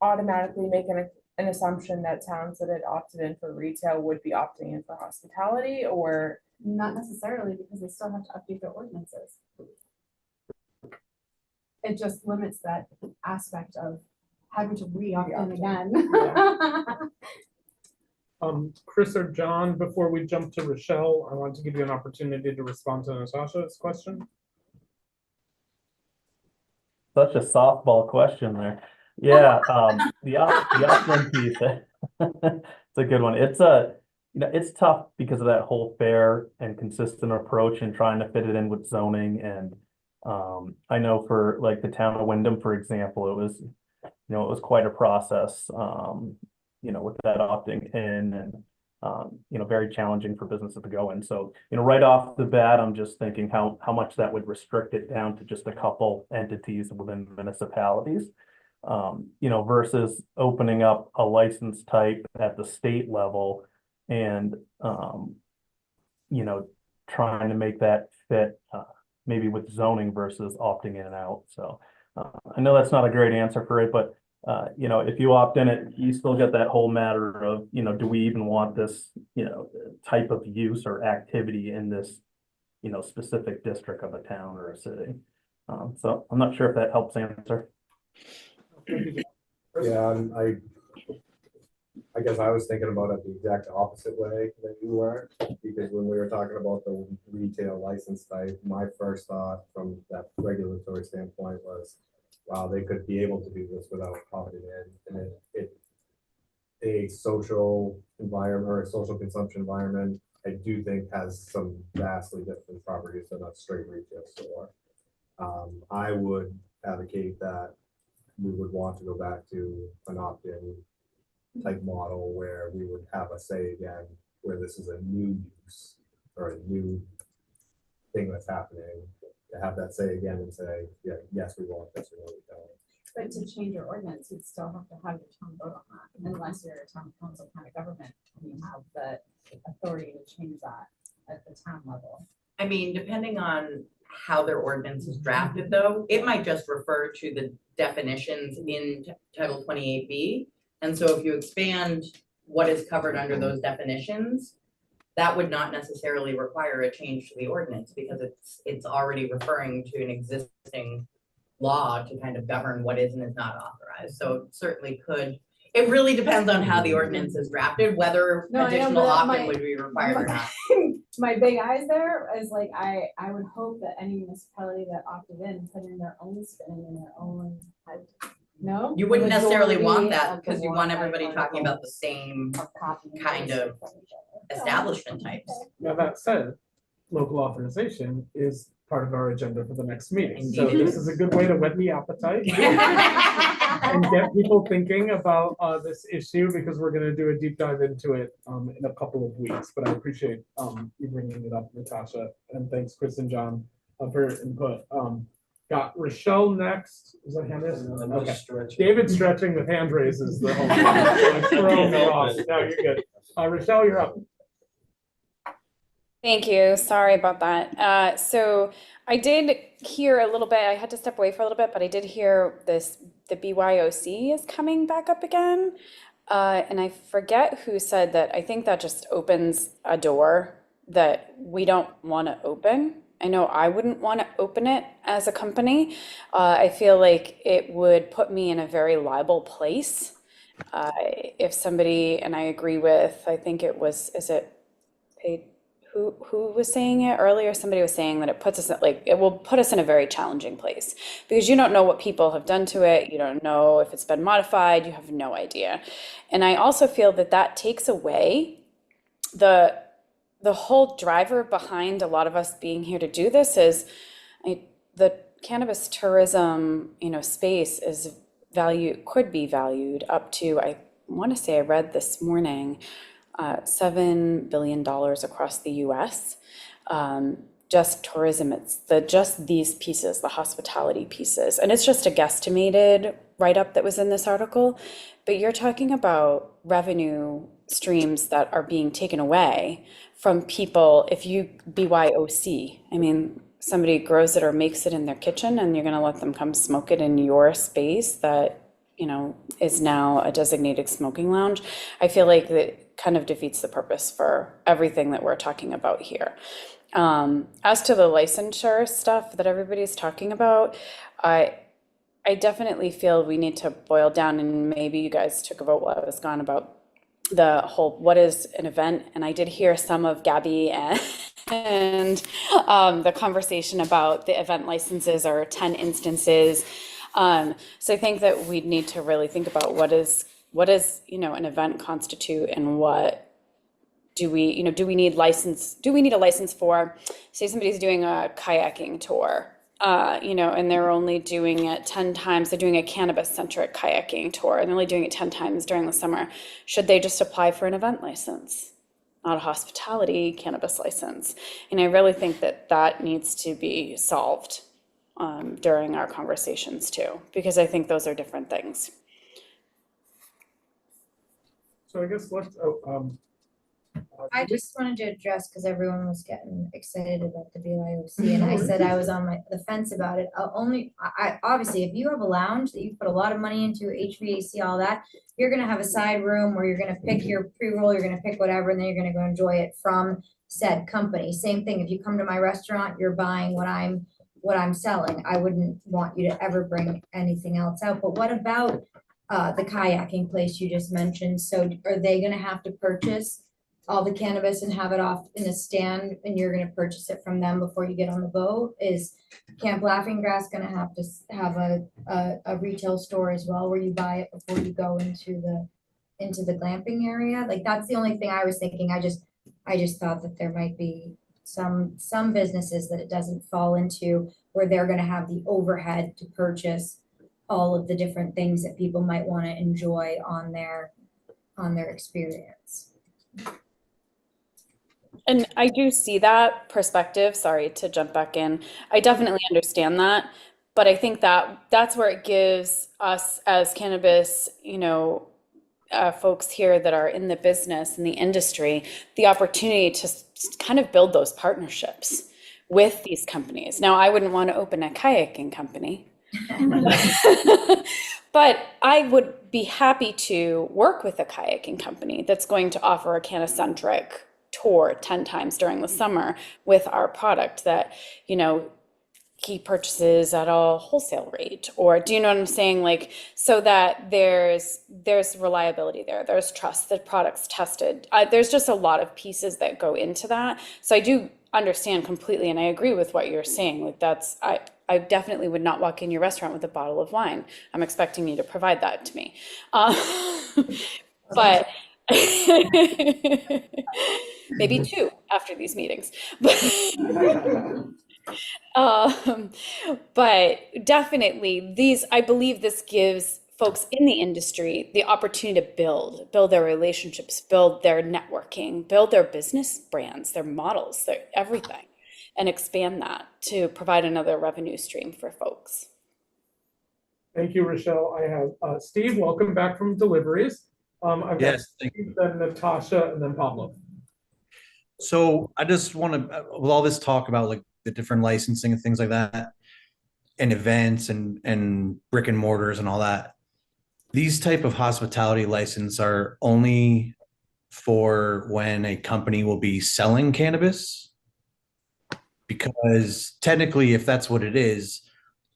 automatically make an assumption that towns that had opted in for retail would be opting in for hospitality, or? Not necessarily, because they still have to update their ordinances. It just limits that aspect of having to re-opt in again. Chris or John, before we jump to Rochelle, I want to give you an opportunity to respond to Natasha's question. Such a softball question there. Yeah, the opt-in piece, it's a good one. It's it's tough because of that whole fair and consistent approach and trying to fit it in with zoning. And I know for like the town of Wyndham, for example, it was quite a process, with that opting in and, very challenging for businesses to go in. So, right off the bat, I'm just thinking how much that would restrict it down to just a couple entities within municipalities, versus opening up a license type at the state level and, trying to make that fit maybe with zoning versus opting in and out. So I know that's not a great answer for it, but if you opt in it, you still get that whole matter of, do we even want this, type of use or activity in this, specific district of a town or a city. So I'm not sure if that helps answer. Yeah, I guess I was thinking about it the exact opposite way that you were, because when we were talking about the retail license type, my first thought from that regulatory standpoint was, wow, they could be able to do this without opting in. And a social environment or a social consumption environment, I do think has some vastly different properties than a straight retail store. I would advocate that we would want to go back to an opt-in type model where we would have a say again, where this is a new use or a new thing that's happening, to have that say again and say, yeah, yes, we want this, or no, we don't. But to change your ordinance, you'd still have to have your town vote on that, unless you're a town council kind of government, and you have the authority to change that at the town level. I mean, depending on how their ordinance is drafted though, it might just refer to the definitions in Title 28B. And so if you expand what is covered under those definitions, that would not necessarily require a change to the ordinance because it's already referring to an existing law to kind of govern what is and is not authorized. So it certainly could. It really depends on how the ordinance is drafted, whether additional opt-in would be required or not. My big eyes there is like, I would hope that any municipality that opted in put in their own spin and their own, no? You wouldn't necessarily want Majority that of the because you want everybody talking about the same kind of establishment types. Now that said, local authorization is part of our agenda for the next meeting. So this is a good way to whet the appetite and get people thinking about this issue, because we're going to do a deep dive into it in a couple of weeks. But I appreciate you bringing it up, Natasha, and thanks, Chris and John, for your input. Got Rochelle next. Is that hand raised? Okay. David stretching with hand raises the whole time. So it's throwing me off. No, you're good. Rochelle, you're up. Thank you. Sorry about that. So I did hear a little bit, I had to step away for a little bit, but I did hear the BYOC is coming back up again. And I forget who said that. I think that just opens a door that we don't want to open. I know I wouldn't want to open it as a company. I feel like it would put me in a very liable place. If somebody, and I agree with, I think it was, is it paid? Who was saying it earlier? Somebody was saying that it puts us it will put us in a very challenging place, because you don't know what people have done to it. You don't know if it's been modified. You have no idea. And I also feel that that takes away the whole driver behind a lot of us being here to do this is the cannabis tourism, space is could be valued up to, I want to say I read this morning, $7 billion across the US. Just tourism, it's just these pieces, the hospitality pieces. And it's just a guesstimated write-up that was in this article, but you're talking about revenue streams that are being taken away from people. If you BYOC, I mean, somebody grows it or makes it in their kitchen, and you're going to let them come smoke it in your space that, is now a designated smoking lounge. I feel like that kind of defeats the purpose for everything that we're talking about here. As to the licensure stuff that everybody's talking about, I definitely feel we need to boil down, and maybe you guys took a vote while I was gone about the whole, what is an event? And I did hear some of Gabby and the conversation about the event licenses or 10 instances. So I think that we need to really think about what is an event constitute, and what do we need a license for? Say somebody's doing a kayaking tour, and they're only doing it 10 times. They're doing a cannabis-centric kayaking tour, and they're only doing it 10 times during the summer. Should they just apply for an event license, not a hospitality cannabis license? And I really think that needs to be solved during our conversations too, because I think those are different things. So I guess let's, I just wanted to address, because everyone was getting excited about the BYOC, and I said I was on the fence about it. I obviously, if you have a lounge that you put a lot of money into, HVAC, all that, you're gonna have a side room where you're gonna pick your pre-roll, you're gonna pick whatever, and then you're gonna go enjoy it from said company. Same thing, if you come to my restaurant, you're buying what I'm selling. I wouldn't want you to ever bring anything else out. But what about the kayaking place you just mentioned? So are they gonna have to purchase all the cannabis and have it off in a stand, and you're gonna purchase it from them before you get on the boat? Is Camp Laughing Grass gonna have to have a retail store as well, where you buy it before you go into the glamping area? Like, that's the only thing I was thinking. I just thought that there might be some businesses that it doesn't fall into, where they're gonna have the overhead to purchase all of the different things that people might want to enjoy on their experience. And I do see that perspective. Sorry to jump back in. I definitely understand that, but I think that's where it gives us as cannabis, folks here that are in the business and the industry, the opportunity to kind of build those partnerships with these companies. Now, I wouldn't want to open a kayaking company, but I would be happy to work with a kayaking company that's going to offer a canna-centric tour 10 times during the summer with our product that, he purchases at a wholesale rate. Or do you know what I'm saying? Like, so that there's reliability there, there's trust, the product's tested. There's just a lot of pieces that go into that. So I do understand completely, and I agree with what you're saying. Like, I definitely would not walk in your restaurant with a bottle of wine. I'm expecting you to provide that to me. But maybe two after these meetings. Um, but definitely I believe this gives folks in the industry the opportunity to build their relationships, build their networking, build their business brands, their models, their everything, and expand that to provide another revenue stream for folks. Thank you, Rochelle. I have Steve, welcome back from deliveries. I've got Yes, Steve, then Natasha, and then Pablo. So I just want to, with all this talk about like the different licensing and things like that, and events and brick and mortars and all that, these type of hospitality license are only for when a company will be selling cannabis. Because technically, if that's what it is,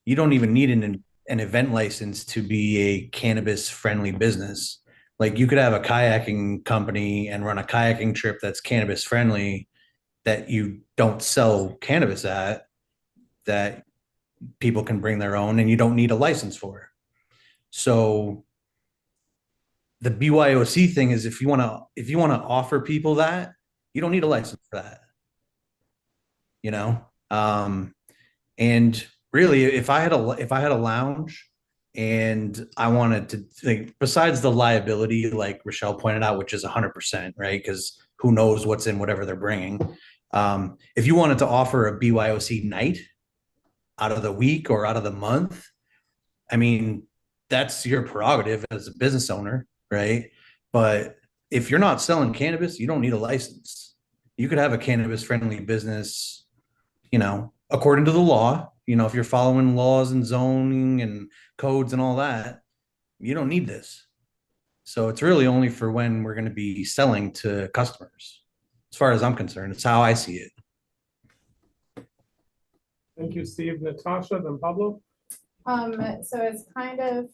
you don't even need an event license to be a cannabis friendly business. Like you could have a kayaking company and run a kayaking trip that's cannabis friendly that you don't sell cannabis at, that people can bring their own and you don't need a license for. So the BYOC thing is if you want to offer people that, you don't need a license for that. You know? And really if I had a lounge and I wanted to, like, besides the liability, like Rochelle pointed out, which is 100%, right? Because who knows what's in whatever they're bringing. If you wanted to offer a BYOC night out of the week or out of the month, I mean, that's your prerogative as a business owner, right? But if you're not selling cannabis, you don't need a license. You could have a cannabis friendly business, you know, according to the law. You know, if you're following laws and zoning and codes and all that, you don't need this. So it's really only for when we're going to be selling to customers. As far as I'm concerned, it's how I see it. Thank you, Steve. Natasha, then Pablo. So it's kind of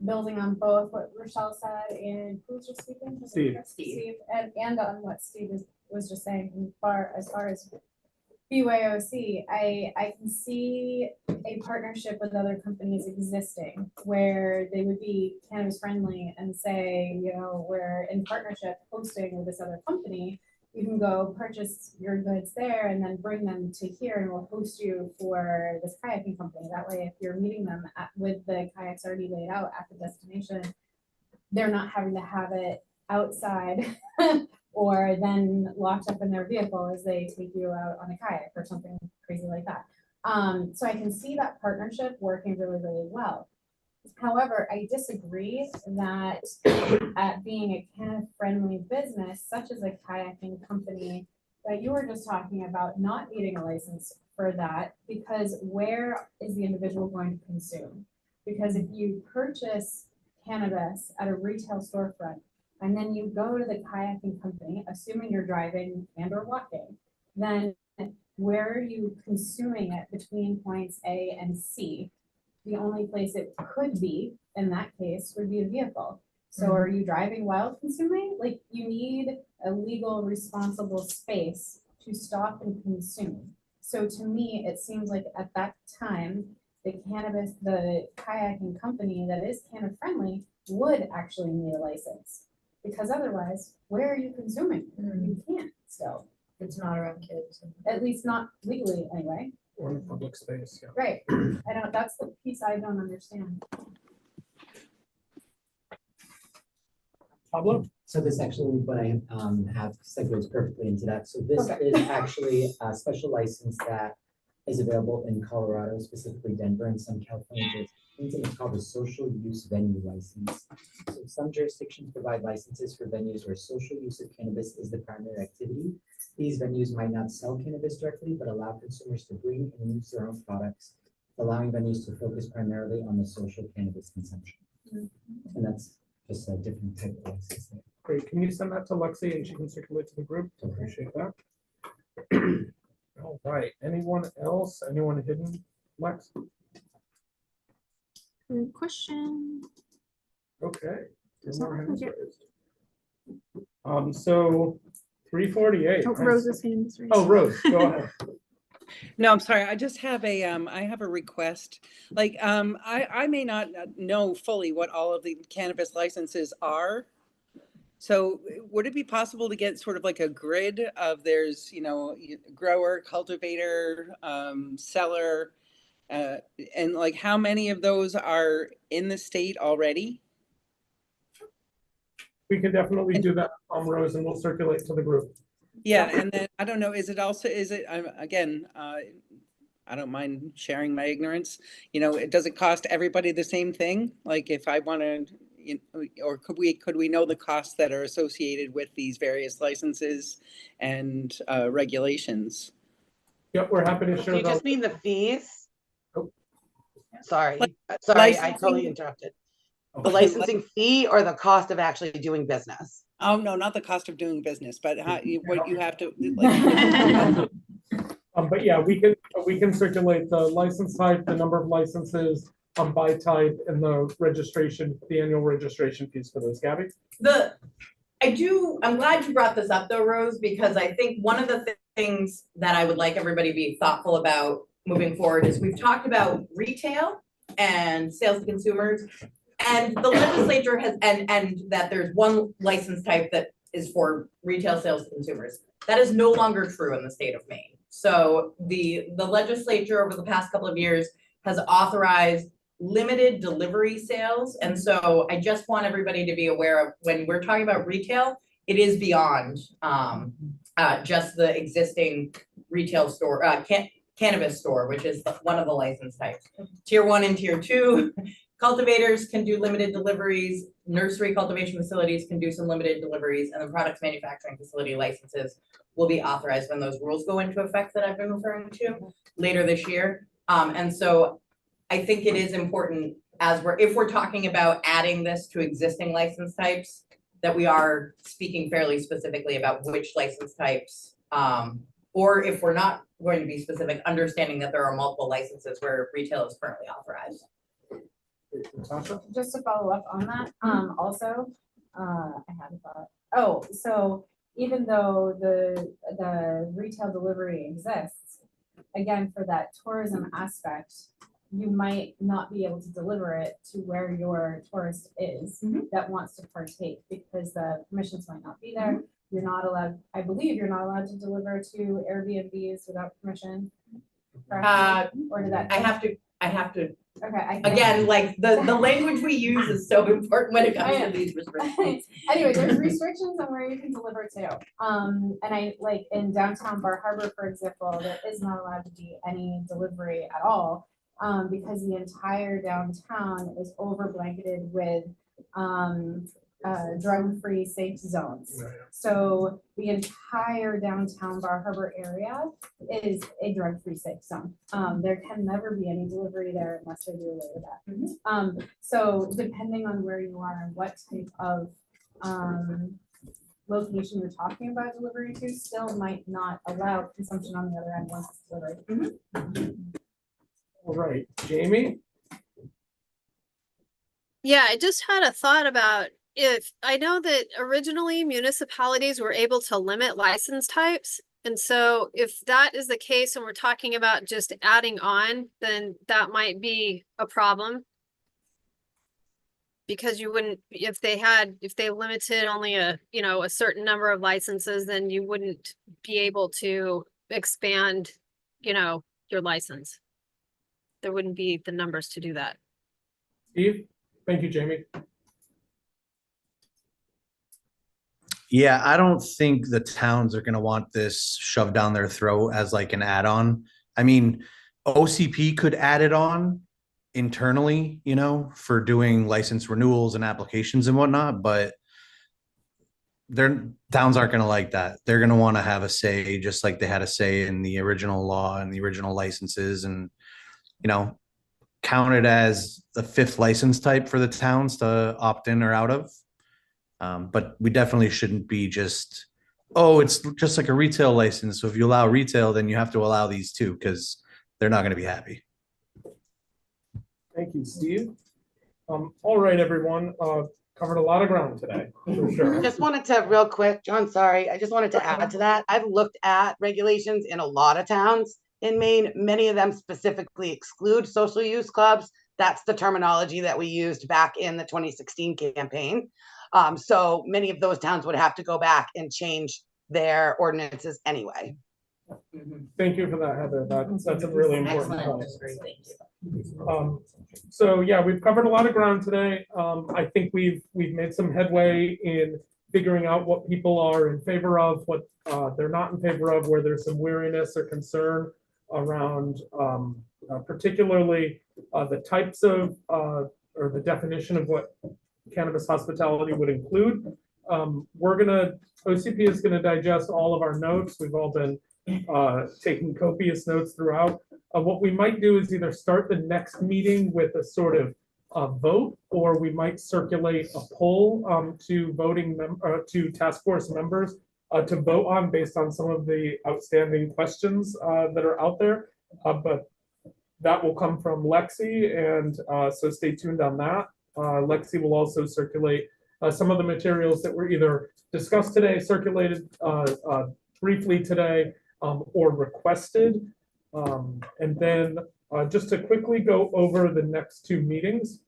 building on both what Rochelle said and who's just speaking? Steve. And on what Steve was just saying as far as BYOC, I can see a partnership with other companies existing where they would be cannabis friendly and say, you know, we're in partnership hosting with this other company. You can go purchase your goods there and then bring them to here and we'll host you for this kayaking company. That way, if you're meeting them with the kayaks already laid out at the destination, they're not having to have it outside or then locked up in their vehicle as they take you out on a kayak or something crazy like that. So I can see that partnership working really, really well. However, I disagree that at being a cannabis-friendly business, such as a kayaking company, that you were just talking about not needing a license for that, because where is the individual going to consume? Because if you purchase cannabis at a retail storefront, and then you go to the kayaking company, assuming you're driving and or walking, then where are you consuming it between points A and C? The only place it could be in that case would be a vehicle. So are you driving while consuming? Like you need a legal responsible space to stop and consume. So to me, it seems like at that time, the kayaking company that is cannabis friendly would actually need a license. Because otherwise, where are you consuming? You can't still. It's not around kids. At least not legally anyway. Or in a public space, yeah. Right. I don't, that's the piece I don't understand. Pablo? So this actually, what I have segues perfectly into that. So this Okay. is actually a special license that is available in Colorado, specifically Denver and some California jurisdictions, and it's called a social use venue license. So some jurisdictions provide licenses for venues where social use of cannabis is the primary activity. These venues might not sell cannabis directly, but allow consumers to bring and use their own products, allowing venues to focus primarily on the social cannabis consumption. And that's just a different type of license there. Great. Can you send that to Lexi and she can circulate to the group? Appreciate that. All right. Anyone else? Anyone hidden? Lex? Good question. Okay. Does not look like it. So 348. Oh, Rose's hand is raised. Oh, Rose, go ahead. No, I'm sorry. I just have I have a request. Like, I may not know fully what all of the cannabis licenses are. So would it be possible to get sort of like a grid of there's, grower, cultivator, seller, and like how many of those are in the state already? We can definitely do that, Rose, and we'll circulate to the group. Yeah, and then I don't know, again, I don't mind sharing my ignorance. Does it cost everybody the same thing? Like if I want to, or could we know the costs that are associated with these various licenses and regulations? Yep, we're happy to Do share you those. just mean the fees? Oh. Sorry, Like I totally licensing? interrupted. The licensing fee or the cost of actually doing business? Oh, no, not the cost of doing business, but what you have to, like. But yeah, we can circulate the license type, the number of licenses, by type, and the annual registration fees for those. Gabby? I'm glad you brought this up though, Rose, because I think one of the things that I would like everybody to be thoughtful about moving forward is we've talked about retail and sales to consumers. And the legislature has, and that there's one license type that is for retail sales to consumers. That is no longer true in the state of Maine. So the legislature over the past couple of years has authorized limited delivery sales. And so I just want everybody to be aware of when we're talking about retail, it is beyond just the existing retail store, cannabis store, which is one of the license types. Tier 1 and Tier 2. Cultivators can do limited deliveries, nursery cultivation facilities can do some limited deliveries, and the products manufacturing facility licenses will be authorized when those rules go into effect that I've been referring to later this year. And so I think it is important if we're talking about adding this to existing license types, that we are speaking fairly specifically about which license types, or if we're not going to be specific, understanding that there are multiple licenses where retail is currently authorized. Natasha? Just to follow up on that, also, I had a thought. Oh, so even though the retail delivery exists, again, for that tourism aspect, you might not be able to deliver it to where your tourist is that wants to partake because the permissions might not be there. You're not allowed, I believe you're not allowed to deliver to Airbnbs without permission. Correct? Or did that? I have to. Okay. Again, like the language we use is so important when it comes to these restrictions. Anyway, there's restrictions on where you can deliver to. And I like in downtown Bar Harbor, for example, there is not allowed to be any delivery at all. Because the entire downtown is over blanketed with drug-free safe zones. So the entire downtown Bar Harbor area is a drug-free safe zone. There can never be any delivery there unless they do away with that. So depending on where you are and what type of location you're talking about delivery to, still might not allow consumption on the other end once it's delivered. All right, Jamie? Yeah, I just had a thought about if I know that originally municipalities were able to limit license types. And so if that is the case and we're talking about just adding on, then that might be a problem. Because you wouldn't, if they limited only a certain number of licenses, then you wouldn't be able to expand, your license. There wouldn't be the numbers to do that. Steve? Thank you, Jamie. Yeah, I don't think the towns are going to want this shoved down their throat as like an add-on. I mean, OCP could add it on internally, for doing license renewals and applications and whatnot, but their towns aren't going to like that. They're going to want to have a say, just like they had a say in the original law and the original licenses, and count it as the 5th license type for the towns to opt in or out of. But we definitely shouldn't be just, it's just like a retail license. So if you allow retail, then you have to allow these too, because they're not going to be happy. Thank you, Steve. All right, everyone. Covered a lot of ground today, for sure. Just wanted to real quick, John, sorry. I just wanted to add to that. I've looked at regulations in a lot of towns in Maine. Many of them specifically exclude social use clubs. That's the terminology that we used back in the 2016 campaign. So many of those towns would have to go back and change their ordinances anyway. Thank you for that, Heather. That's a really important point. Excellent. Thank you. So yeah, we've covered a lot of ground today. I think we've made some headway in figuring out what people are in favor of, what they're not in favor of, where there's some weariness or concern around particularly the types of or the definition of what cannabis hospitality would include. OCP is gonna digest all of our notes. We've all been taking copious notes throughout. What we might do is either start the next meeting with a sort of vote, or we might circulate a poll to task force members to vote on based on some of the outstanding questions that are out there. But that will come from Lexi, and so stay tuned on that. Lexi will also circulate some of the materials that were either discussed today, circulated briefly today, or requested. And then just to quickly go over the next two meetings.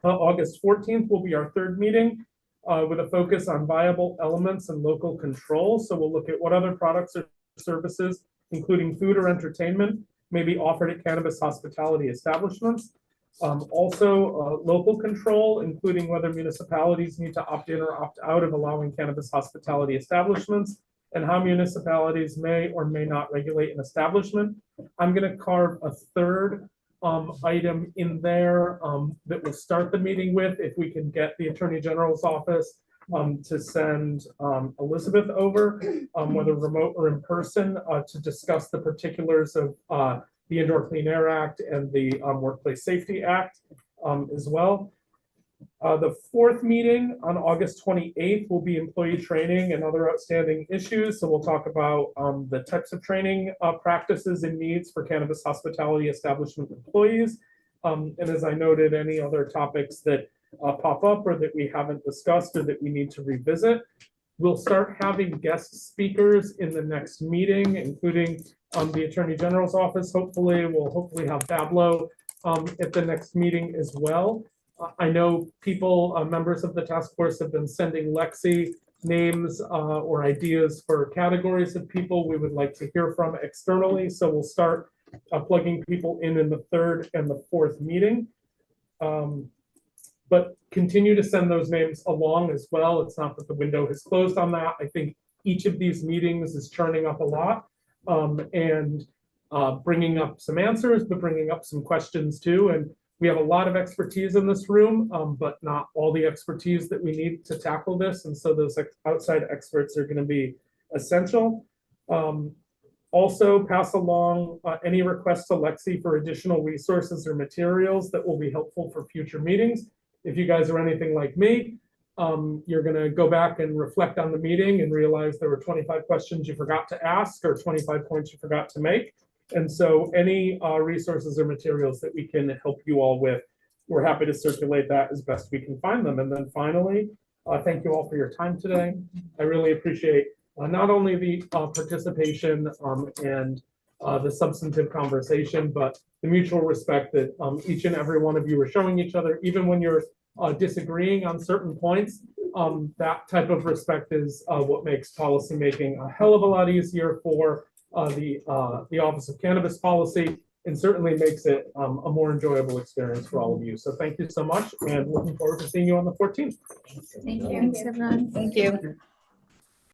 August 14th will be our third meeting with a focus on viable elements and local control. So we'll look at what other products or services, including food or entertainment, may be offered at cannabis hospitality establishments. Also, local control, including whether municipalities need to opt in or opt out of allowing cannabis hospitality establishments, and how municipalities may or may not regulate an establishment. I'm going to carve a third item in there that we'll start the meeting with, if we can get the Attorney General's office to send Elizabeth over, whether remote or in person, to discuss the particulars of the Indoor Clean Air Act and the Workplace Safety Act as well. The fourth meeting on August 28th will be employee training and other outstanding issues. So we'll talk about the types of training practices and needs for cannabis hospitality establishment employees. And as I noted, any other topics that pop up or that we haven't discussed or that we need to revisit. We'll start having guest speakers in the next meeting, including the Attorney General's office. Hopefully, we'll have Pablo at the next meeting as well. I know people, members of the task force, have been sending Lexi names or ideas for categories of people we would like to hear from externally. So we'll start plugging people in the third and the fourth meeting. But continue to send those names along as well. It's not that the window has closed on that. I think each of these meetings is churning up a lot and bringing up some answers, but bringing up some questions too. And we have a lot of expertise in this room, but not all the expertise that we need to tackle this. And so those outside experts are going to be essential. Also, pass along any requests to Lexi for additional resources or materials that will be helpful for future meetings. If you guys are anything like me, you're going to go back and reflect on the meeting and realize there were 25 questions you forgot to ask or 25 points you forgot to make. And so any resources or materials that we can help you all with, we're happy to circulate that as best we can find them. And then finally, thank you all for your time today. I really appreciate not only the participation and the substantive conversation, but the mutual respect that each and every one of you are showing each other, even when you're disagreeing on certain points. That type of respect is what makes policymaking a hell of a lot easier for the Office of Cannabis Policy, and certainly makes it a more enjoyable experience for all of you. So thank you so much, and looking forward to seeing you on the 14th. Thank you. Thanks, everyone. Thank you.